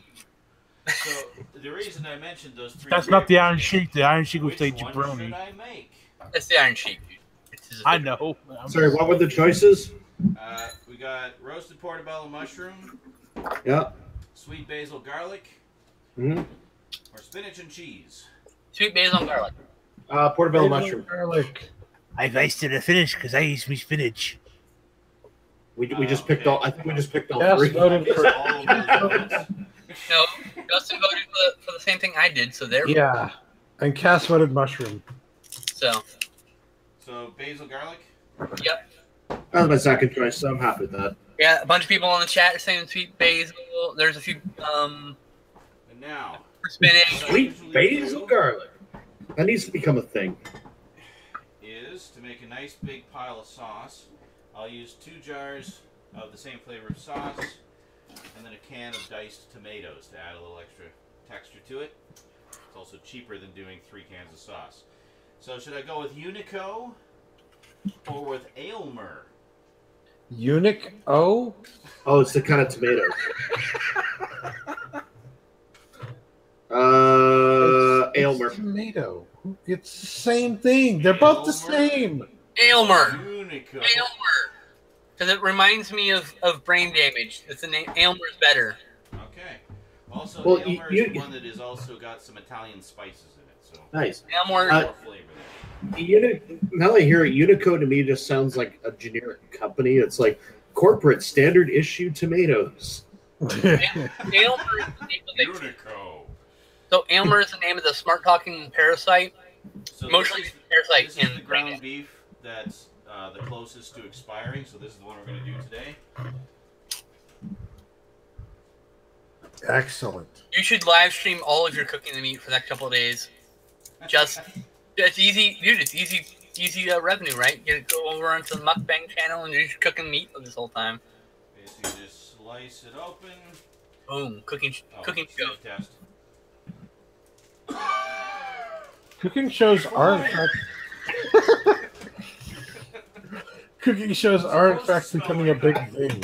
So the reason I mentioned those 3 That's not the Iron beers, Sheik. The Iron Sheik would which say one jabroni. should I make? That's the Iron Sheik, dude. I know. Sorry, what were the choices? We got roasted portobello mushroom, Yeah. sweet basil garlic, Mm-hmm. or spinach and cheese. Sweet basil and garlic. Portobello mushroom. Garlic. I wasted a finish because I used me spinach. We just picked all. I think we just picked all Yes, 3. voted for. All of those votes. No, Justin voted for the same thing I did, so there. Yeah, and Cass voted mushroom. So, So basil garlic. yep. That was my second choice, so I'm happy with that. Yeah, a bunch of people in the chat are saying sweet basil. There's a few And now spinach. Sweet basil garlic. That needs to become a thing. is to make a nice big pile of sauce. I'll use 2 jars of the same flavor of sauce, and then a can of diced tomatoes to add a little extra texture to it. It's also cheaper than doing 3 cans of sauce. So should I go with Unico or with Aylmer? Unic O. Oh, it's the kind of tomatoes. Aylmer. Tomato. It's the same thing. They're both the Aylmer. same. Aylmer. Unico. Aylmer. Because it reminds me of brain damage. It's the name. Aylmer's better. Okay. Also, Well, Aylmer you- is one that has also got some Italian spices in it, so Nice. Aylmer. more flavor there. Now that I hear it, Unico to me just sounds like a generic company. It's like corporate standard issue tomatoes. Aylmer is the name of the, Unico. so Aylmer is the name of the smart talking parasite. So Emotionally this is parasite the in ground beef that's the closest to expiring, so this is the one we're going to do today. Excellent. You should live stream all of your cooking the meat for the next couple of days. Just, it's easy, dude. It's easy revenue, right? You go over onto the mukbang channel and you're just cooking meat this whole time. Basically, just slice it open. Boom, cooking Oh, show. sniff test. Cooking shows are in fact. Cooking shows are in fact becoming a big thing.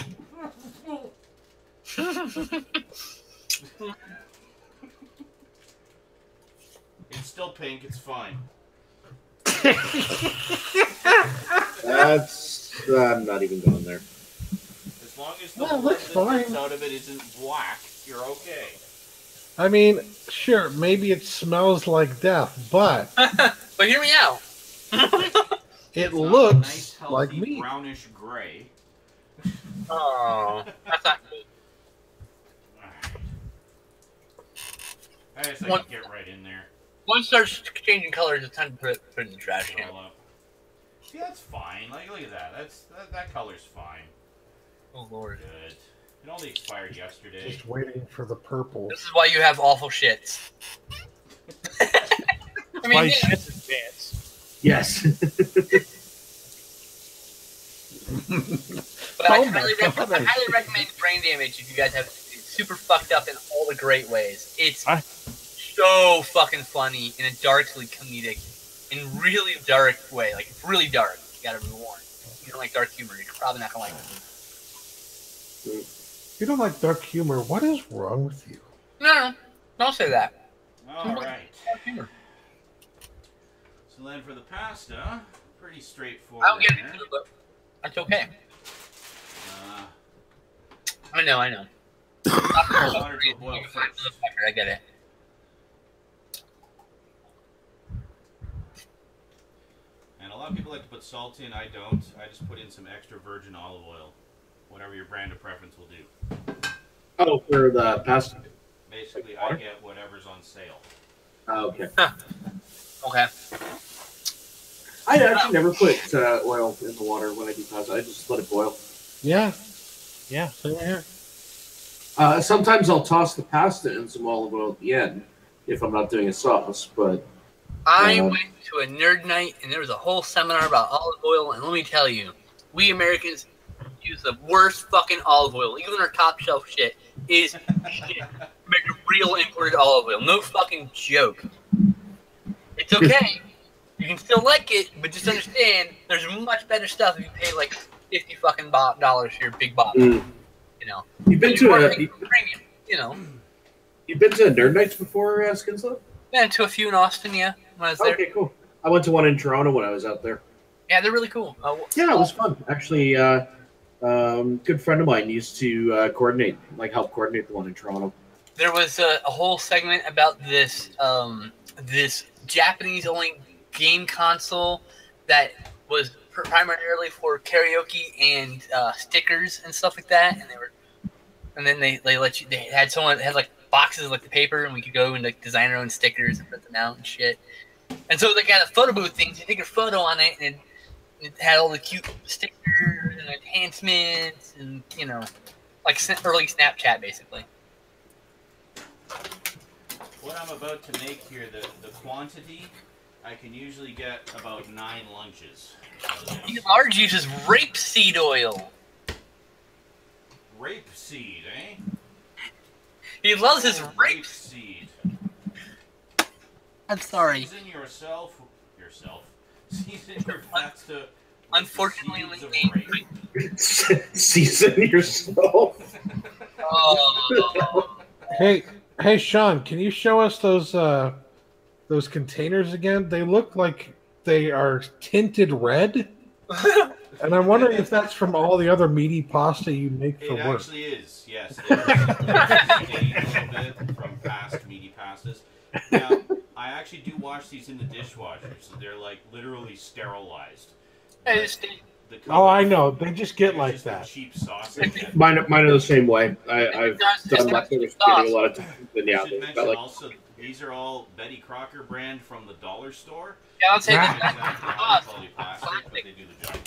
It's still pink. It's fine. That's I'm not even going there. As long as the Well, blood that's that comes fine. out of it isn't black, you're okay. I mean, sure, maybe it smells like death, but But hear me out. It It's not looks a nice, healthy, like meat. brownish gray. Oh, that's not good. I just What- can get right in there. Once it starts changing colors, it's time to put it in the trash can. Roll up. See, that's fine. Like, look at that. That color's fine. Oh lord. Good. It only expired yesterday. Just waiting for the purple. This is why you have awful shits. I Why mean, shit's advanced. Yes. but Oh I my highly recommend Brain Damage if you guys have it's super fucked up in all the great ways. It's so fucking funny in a darkly comedic, in really dark way. Like, it's really dark. You gotta be warned. If you don't like dark humor, you're probably not gonna like it. If you don't like dark humor, what is wrong with you? No, don't say that. Alright. Dark humor. So then for the pasta, pretty straightforward. I don't get there. into it, but that's okay. Uh, I know. water to boil first. I get it. And a lot of people like to put salt in. I don't. I just put in some extra virgin olive oil. Whatever your brand of preference will do. Oh, for the pasta. Basically, I get whatever's on sale. Okay. Okay. I actually never put oil in the water when I do pasta. I just let it boil. Yeah. Yeah, same here. Sometimes I'll toss the pasta in some olive oil at the end if I'm not doing a sauce, but I went to a nerd night and there was a whole seminar about olive oil, and let me tell you, we Americans use the worst fucking olive oil. Even our top shelf shit is shit. Make a real imported olive oil. No fucking joke. It's okay. You can still like it, but just understand there's much better stuff if you pay like $50 fucking dollars for your big bottle. You know. You've been to premium, you know. You've been to nerd nights before, Skinslow? Been to a few in Austin, yeah, when I was there. Okay, cool. I went to one in Toronto when I was out there. Yeah, they're really cool. Yeah, it was fun. Actually, good friend of mine used to help coordinate the one in Toronto. There was a whole segment about this this Japanese-only game console that was primarily for karaoke and stickers and stuff like that. And then they let you. They had someone that had like boxes of like the paper, and we could go and like design our own stickers and print them out and shit. And so they got a photo booth thing. So you take a photo on it, and it had all the cute stickers and enhancements, and you know, like early Snapchat basically. What I'm about to make here, the quantity, I can usually get about 9 lunches. Large uses rapeseed oil. Rapeseed, eh? He loves his rape. Rapeseed. I'm sorry. Season yourself. Season your pasta. with Unfortunately, the seeds of we- rape. Season yourself. Oh. Hey, Sean, can you show us those containers again? They look like they are tinted red, and I'm wondering if that's from all the other meaty pasta you make for It work. actually is, yes. It is. A little bit from past meaty pastas. Now, I actually do wash these in the dishwasher, so they're like literally sterilized. Hey, The Oh, I colors- know. They just get there's like just a that. cheap sausage. Mine are the same way. I've done leftovers a lot of times. And I yeah, should they've mention got like also, these are all Betty Crocker brand from the dollar store. Yeah, I'll say Not this. exactly high quality plastic, but they do the job.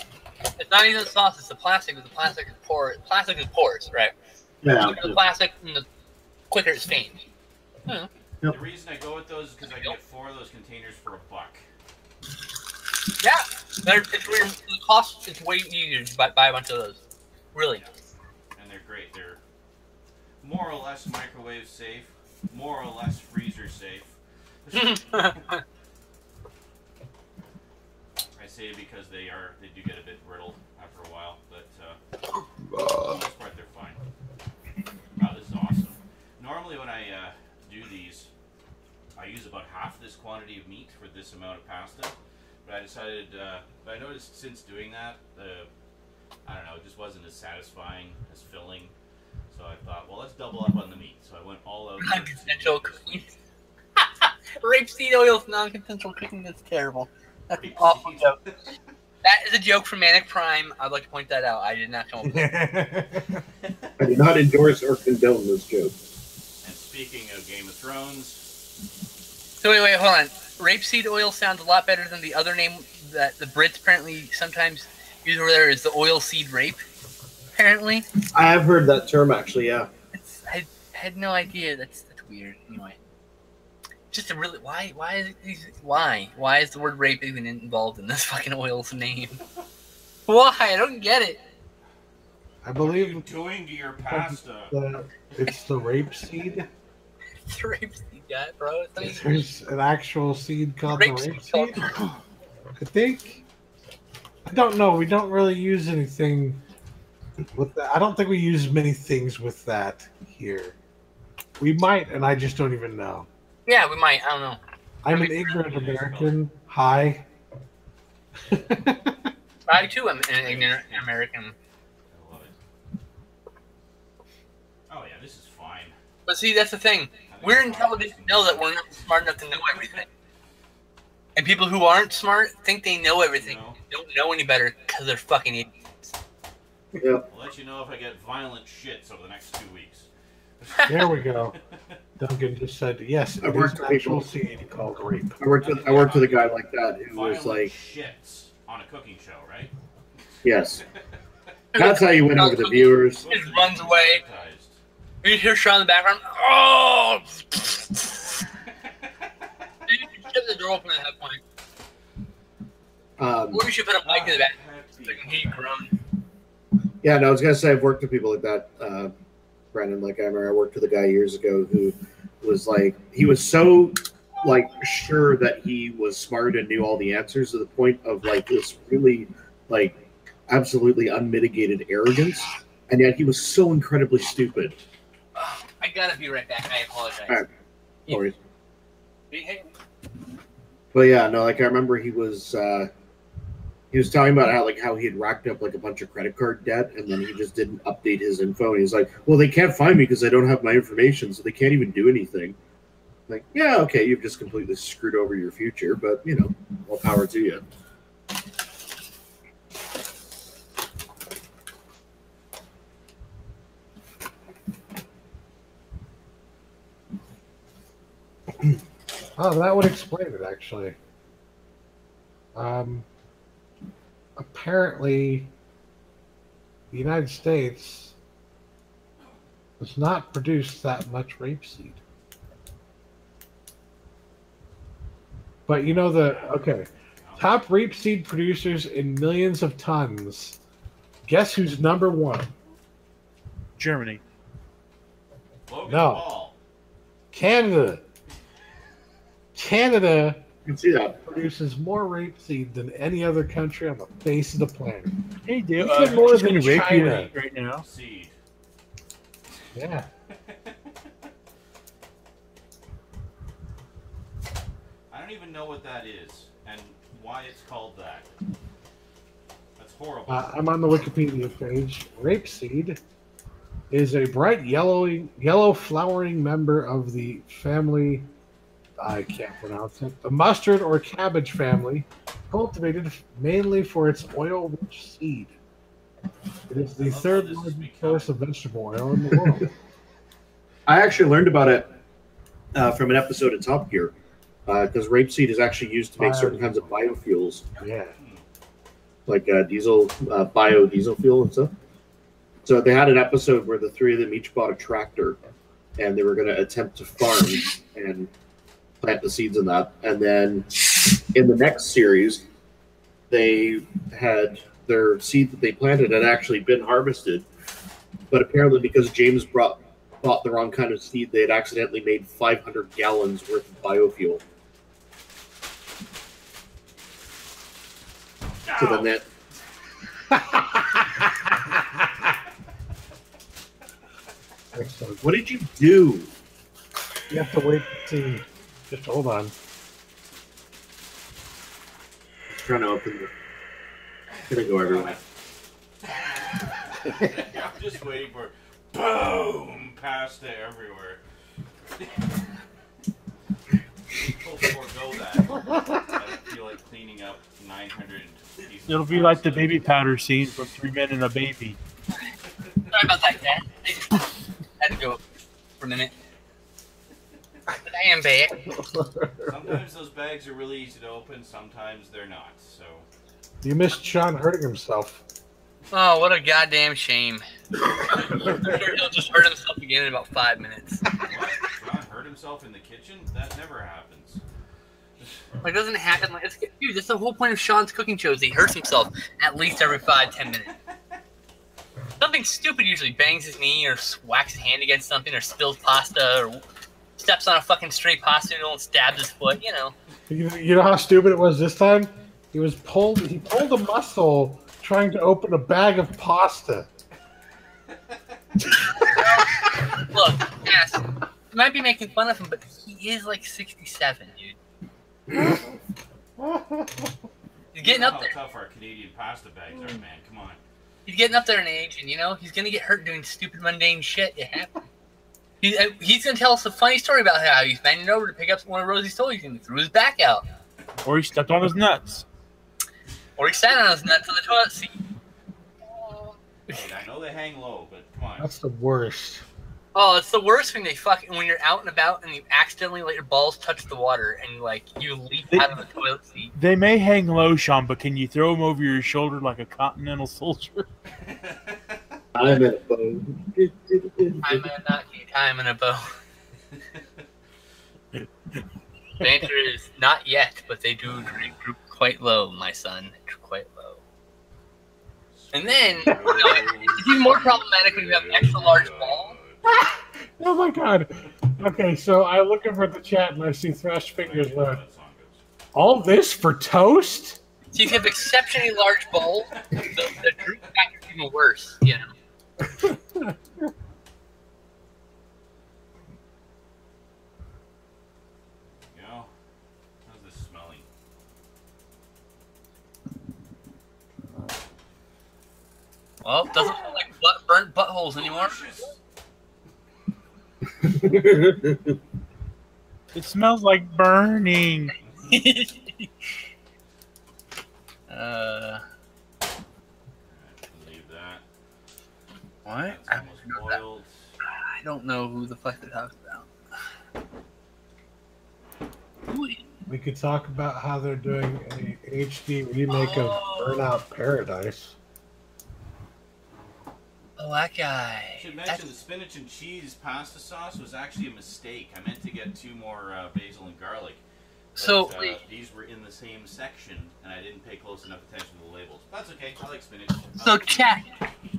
It's not even the sauce; it's the plastic. But the plastic is porous. Plastic is porous, right? yeah. The quicker the plastic, and the quicker it stains. Yep. The reason I go with those is because I get 4 of those containers for $1. Yeah, it's weird. The cost is way easier to buy a bunch of those. Really. And they're great. They're more or less microwave safe, more or less freezer safe. I say it because they do get a bit brittle after a while, but for the most part they're fine. Wow, this is awesome. Normally when I do these, I use about half this quantity of meat for this amount of pasta. But I decided, but I noticed since doing that, I don't know, it just wasn't as satisfying, as filling. So I thought, well, let's double up on the meat. So I went all out. Non-consensual cooking. Rapeseed oil is non-consensual cooking. That's terrible. That's an awful joke. That is a joke from Manic Prime. I'd like to point that out. I did not come up with it. I do not endorse or condone this joke. And speaking of Game of Thrones... So wait, hold on. Rapeseed oil sounds a lot better than the other name that the Brits apparently sometimes use over there is the oil seed rape, apparently. I have heard that term, actually, yeah. I had no idea. That's weird. Anyway. Just a really... Why is the word rape even involved in this fucking oil's name? Why? I don't get it. I believe... What are you doing to your pasta? It's the rape seed. It's the rape seed guy, bro. There's an actual seed called the rape seed. Called... I think. I don't know. We don't really use anything with that. I don't think we use many things with that here. We might, and I just don't even know. Yeah, we might. I don't know. I'm an ignorant American. Hi. I too am an ignorant American. I love it. Oh yeah, this is fine. But see, that's the thing. We're in television know that we're not smart enough to know everything. And people who aren't smart think they know everything. Don't know any better because they're fucking idiots. Yep. I'll let you know if I get violent shits over the next 2 weeks. There we go. Duncan just said yes. It is an actual seed called rape. I worked with a guy like that who was like shits on a cooking show, right? Yes. That's how you win over the viewers. He just runs away. You hear Sean in the background. Oh! You shut the door open at that point. Or we should put a mic in the back so they can hear you groan. Yeah, no, I was gonna say I've worked with people like that, Brandon. Like I remember I worked with a guy years ago who was like he was so like sure that he was smart and knew all the answers to the point of like this really like absolutely unmitigated arrogance, and yet he was so incredibly stupid. I gotta be right back. I apologize. All right. No worries. Hey. But yeah, no, like I remember he was talking about how he had racked up like a bunch of credit card debt and then he just didn't update his info. And he's like, well, they can't find me because I don't have my information, so they can't even do anything. Like, yeah, okay, you've just completely screwed over your future, but you know, all power to you. Oh, that would explain it, actually. Apparently, the United States does not produce that much rapeseed. But you know top rapeseed producers in millions of tons. Guess who's number one? Germany. Logan No. Paul. Canada. Canada You can see that. produces more rapeseed than any other country on the face of the planet. Hey, dude, Even more just than gonna rape China. you right now. Seed. Yeah. I don't even know what that is and why it's called that. That's horrible. I'm on the Wikipedia page. Rapeseed is a bright yellow flowering member of the family. I can't pronounce it. The mustard or cabbage family, cultivated mainly for its oil-rich seed. It is the third largest source of vegetable oil in the world. I actually learned about it from an episode of Top Gear because rapeseed is actually used to make certain kinds of biofuels, Yeah. like biodiesel fuel and stuff. So they had an episode where the three of them each bought a tractor, and they were going to attempt to farm and plant the seeds in that. And then in the next series, they had their seed that they planted had actually been harvested, but apparently because James bought the wrong kind of seed, they had accidentally made 500 gallons worth of biofuel. So then that. Excellent. What did you do? You have to wait to see. Just hold on. Trying to open the. Gonna go everywhere. I'm just waiting for boom pasta everywhere. People forego that. I feel like cleaning up 900 pieces. It'll be like the baby powder scene from 3 Men and a Baby. Sorry about that, Dad. I had to go for a minute. But I am back. Sometimes those bags are really easy to open, sometimes they're not, so... You missed Sean hurting himself. Oh, what a goddamn shame. I'm sure he'll just hurt himself again in about 5 minutes. What? Sean hurt himself in the kitchen? That never happens. Like, it doesn't happen like... Dude, that's the whole point of Sean's cooking shows. He hurts himself at least every 5-10 minutes. Something stupid usually. Bangs his knee or whacks his hand against something or spills pasta or steps on a fucking stray pasta noodle and stabs his foot, you know. You know how stupid it was this time? He pulled a muscle trying to open a bag of pasta. Look, yes, you might be making fun of him, but he is like 67, dude. He's getting up there. How tough our Canadian pasta bags are, man. Come on. He's getting up there in age, and, you know, he's going to get hurt doing stupid, mundane shit. It happens. He's going to tell us a funny story about how he's bending over to pick up one of Rosie's toys and he threw his back out. Or he stepped on his nuts. Or he sat on his nuts on the toilet seat. Hey, I know they hang low, but come on. That's the worst. Oh, it's the worst when when you're out and about and you accidentally let your balls touch the water and, like, you leap out of the toilet seat. They may hang low, Sean, but can you throw them over your shoulder like a continental soldier? I'm in a bow. I'm a knocky time in a bow. The answer is not yet, but they do droop quite low, my son. Quite low. And then, it's even more problematic when you have extra large balls. Oh my god. Okay, so I look over at the chat and I see Thrash Fingers left. All this for toast? So if you have exceptionally large balls, the droop factor is even worse, you know. How's this smelling? Well, it doesn't smell like burnt buttholes anymore. It smells like burning. Leave that. What? That's almost boiled. I don't know who the fuck they're talking about. We could talk about how they're doing a HD remake of Burnout Paradise. Oh, that guy. I should mention the spinach and cheese pasta sauce was actually a mistake. I meant to get 2 more basil and garlic. But, So these were in the same section, and I didn't pay close enough attention to the labels. That's okay. I like spinach. So, chat.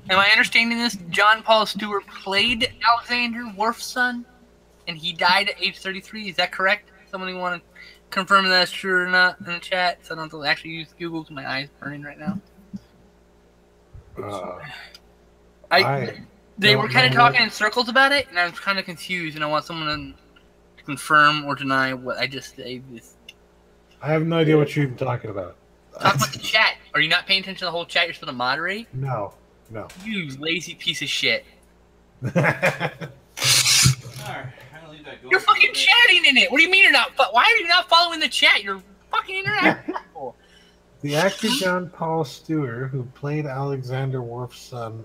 Am I understanding this? John Paul Stewart played Alexander Worf's son, and he died at age 33. Is that correct? Someone want to confirm that's true or not in the chat? So I don't have to actually use Google because my eyes burning right now. They were kind of talking in circles about it, and I was kind of confused, and I want someone to confirm or deny what I just said. I have no idea what you're even talking about. Talk about the chat. Are you not paying attention to the whole chat? You're supposed to moderate? No. You lazy piece of shit. Alright, I'll leave that going. You're fucking chatting in it. What do you mean you're not? Why are you not following the chat? You're fucking interacting. The actor John Paul Stewart, who played Alexander Worf's son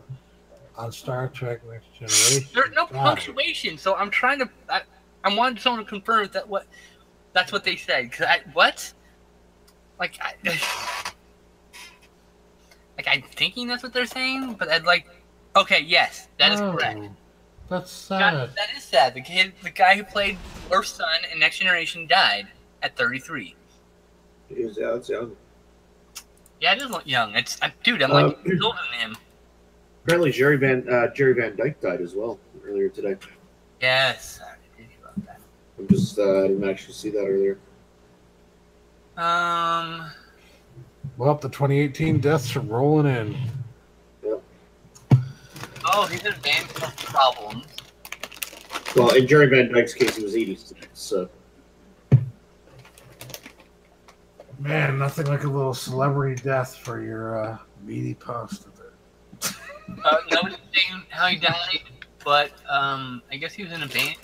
on Star Trek Next Generation. There's no punctuation, so I'm trying to. I wanted someone to confirm that's what they said. What? I'm thinking that's what they're saying, but I'd like. Okay, yes, that is correct. That's sad. That is sad. The guy who played Worf's son in Next Generation died at 33. It's young. Yeah, it is young. I'm like older than him. Apparently, Jerry Van Dyke died as well earlier today. Yes, I did hear about that. I didn't actually see that earlier. Well, the 2018 deaths are rolling in. Yep. Oh, he's in band problems. Well, in Jerry Van Dyke's case, he was 86. So. Man, nothing like a little celebrity death for your meaty pasta. Nobody's saying how he died, but I guess he was in a band.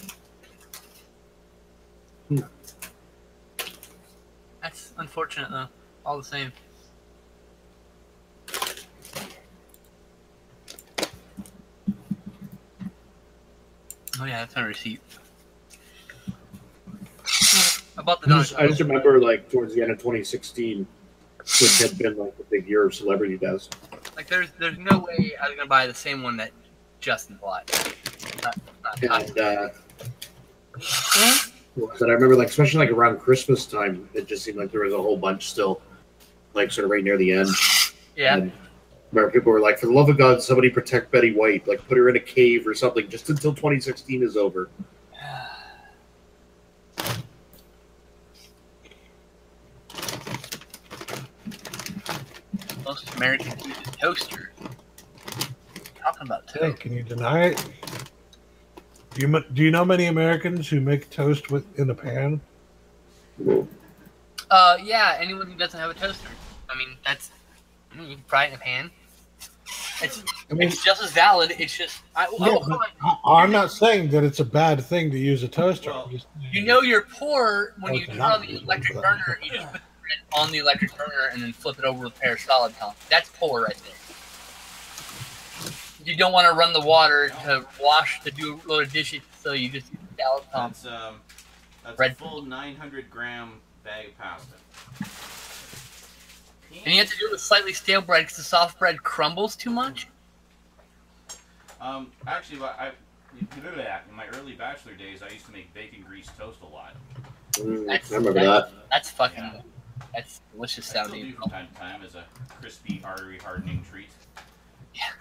That's unfortunate, though. All the same. Oh yeah, that's my receipt. About the I just remember, like, towards the end of 2016, which had been like the big year of celebrity deaths. Like, there's no way I was gonna buy the same one that Justin bought. And I remember, like, especially like around Christmas time, it just seemed like there was a whole bunch still, like, sort of right near the end. Yeah. And where people were like, for the love of God, somebody protect Betty White, like put her in a cave or something, just until 2016 is over. Most Americans use a toaster. Talking about toast. Hey, can you deny it? Do you know many Americans who make toast in a pan? Yeah, anyone who doesn't have a toaster. I mean, you can fry it in a pan. It's just as valid. It's just I'm not saying that it's a bad thing to use a toaster. Well, you know you're poor when you turn on the electric burner. You just put the bread on the electric burner and then flip it over with a pair of solid tongs. That's poor right there. You don't want to run the water to do a load of dishes, so you just use salad tongs. That's a full 900-gram bag of pasta. And you have to do it with slightly stale bread because the soft bread crumbles too much. Actually, in my early bachelor days, I used to make bacon grease toast a lot. I remember that. That's fucking. That's delicious sounding. I still do from time to time as a crispy, artery hardening treat. Yeah.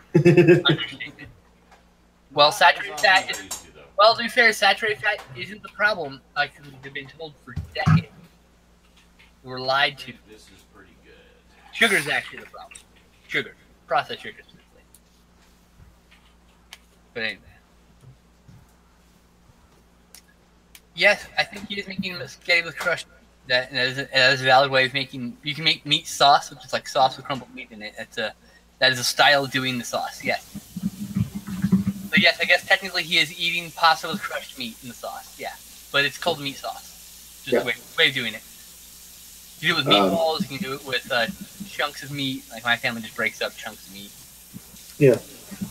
Well, saturated fat. To be fair, saturated fat isn't the problem. Like we've been told for decades. We were lied to. This is pretty good. Sugar is actually the problem. Sugar. Processed sugar, specifically. But anyway. Yes, I think he is making spaghetti with crushed. That is a valid way of making. You can make meat sauce, which is like sauce with crumbled meat in it. That is a style of doing the sauce. Yes. So yes, I guess technically he is eating pasta with crushed meat in the sauce. Yeah, but it's called meat sauce. Just a way of doing it. You do it with meatballs. You can do it with chunks of meat. Like my family just breaks up chunks of meat. Yeah,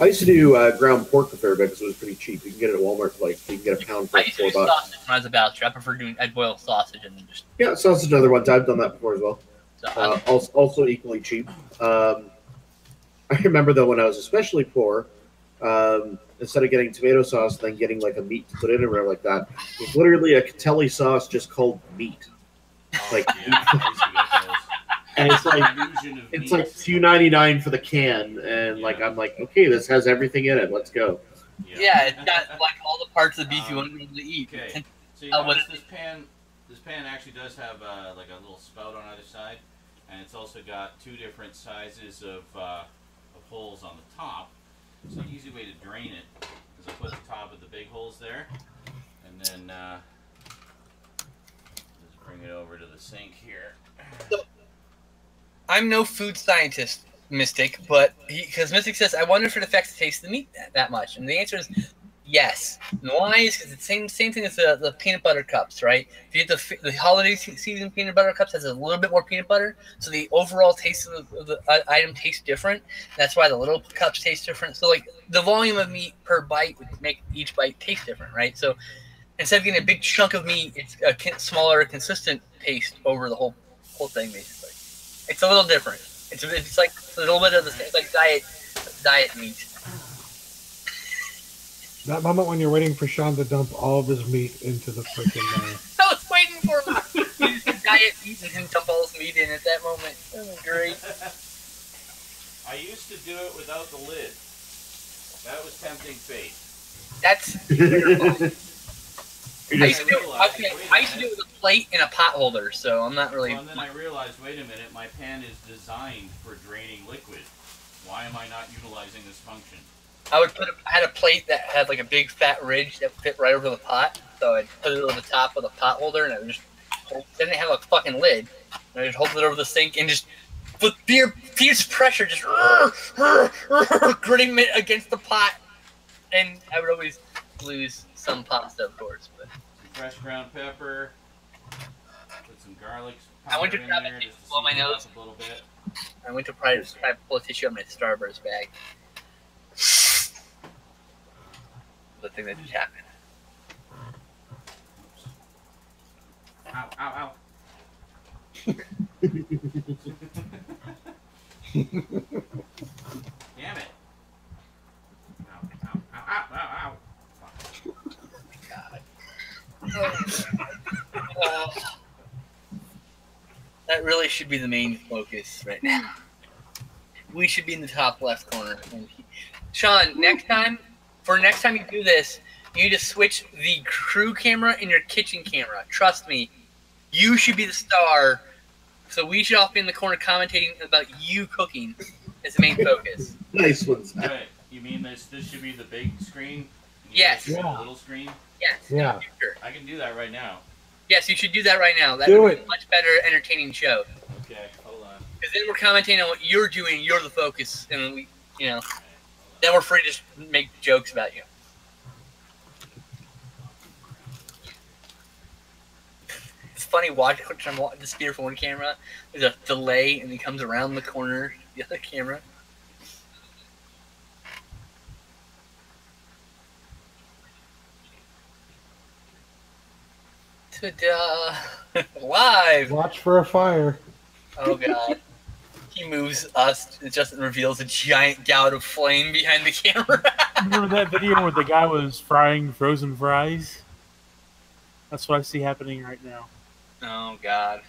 I used to do ground pork a fair bit because it was pretty cheap. You can get it at Walmart for you can get a pound for $4. I used to do sausage when I was a bachelor. I'd boil sausage and then just sausage another one. I've done that before as well. So, also equally cheap. I remember though when I was especially poor, instead of getting tomato sauce, then getting like a meat to put in or whatever like that, it was literally a Catelli sauce just called meat. Like, and it's like $2.99 for the can, and like I'm like, okay, this has everything in it. Let's go. Yeah, it's got like all the parts of the beef you want to be able to eat. Okay, so you notice this pan actually does have like a little spout on either side, and it's also got two different sizes of holes on the top. So the easy way to drain it is I put the top of the big holes there, and then just bring it over to the sink here. I'm no food scientist, Mystic, but because Mystic says, I wonder if it affects the taste of the meat that much. And the answer is yes. And why is because it's the same thing as the peanut butter cups, right? If you get the holiday season peanut butter cups has a little bit more peanut butter, so the overall taste of the item tastes different. That's why the little cups taste different. So like the volume of meat per bite would make each bite taste different, right? So instead of getting a big chunk of meat, it's a smaller, consistent taste over the whole thing, basically. It's a little different. It's like a little bit of the same, like diet meat. That moment when you're waiting for Sean to dump all of his meat into the freaking. I was waiting for him. He just diet meat and him dump all his meat in at that moment. That was great. I used to do it without the lid. That was tempting fate. That's. I used to do it with a plate and a pot holder, so I'm not really. Well, and then I realized, wait a minute, my pan is designed for draining liquid. Why am I not utilizing this function? I had a plate that had like a big fat ridge that fit right over the pot, so I'd put it over the top of the pot holder, and I would just didn't have a fucking lid. And I just hold it over the sink and just with fierce pressure, just gritting it against the pot, and I would always lose some pasta, of course. But some fresh ground pepper, put some garlic I went to powder in grab there a just to blow my season it nose. up a little bit. I went to try to pull a tissue out of my Starburst bag. The thing that just happened. Ow, ow, ow. Damn it. Ow, ow, ow, ow, ow, God. That really should be the main focus right now. We should be in the top left corner. Sean, next time you do this, you need to switch the crew camera and your kitchen camera. Trust me, you should be the star. So we should all be in the corner commentating about you cooking as the main focus. Nice ones. Wait, you mean this should be the big screen? Yes. The little screen? Yes. Yeah. Sure. I can do that right now. Yes, you should do that right now. That Do would be it. a much better entertaining show. Okay, hold on. Because then we're commenting on what you're doing, you're the focus, and we, then we're free to just make jokes about you. It's funny watching the spear from one camera. There's a delay, and he comes around the corner, the other camera. Ta-da! Live! Watch for a fire. Oh god. He moves us, and Justin reveals a giant gout of flame behind the camera. Remember that video where the guy was frying frozen fries? That's what I see happening right now. Oh god.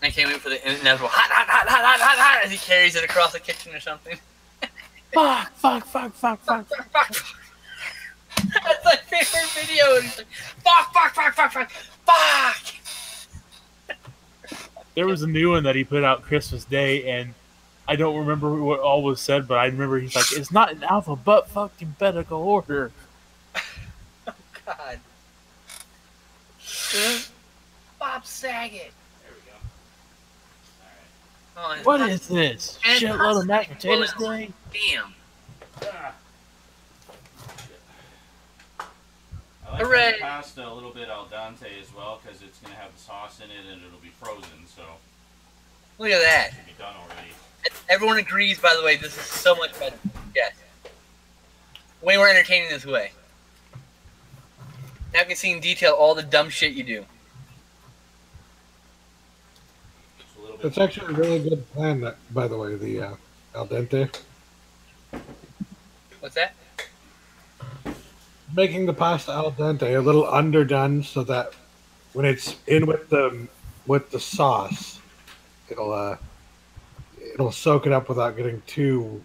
I can't wait for the inevitable hot, hot, hot, hot, hot, hot, hot as he carries it across the kitchen or something. Fuck. Fuck. That's my favorite video. He's like, fuck. There was a new one that he put out Christmas Day, and I don't remember what all was said, but I remember he's like, it's not in alphabetical order. Oh god. Bob Saget. There we go. Oh, What is this? And Shitload of mashed potatoes bullets. day? Damn. Ah. I like Hooray. the pasta a little bit al dente as well because it's going to have the sauce in it and it'll be frozen, so Look at that. it should be done already. Everyone agrees, by the way, this is so much better. Yes. Way more entertaining this way. Now I can see in detail all the dumb shit you do. It's a little bit It's actually a really good plan, that, by the way, the al dente. What's that? Making the pasta al dente a little underdone so that when it's in with the sauce, it'll soak it up without getting too,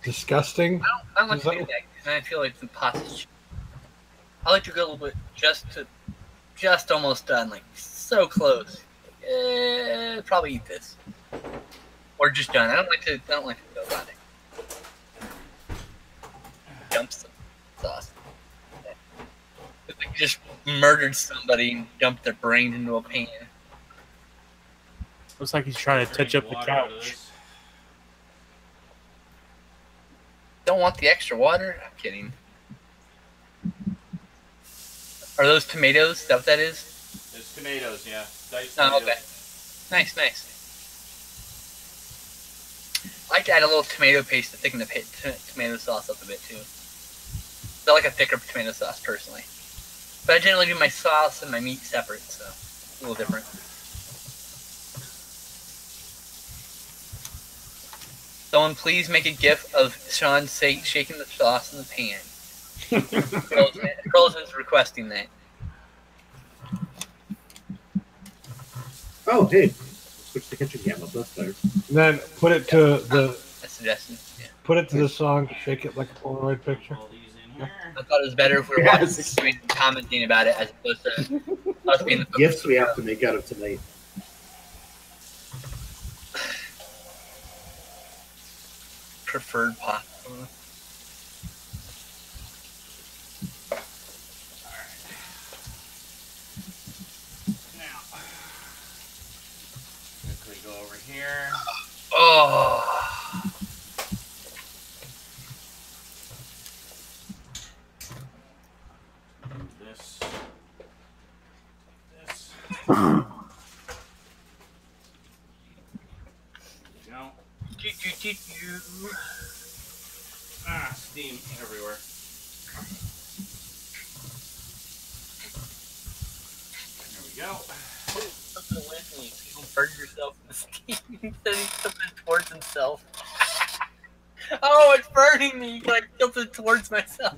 disgusting. I don't like to do that because I feel like the pasta's cheap. I like to go a little bit just almost done, like so close. Probably eat this, or just done. I don't like to go about it. Dump some sauce. It's like you just murdered somebody and dumped their brain into a pan. Looks like he's trying to touch up the water out of couch. this. Don't want the extra water? I'm kidding. Are those tomatoes? Is that what that is? It's tomatoes, yeah. Diced Oh, tomatoes. okay. Nice. I like to add a little tomato paste to thicken the tomato sauce up a bit too. I like a thicker tomato sauce personally. But I generally do my sauce and my meat separate, so it's a little different. Someone please make a gif of Sean shaking the sauce in the pan. Carlos is requesting that. Oh, hey. Switch the kitchen camera. That's better. And then put it to the A suggestion. Yeah. put it to the song, shake it like a Polaroid picture. All these in here. I thought it was better if we were Yes. watching the stream and commenting about it as opposed to us being the Gifts we have to make out of tonight. preferred pasta. Now, quickly go over here. Oh. Move this. Steam everywhere. There we go. Something away from you so you don't burn yourself in the steam. Instead of something towards himself. Oh, it's burning me! Can I tilt it towards myself?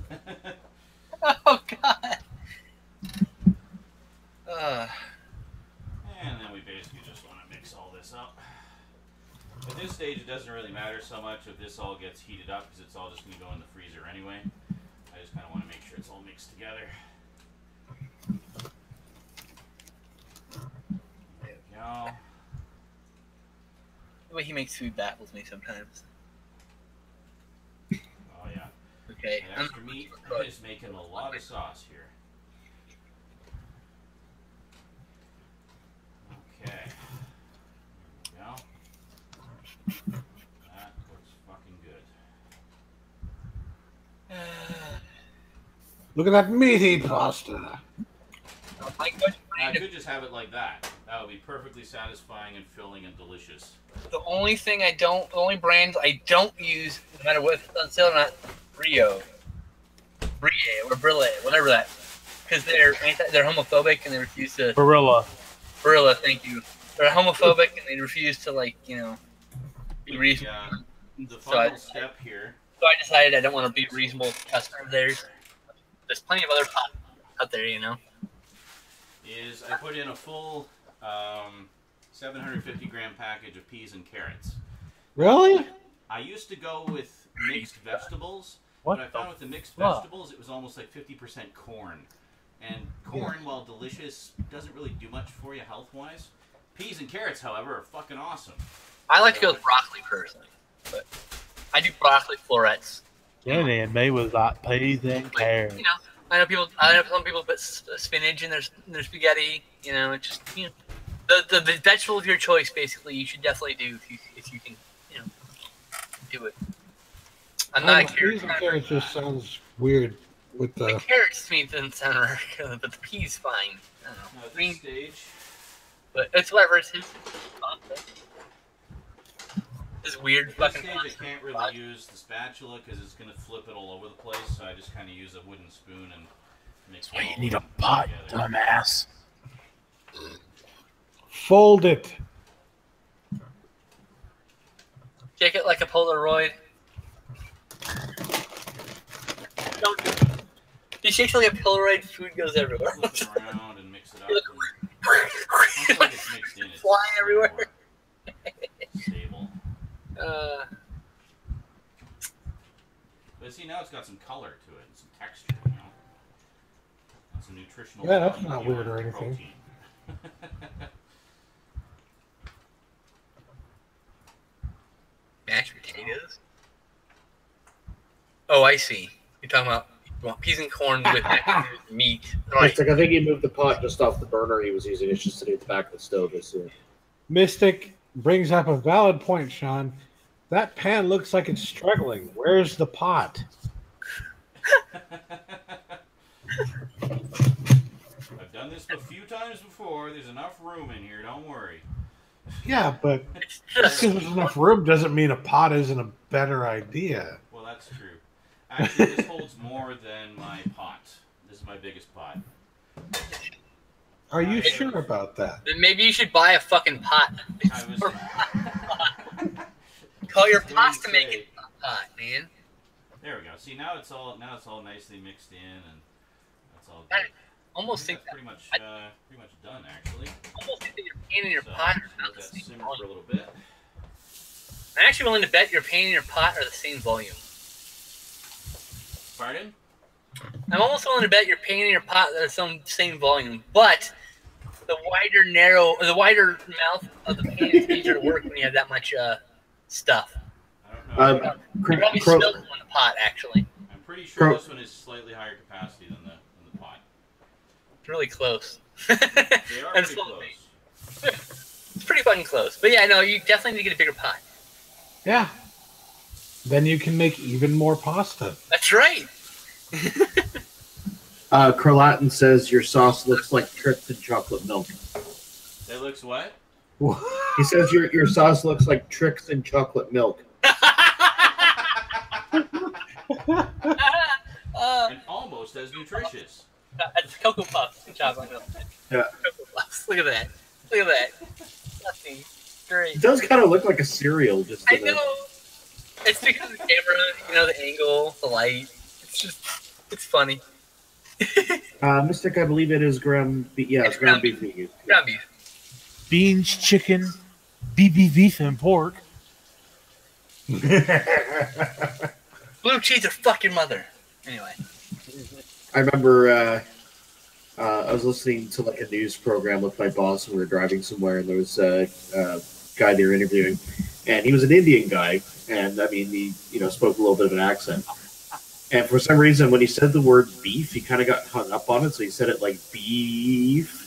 Oh, God. And then we basically just want to mix all this up. At this stage, it doesn't really matter so much if this all gets heated up because it's all just going to go in the freezer anyway. I just kind of want to make sure it's all mixed together. There we go. The way he makes food baffles me sometimes. Oh, yeah. Okay. And extra meat is making a lot of sauce here. Okay. There we go. That looks fucking good. Look at that meaty pasta. I could just have it like that. That would be perfectly satisfying and filling and delicious. The only brands I don't use, no matter what it's on sale or not, Brie or Brille, whatever that, because they're homophobic and they refuse to. Barilla, thank you. They're homophobic and they refuse to be reasonable. The final step here. So I decided I don't want to be a reasonable customer of theirs. There's plenty of other pots out there, Is I put in a full 750 gram package of peas and carrots. Really? I used to go with mixed vegetables, What but I found with the mixed fuck? vegetables it was almost like 50% corn. And corn, while delicious, doesn't really do much for you health-wise. Peas and carrots, however, are fucking awesome. I like to go with broccoli personally, but I do broccoli florets. Jenny made with like peas and carrots. I know some people put spinach in their spaghetti. It's just the vegetable of your choice. Basically, you should definitely do if you can do it. I'm not a carrot. Peas and carrots just sounds weird with the. The carrots to me doesn't sound right, but the peas fine. I don't know. Now, at this stage, But it's whatever. It's his pasta. This weird at fucking this stage I can't really use the spatula because it's going to flip it all over the place, so I just kind of use a wooden spoon and mix it all You need a pot, together. dumbass. Fold it. Shake it like a Polaroid. Don't do it. He shakes it like a Polaroid, food goes everywhere. Flip it around and mix it up. Once like it's mixed in, it's flying everywhere. more stable. But see, now it's got some color to it, and some texture, That's a nutritional. Yeah, that's value not in weird or anything. protein. Mashed potatoes? Oh, I see. You're talking about you want peas and corn with meat. Right. It's like I think he moved the pot just off the burner he was using. It's just sitting at the back of the stove. Mystic brings up a valid point, Sean. That pan looks like it's struggling. Where's the pot? I've done this a few times before. There's enough room in here. Don't worry. Yeah, but just because there's enough room doesn't mean a pot isn't a better idea. Well, that's true. Actually, this holds more than my pot. This is my biggest pot. Are you sure about that? Then maybe you should buy a fucking pot. I was. Call your What do you pasta say? making pot, man. There we go. See, now it's all nicely mixed in, and that's all I good. almost think That's that pretty much done, actually. almost think that your pan and your So, pot are let about the that same simmer for a volume. little bit. I'm actually willing to bet your pan and your pot are the same volume. Pardon? I'm almost willing to bet your pan and your pot are the same volume, but the wider mouth of the pan is easier to work when you have that much stuff. I don't know. You probably spilled it on the pot, actually. I'm pretty sure this one is slightly higher capacity than the pot. It's really close. They are And pretty slowly. close. It's pretty fucking close. But yeah, no, you definitely need to get a bigger pot. Yeah. Then you can make even more pasta. That's right. Carlatin says your sauce looks like Tritz and chocolate milk. It looks what? He says your sauce looks like Trix in chocolate milk. And almost as nutritious. It's Cocoa Puffs and chocolate milk. Yeah. Cocoa Puffs. Look at that. Look at that. Nothing. Great. It does kind of look like a cereal. Just I know. It's because of the camera, the angle, the light. It's funny. Mystic, I believe it is ground beef. Yeah, it's ground beef. Ground beef. Beans, chicken, beef, and pork. Blue cheese or fuck your mother. Anyway. I remember I was listening to like a news program with my boss, and we were driving somewhere, and there was a guy they were interviewing, and he was an Indian guy, and I mean he spoke a little bit of an accent, and for some reason when he said the word beef, he kind of got hung up on it, so he said it like beef.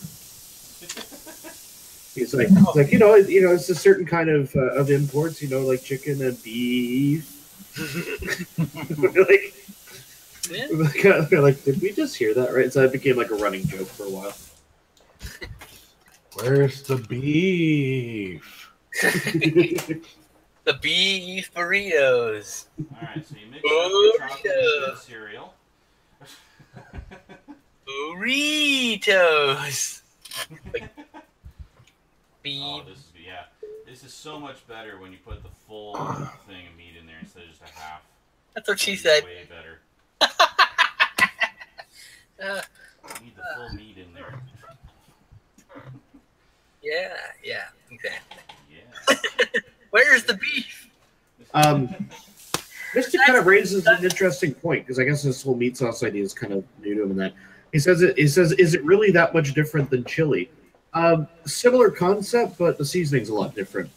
He's like it's a certain kind of imports, like chicken and beef. like, did we just hear that right? So it became like a running joke for a while. Where's the beef? The beef burritos. Alright, so you mix the chocolate with the cereal. Burritos. Oh, this is so much better when you put the full thing of meat in there instead of just a half. That's what she said. Way better. You need the full meat in there. Yeah, exactly. Yeah. Where's the beef? Mystic kind of raises an interesting point, because I guess this whole meat sauce idea is kind of new to him. In that he says, is it really that much different than chili? Similar concept, but the seasoning's a lot different.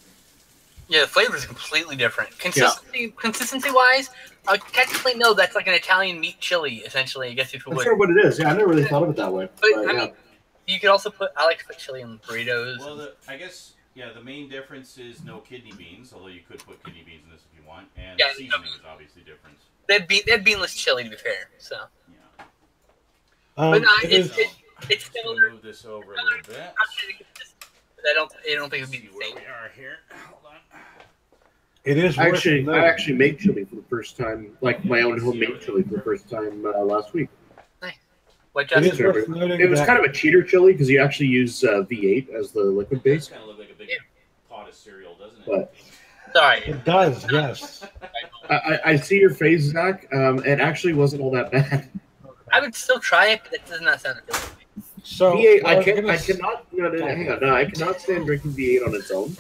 Yeah, the flavor is completely different. Consistency-wise, technically, no, that's like an Italian meat chili, essentially, I guess if you would. That's sort of what it is. Yeah, I never really thought of it that way. But I mean, you could also I like to put chili on burritos. Well, I guess, the main difference is no kidney beans, although you could put kidney beans in this if you want, and the seasoning is obviously different. They have beanless chili, to be fair, so. Yeah. But no, it's similar. Move this over a little bit. I don't think it would be the Where same. we are here. Hold on. It is. I actually made chili for the first time, like my own homemade chili for the first time last week. Nice. What It Justin? It was kind of a cheater chili because you actually use V8 as the liquid base. It kind of look like a big pot of cereal, doesn't it? But Sorry. It does, yes. I see your face, Zach. It actually wasn't all that bad. I would still try it, but that does not sound good. So V8, I cannot. Hang on. No, I cannot stand drinking V8 on its own.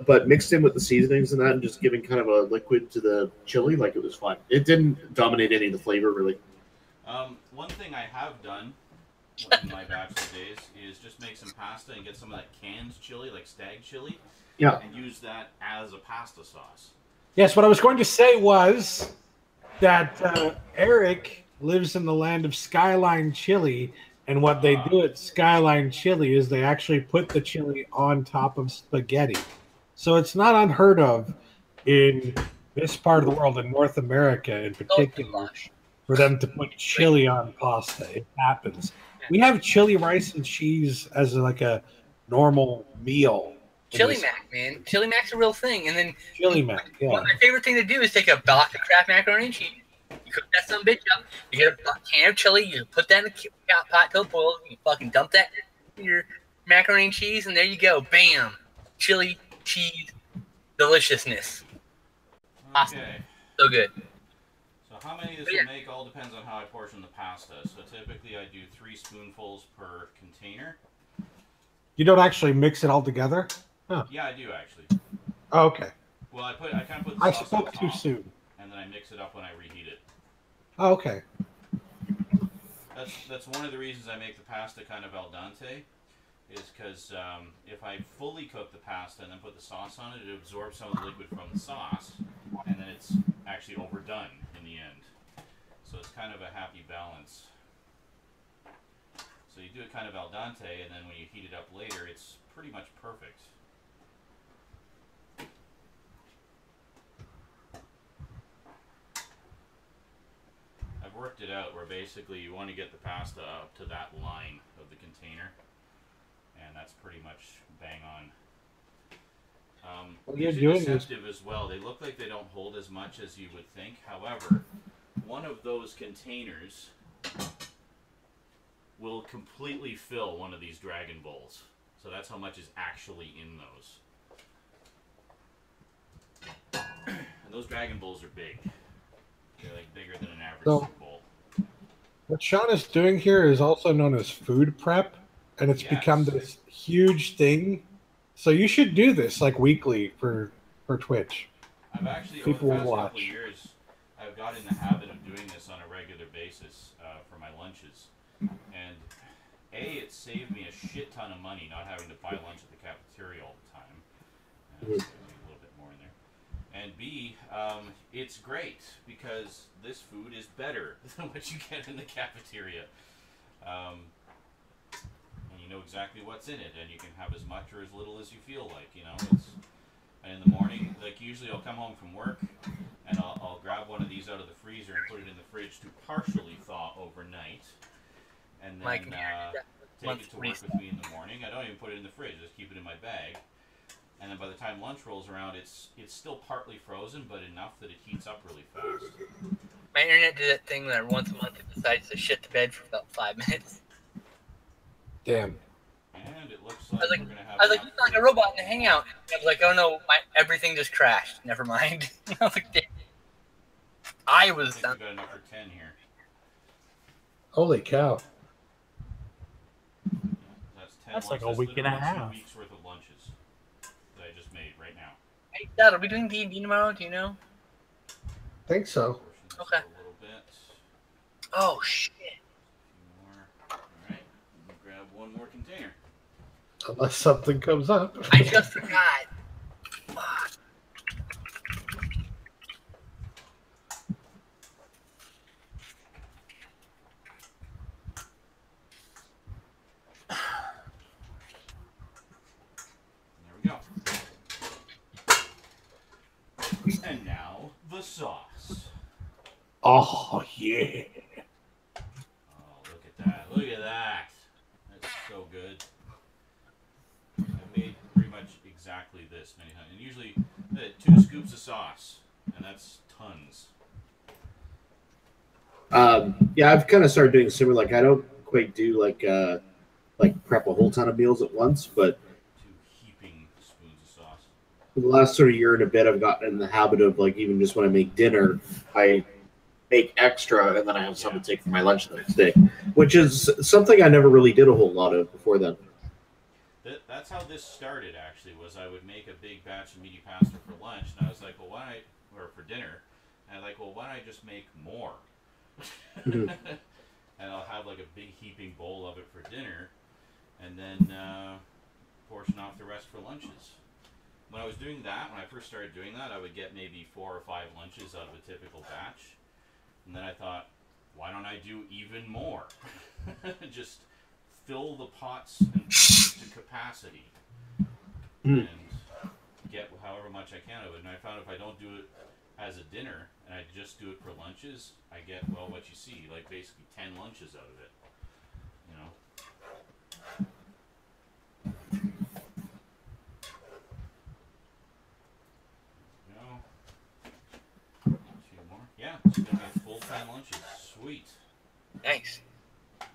But mixed in with the seasonings and that, and just giving kind of a liquid to the chili, like it was fine. It didn't dominate any of the flavor, really. One thing I have done in my bachelor days is just make some pasta and get some of that canned chili, like stag chili, and use that as a pasta sauce. Yes, what I was going to say was that Eric lives in the land of Skyline Chili, and what they do at Skyline Chili is they actually put the chili on top of spaghetti. So it's not unheard of in this part of the world, in North America in particular, for them to put chili on pasta. It happens. We have chili rice and cheese as like a normal meal. Chili mac, man. Chili mac's a real thing. And then Chili mac, yeah. My favorite thing to do is take a box of Kraft macaroni and cheese. You cook that some bitch up. You get a can of chili. You put that in a pot till it boils. You fucking dump that in your macaroni and cheese, and there you go. Bam. Chili, cheese, deliciousness. Awesome. Okay. So good. So how many this will make all depends on how I portion the pasta. So typically I do 3 spoonfuls per container. You don't actually mix it all together? Huh. Yeah, I do actually. Oh, okay. Well, I kind of put the I sauce spoke on too top, soon. and then I mix it up when I reheat it. Oh, okay. That's one of the reasons I make the pasta kind of al dente, is because if I fully cook the pasta and then put the sauce on it, it absorbs some of the liquid from the sauce, and then it's actually overdone in the end. So it's kind of a happy balance. So you do it kind of al dente, and then when you heat it up later, it's pretty much perfect. I've worked it out where basically you want to get the pasta up to that line of the container, and that's What These you're are doing is deceptive as well. They look like they don't hold as much as you would think. However, one of those containers will completely fill one of these Dragon Balls. So that's how much is actually in those. And those Dragon Balls are big. They're like bigger than an average soup bowl. what Sean is doing here is also known as food prep, and it's become this huge thing. So you should do this like weekly for Twitch. I've actually, People over the will past couple watch. of years, I've got in the habit of doing this on a regular basis for my lunches. And A, it saved me a shit ton of money not having to buy lunch at the cafeteria all the time. And a little bit more in there. And B, it's great because this food is better than what you get in the cafeteria. And you know exactly what's in it, and you can have as much or as little as you feel like, you know. And in the morning, like usually I'll come home from work, and I'll grab one of these out of the freezer and put it in the fridge to partially thaw overnight. And then take it to work with me in the morning. I don't even put it in the fridge, just keep it in my bag. And then by the time lunch rolls around, it's still partly frozen, but enough that it heats up really fast. My internet did that thing that once a month it decides to shit the bed for about 5 minutes. Damn. And it looks like we're gonna have. I was like, it's like a robot in the hangout. I was like, oh no, everything just crashed. Never mind. I was like, damn. I think was. we got enough for 10 here. Holy cow. That's 10 That's like a lunches. week and a Literally half. 2 weeks worth of lunches that I just made right now. Hey, Dad, are we doing D&D tomorrow? Do you know? Think so. Portion this Okay. A little bit. Oh shit. A few more. All right. We'll grab one more container. Unless something comes up. I just forgot. Fuck. There we go. And now the sauce. Oh yeah. Oh, look at that. Look at that. That's so good. I've made pretty much exactly this many times. And usually 2 scoops of sauce. And that's tons. Yeah, I've kind of started doing similar. Like, I don't quite do like prep a whole ton of meals at once, but 2 heaping spoons of sauce. for the last sort of year and a bit, I've gotten in the habit of, like, even just when I make dinner, I make extra and then I have some to take for my lunch the next day, which is something I never really did a whole lot of before then. That's how this started, actually, was I would make a big batch of meaty pasta for lunch, and I was like, well, why don't I, or for dinner, and I'm like, well, why don't I just make more? Mhm. And I'll have like a big heaping bowl of it for dinner, and then portion off the rest for lunches. When I was doing that, when I first started doing that, I would get maybe 4 or 5 lunches out of a typical batch, and then I thought, why don't I do even more? Just fill the pots and pans to capacity and get however much I can of it. And I found if I don't do it as a dinner and I just do it for lunches, I get, well, what you see, like basically 10 lunches out of it, you know. No. 2 more. Yeah, it's gonna be full 10 lunches. Sweet. Nice. That's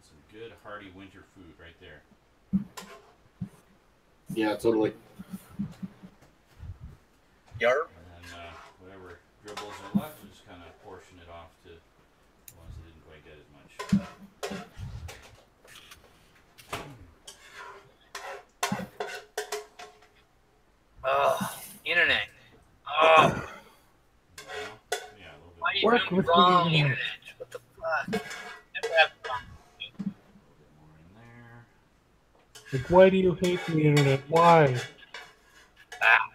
some good hearty winter food right there. Yeah, totally. Yarp. And then whatever dribbles are left, we'll just kind of portion it off to the ones that didn't quite get as much. Oh, internet. Oh, Yeah, a little bit, why are you Work doing with wrong, the internet? What the fuck? Never have fun. more in there. Like, why do you hate the internet? Why? Ah,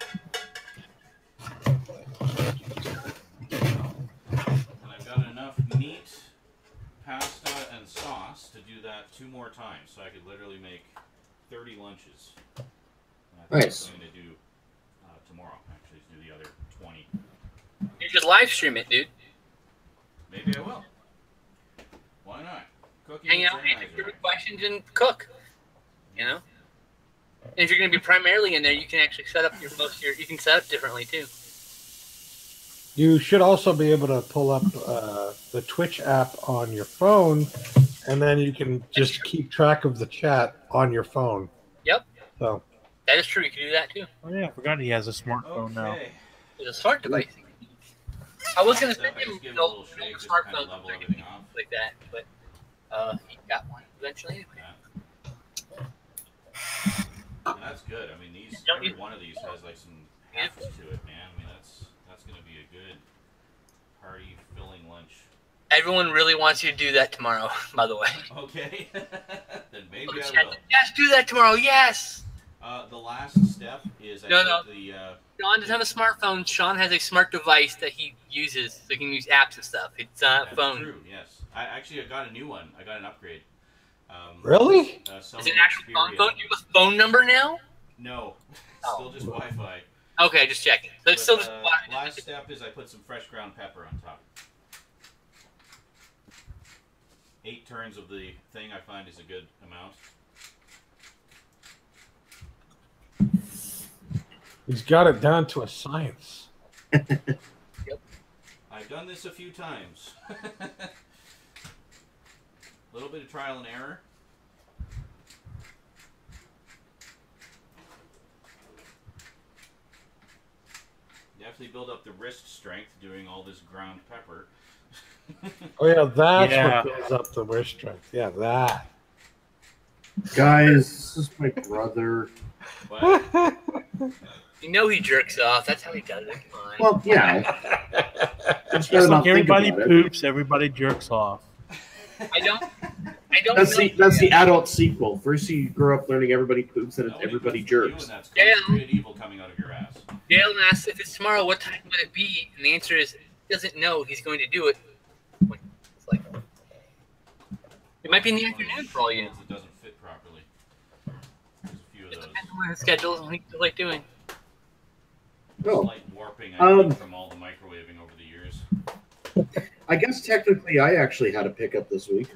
And I've got enough meat, pasta, and sauce to do that 2 more times, so I could literally make 30 lunches. And I think Nice. I'm going to do tomorrow, actually, to do the other 20. you should live stream it, dude. Maybe I will. Why not? Cooking Hang with out, answer Zaranyzerak. questions, and cook. You know? And if you're going to be primarily in there, you can actually set up you can set up differently too. You should also be able to pull up the Twitch app on your phone, and then you can just keep track of the chat on your phone. Yep. So that is true. You can do that too. Oh yeah, I forgot he has a smartphone now. It's a smart device. I was going to send him give an a old little shake, just smartphone kind of level everything off. like that, but he got one eventually anyway. And that's good. I mean, every one of these has like some heft to it, man. I mean, that's going to be a good hearty, filling lunch. Everyone really wants you to do that tomorrow, by the way. Okay, then maybe I will. Yes, do that tomorrow. Yes. The last step is Sean doesn't have a smartphone. Sean has a smart device that he uses, so he can use apps and stuff. It's a phone. True. Yes. I got a new one. I got an upgrade. Really? Is it an actual phone? Do you have a phone number now? No. Still just Wi-Fi. Okay, just checking. So it's still just Wi-Fi. Last step is I put some fresh ground pepper on top. 8 turns of the thing I find is a good amount. He's got it down to a science. Yep. I've done this a few times. A little bit of trial and error. You definitely build up the wrist strength doing all this ground pepper. Oh yeah, that's what builds up the wrist strength. Yeah, that. Guys, this is my brother. But, You know he jerks off. That's how he does it. Come on. Well, yeah. Just like everybody poops, everybody jerks off. I don't. That's the adult sequel. First, you grow up learning everybody poops, and everybody jerks. Yeah. Good evil coming out of your ass. Dale asks if it's tomorrow, what time would it be? And the answer is he doesn't know. He's going to do it. It's like it might be in the afternoon for all you know. It doesn't fit properly. There's a few of those. Depends on his schedule and what he feels like doing. Oh. Slight warping, I think, from all the microwaving over the years. I guess technically I actually had a pickup this week.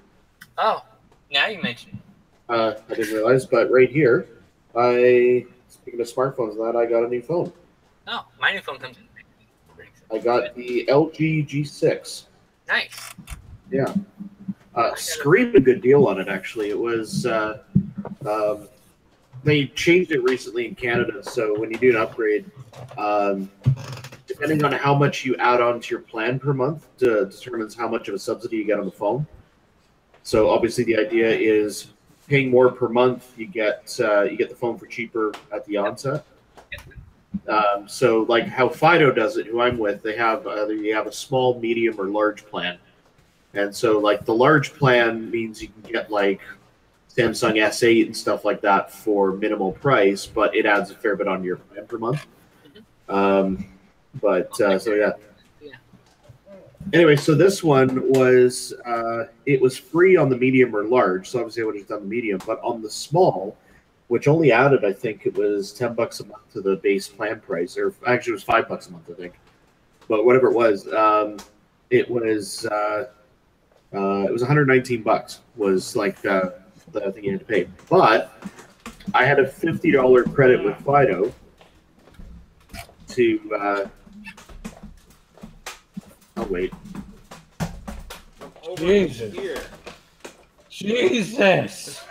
Oh, now you mention it. I didn't realize, but right here, speaking of smartphones, I got a new phone. Oh, my new phone comes in. I got the LG G6. Nice. Yeah. Screamed a good deal on it, actually. It was, they changed it recently in Canada, so when you do an upgrade, depending on how much you add on to your plan per month, determines how much of a subsidy you get on the phone. So obviously the idea is paying more per month, you get the phone for cheaper at the onset. So like how Fido does it, who I'm with, they have either you have a small, medium, or large plan. And so like the large plan means you can get like Samsung S8 and stuff like that for minimal price, but it adds a fair bit on your plan per month. So yeah. Anyway, so this one was it was free on the medium or large, so obviously I would have done the medium, but on the small, which only added, I think it was $10 a month to the base plan price, or actually it was $5 a month, I think. But whatever it was $119 was like the thing you had to pay. But I had a $50 credit with Fido to oh wait. Jesus. Jesus.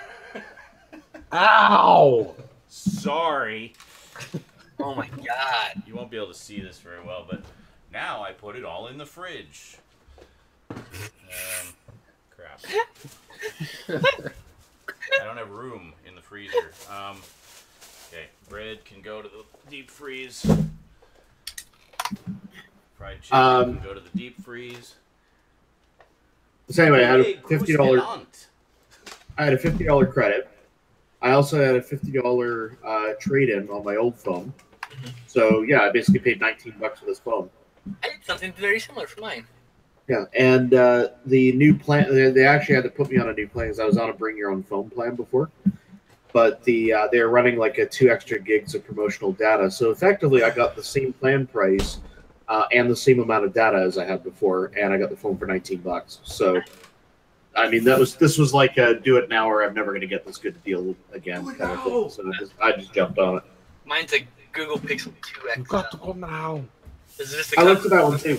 Ow. Sorry. Oh my god. You won't be able to see this very well, but now I put it all in the fridge. Crap. I don't have room in the freezer. Okay, bread can go to the deep freeze. Fried chicken can go to the deep freeze. So anyway, I had a $50. I had a $50 credit. I also had a $50 trade-in on my old phone. So yeah, I basically paid $19 for this phone. I did something very similar for mine. Yeah, and the new plan, they actually had to put me on a new plan because I was on a bring your own phone plan before. But they're running like a 2 extra gigs of promotional data. So effectively, I got the same plan price and the same amount of data as I had before, and I got the phone for $19. So I mean, this was like a do it now or I'm never going to get this good deal again kind of thing. So I just jumped on it. Mine's a Google Pixel 2 XL. You got to go now. This is just I looked at that one too. Yeah,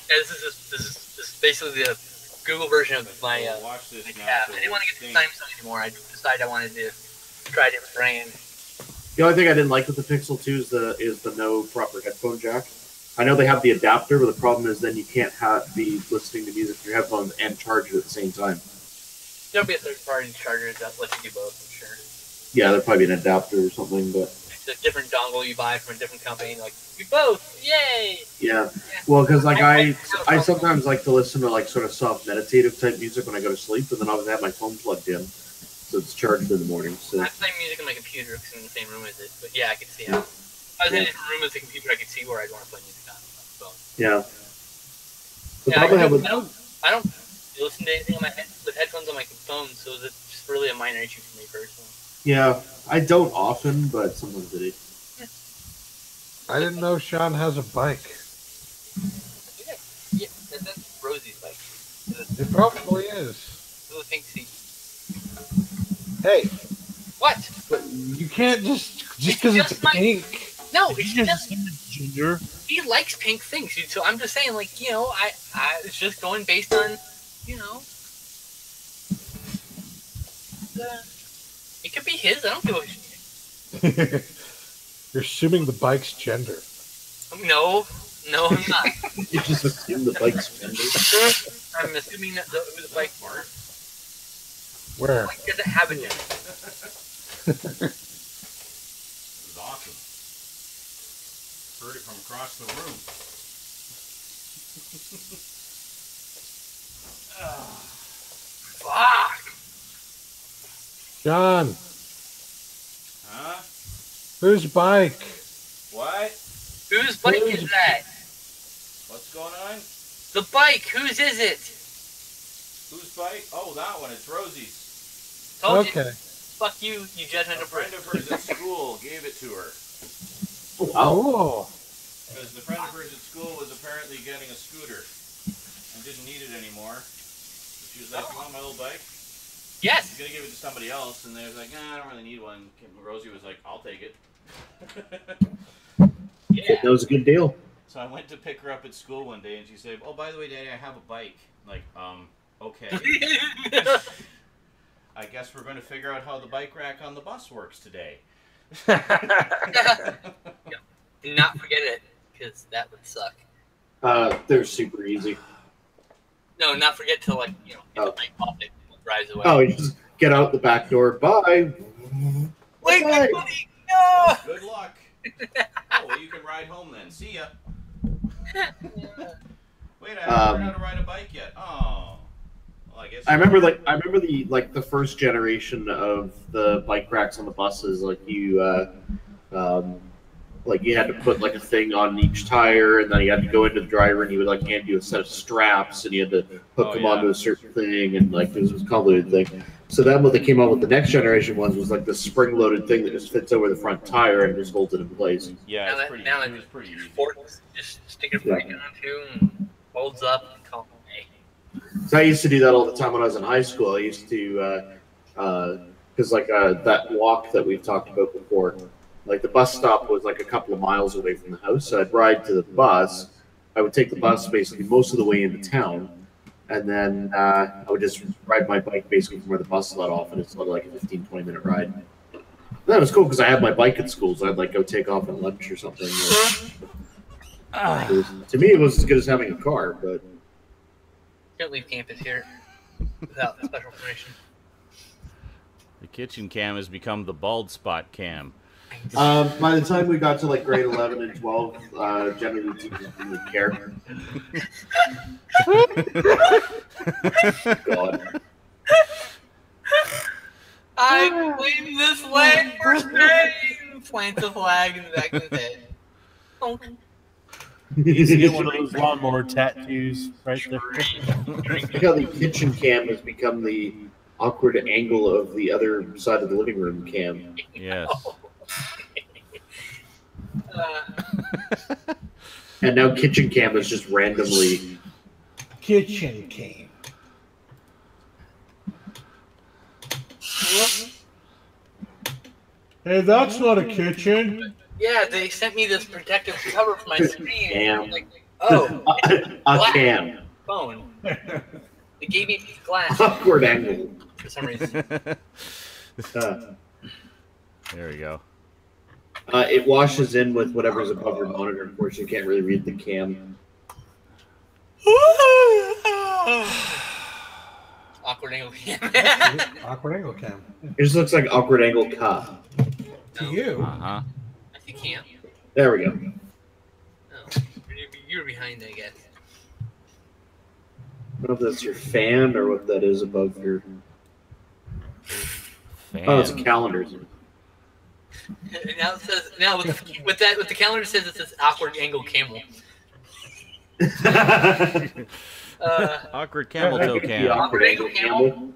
this is basically the Google version of my watch this now. tab. So I didn't want to get the Samsung anymore. I decided I wanted to try a different brand. The only thing I didn't like with the Pixel 2 is the no proper headphone jack. I know they have the adapter, but the problem is then you can't be listening to music through your headphones and charge it at the same time. There'll be a third-party charger that lets you do both, I'm sure. Yeah, there'll probably be an adapter or something, but... It's a different dongle you buy from a different company, like, you both! Yay! Yeah. Well, because like I sometimes like to listen to like sort of soft meditative type music when I go to sleep, and then I'll have my phone plugged in, so it's charged in the morning. So I play music on my computer because I'm in the same room as it, but yeah, I can see how. If I was in a different room with the computer, I could see where I'd want to play music on. So. Yeah. I don't listen to anything on with headphones on my phone, so it's just really a minor issue for me personally. Yeah, I don't often, but sometimes it is. I didn't know Sean has a bike. Yeah, that's Rosie's bike. It probably is. Little pink seat. Hey, what? but you can't just because it's pink. No, Did it's you just just ginger? he likes pink things, dude. So I'm just saying, like, you know, I it's just going based on, you know, it could be his. I don't give a shit. You're assuming the bike's gender. No, I'm not. You just assume the bike's gender. I'm assuming that who the bike for. Where? The bike doesn't have a gender. This is awesome. Heard it from across the room. Fuck. John, Huh? whose bike? What? Whose bike is that? What's going on? The bike. Whose is it? Whose bike? Oh, that one. It's Rosie's. Told you. Okay. Fuck you, you A judgmental friend prick. of hers at school gave it to her. Oh. Because the friend of hers at school was apparently getting a scooter and didn't need it anymore. So she was like, "You want my little bike?" Yes. She's gonna give it to somebody else, and they was like, "Nah, I don't really need one." Rosie was like, "I'll take it." Yeah. That was a good deal. So I went to pick her up at school one day, and she said, "Oh, by the way, Daddy, I have a bike." I'm like, okay. I guess we're going to figure out how the bike rack on the bus works today. Do not forget it, because that would suck. They're super easy. No, not forget to, like, you know, get the bike off it and drives away. Oh, you just get out the back door. Bye. Wait, Bye. buddy! No! Good luck. Oh, well, you can ride home then. See ya. Wait, I haven't learned how to ride a bike yet. Oh. Well, I guess. I remember the first generation of the bike racks on the buses. Like you had to put like a thing on each tire, and then you had to go into the driver, and he would like hand you a set of straps, and you had to hook them onto a certain thing, and like this was a convoluted thing. So then what they came out with the next generation ones was like the spring-loaded thing that just fits over the front tire and just holds it in place. Yeah, Now it's pretty. now It was pretty easy. forks, just stick it right onto and folds up and call it a day. So I used to do that all the time when I was in high school. I used to, because that walk that we've talked about before, like the bus stop was like a couple of miles away from the house. So I'd ride to the bus. I would take the bus basically most of the way into town. And then I would just ride my bike basically from where the bus let off, and it's like a 15, 20-minute ride. That was cool because I had my bike at school, so I'd like go take off at lunch or something. To me, it was as good as having a car, but Can't leave campus here without special permission. The kitchen cam has become the bald spot cam. by the time we got to like grade 11 and 12, generally the teachers didn't really care. God. I claim this land for shame! Plants a flag in the back of his head. Oh. You see one of those lawnmower tattoos right there. Look how the kitchen cam has become the awkward angle of the other side of the living room cam. Yes. And now kitchen cam is just randomly. Kitchen cam. Hey, that's not a kitchen. Yeah, they sent me this protective cover for my screen. Damn. Like, oh, A can. phone. They gave me a piece of glass Awkward angle. for some reason. There we go. It washes in with whatever's above your monitor. Unfortunately, you can't really read the cam. Awkward angle cam. Awkward angle cam. It just looks like awkward angle cuff. To you. Uh-huh. I think cam. There we go. Oh, you're behind, I guess. I don't know if that's your fan or what that is above your. Fan. Oh, it's a calendar. And now it says with the calendar it says it says awkward angle camel. Awkward camel toe cam. Awkward angle camel.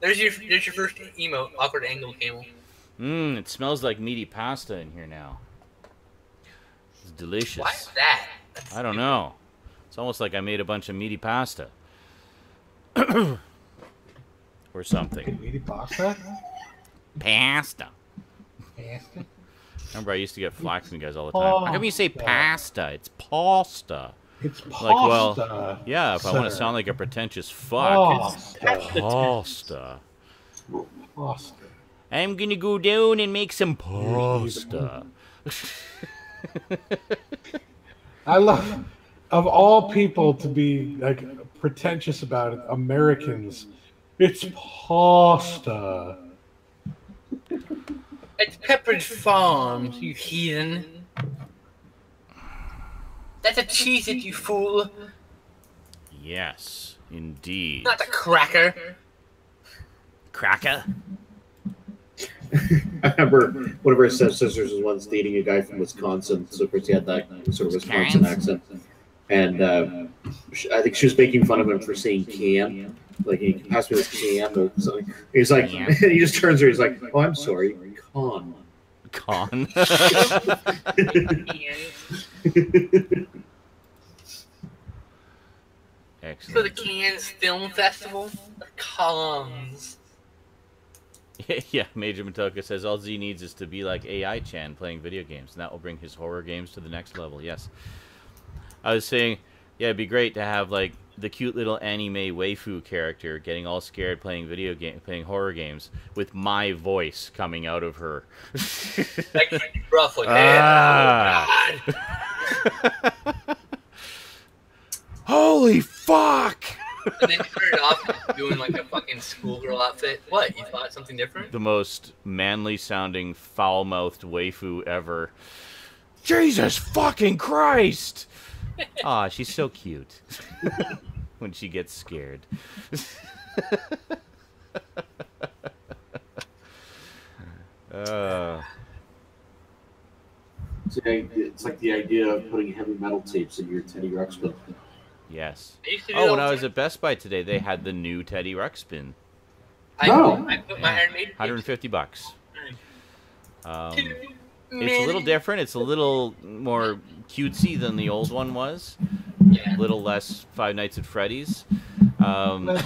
There's your first emote. Awkward angle camel. It smells like meaty pasta in here now. It's delicious. Why is that? I don't know. It's almost like I made a bunch of meaty pasta. Or something. Meaty pasta? Pasta. Pasta? Remember, I used to get flack from you guys all the time. How come you say pasta? It's pasta. It's pasta. Like, well, yeah, if I want to sound like a pretentious fuck, it's pasta. Pasta. I'm gonna go down and make some pasta. I love, of all people to be like pretentious about it, Americans. It's pasta. It's Pepperidge Farms, you heathen. That's a Cheez-It, you fool. Yes, indeed. Not a cracker. Cracker? I remember one of her stepsisters was once dating a guy from Wisconsin, so of course he had that sort of Wisconsin accent. And I think she was making fun of him for saying can. Like, he passed me this can or something. He's like, and he just turns to her, he's like, oh, I'm sorry, con. Con? Excellent. So the Cannes Film Festival? The columns. Yeah, Major Matoka says all Z needs is to be like AI Chan playing video games, and that will bring his horror games to the next level. Yes. I was saying, yeah, it'd be great to have like the cute little anime waifu character getting all scared playing playing horror games with my voice coming out of her. Like rough, like that. Oh, God. Holy fuck! And then you started off doing like a fucking schoolgirl outfit. What? You thought something different? The most manly sounding foul-mouthed waifu ever. Jesus fucking Christ! Aw, she's so cute. When she gets scared. It's like the idea of putting heavy metal tapes in your Teddy Ruxpin. Yes. Oh, when I was at Best Buy today, they had the new Teddy Ruxpin. I put my Iron Maiden. $150. It's a little different. It's a little more cutesy than the old one was. Yeah. A little less Five Nights at Freddy's. It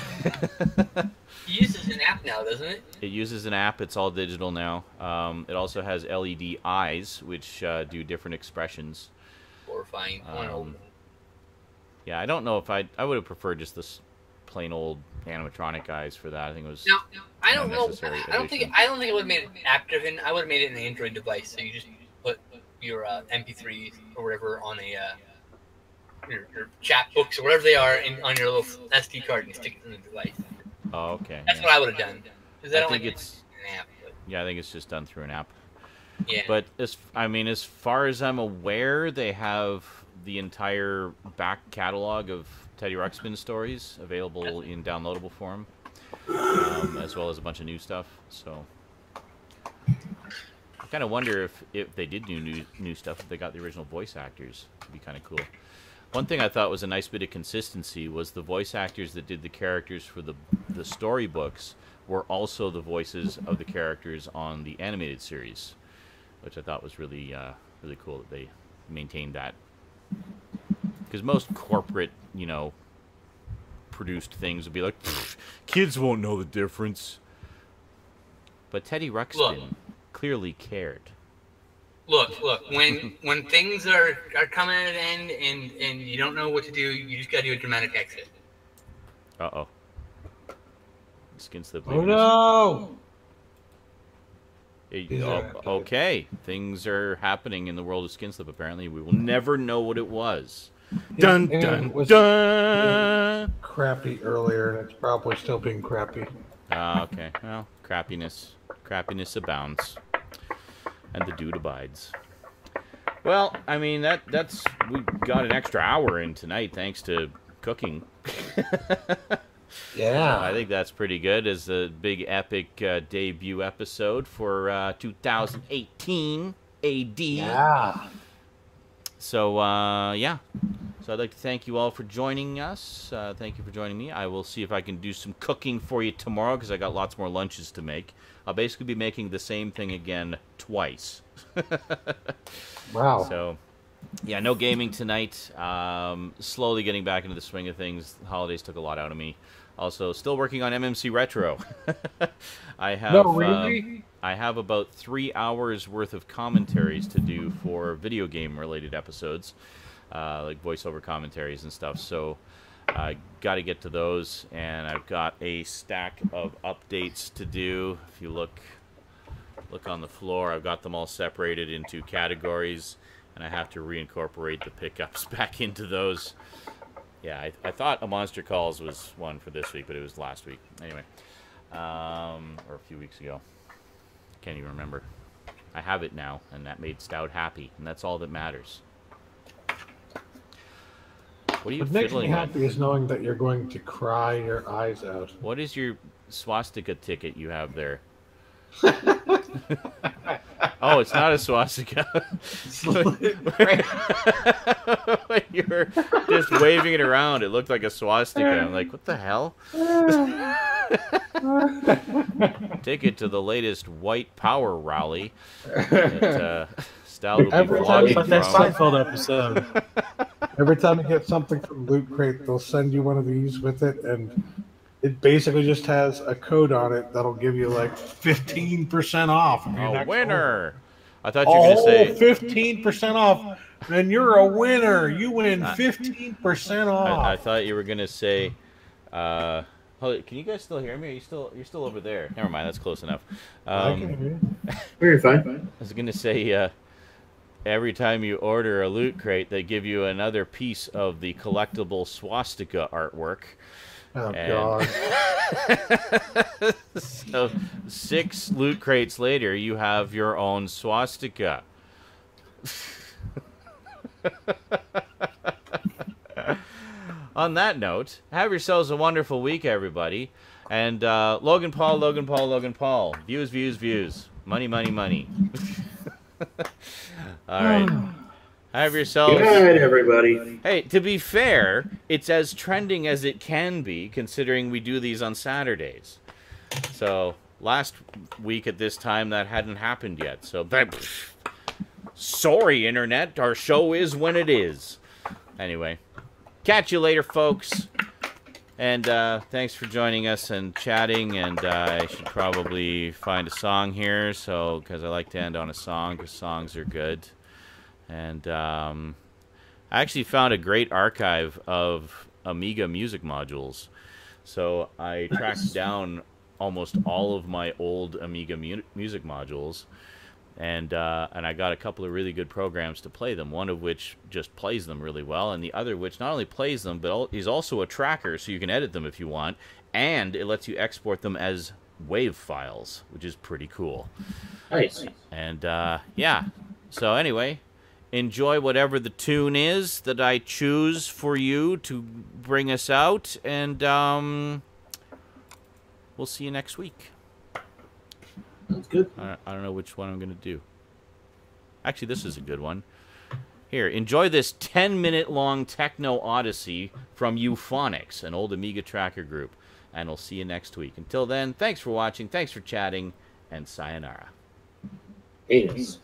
uses an app now, doesn't it? It uses an app. It's all digital now. It also has LED eyes, which do different expressions. Horrifying. Yeah, I don't know if I would have preferred just this plain old animatronic eyes for that. I think it was. No, I don't know. unnecessary I don't think it would have made it app driven. I would have made it an Android device, so you just put your MP3s or whatever on a your chat books or whatever they are on your little SD card and stick it in the device. Oh, okay. That's what I would have done. Because I don't think like it's an app. But, yeah, I think it's just done through an app. yeah. But as far as I'm aware, they have the entire back catalog of Teddy Ruxpin stories available in downloadable form, as well as a bunch of new stuff. So I kind of wonder if they did new stuff, if they got the original voice actors. It'd be kind of cool. One thing I thought was a nice bit of consistency was the voice actors that did the characters for the storybooks were also the voices of the characters on the animated series, which I thought was really really cool that they maintained that. Because most corporate, produced things would be like, kids won't know the difference. But Teddy Ruxpin clearly cared. Look. When things are coming at an end and you don't know what to do, you just gotta do a dramatic exit. Uh-oh. Skin slip. Oh no! Okay, things are happening in the world of skin slip. Apparently, we will never know what it was. Dun dun dun. Crappy earlier, and it's probably still being crappy. Okay. Well, crappiness abounds, and the dude abides. Well, I mean that's we got an extra hour in tonight thanks to cooking. Yeah. I think that's pretty good as a big epic debut episode for 2018 AD. Yeah. So, yeah. So I'd like to thank you all for joining us. Thank you for joining me. I will see if I can do some cooking for you tomorrow because I got lots more lunches to make. I'll basically be making the same thing again twice. Wow. So, yeah, no gaming tonight. Slowly getting back into the swing of things. The holidays took a lot out of me. Also, still working on MMC Retro. I have really? I have about 3 hours worth of commentaries to do for video game related episodes, like voiceover commentaries and stuff. So I got to get to those, and I've got a stack of updates to do. If you look on the floor, I've got them all separated into categories, and I have to reincorporate the pickups back into those. Yeah, I thought A Monster Calls was one for this week, but it was last week. Anyway, or a few weeks ago. Can't even remember. I have it now, and that made Stout happy, and that's all that matters. What are you What makes me fiddling happy on? is knowing that you're going to cry your eyes out. What is your swastika ticket you have there? Oh, it's not a swastika. When you were just waving it around, it looked like a swastika. I'm like, what the hell? Ticket to the latest white power rally that Stout will be vlogging Like that from. Seinfeld episode. Every time you get something from Loot Crate, they'll send you one of these with it, and it basically just has a code on it that'll give you like 15% off. A winner! I thought you were going to say... 15% off, and you're a winner. You win 15% off. I thought you were going to say... hold it, can you guys still hear me? Are you're still over there. Never mind, that's close enough. I can hear you. You're fine. I was going to say... every time you order a Loot Crate, they give you another piece of the collectible swastika artwork. Oh, And- God. So 6 Loot Crates later, you have your own swastika. On that note, have yourselves a wonderful week, everybody. And Logan Paul. Views. Money. All right. Have yourselves... Good night, everybody. Hey, to be fair, it's as trending as it can be, considering we do these on Saturdays. So, last week at this time, that hadn't happened yet. So, sorry, Internet. Our show is when it is. Anyway, catch you later, folks. And thanks for joining us and chatting. And I should probably find a song here, because I like to end on a song, because songs are good. And I actually found a great archive of Amiga music modules. So I tracked down almost all of my old Amiga music modules, and I got a couple of really good programs to play them. One of which just plays them really well, and the other which not only plays them, but is also a tracker, so you can edit them if you want, and it lets you export them as WAV files, which is pretty cool. Nice. And yeah, so anyway, enjoy whatever the tune is that I choose for you to bring us out, and we'll see you next week. That's good. I don't know which one I'm going to do. Actually, this is a good one. Here, enjoy this 10-minute long techno odyssey from Euphonix, an old Amiga tracker group. And we'll see you next week. Until then, thanks for watching, thanks for chatting, and sayonara. Anus.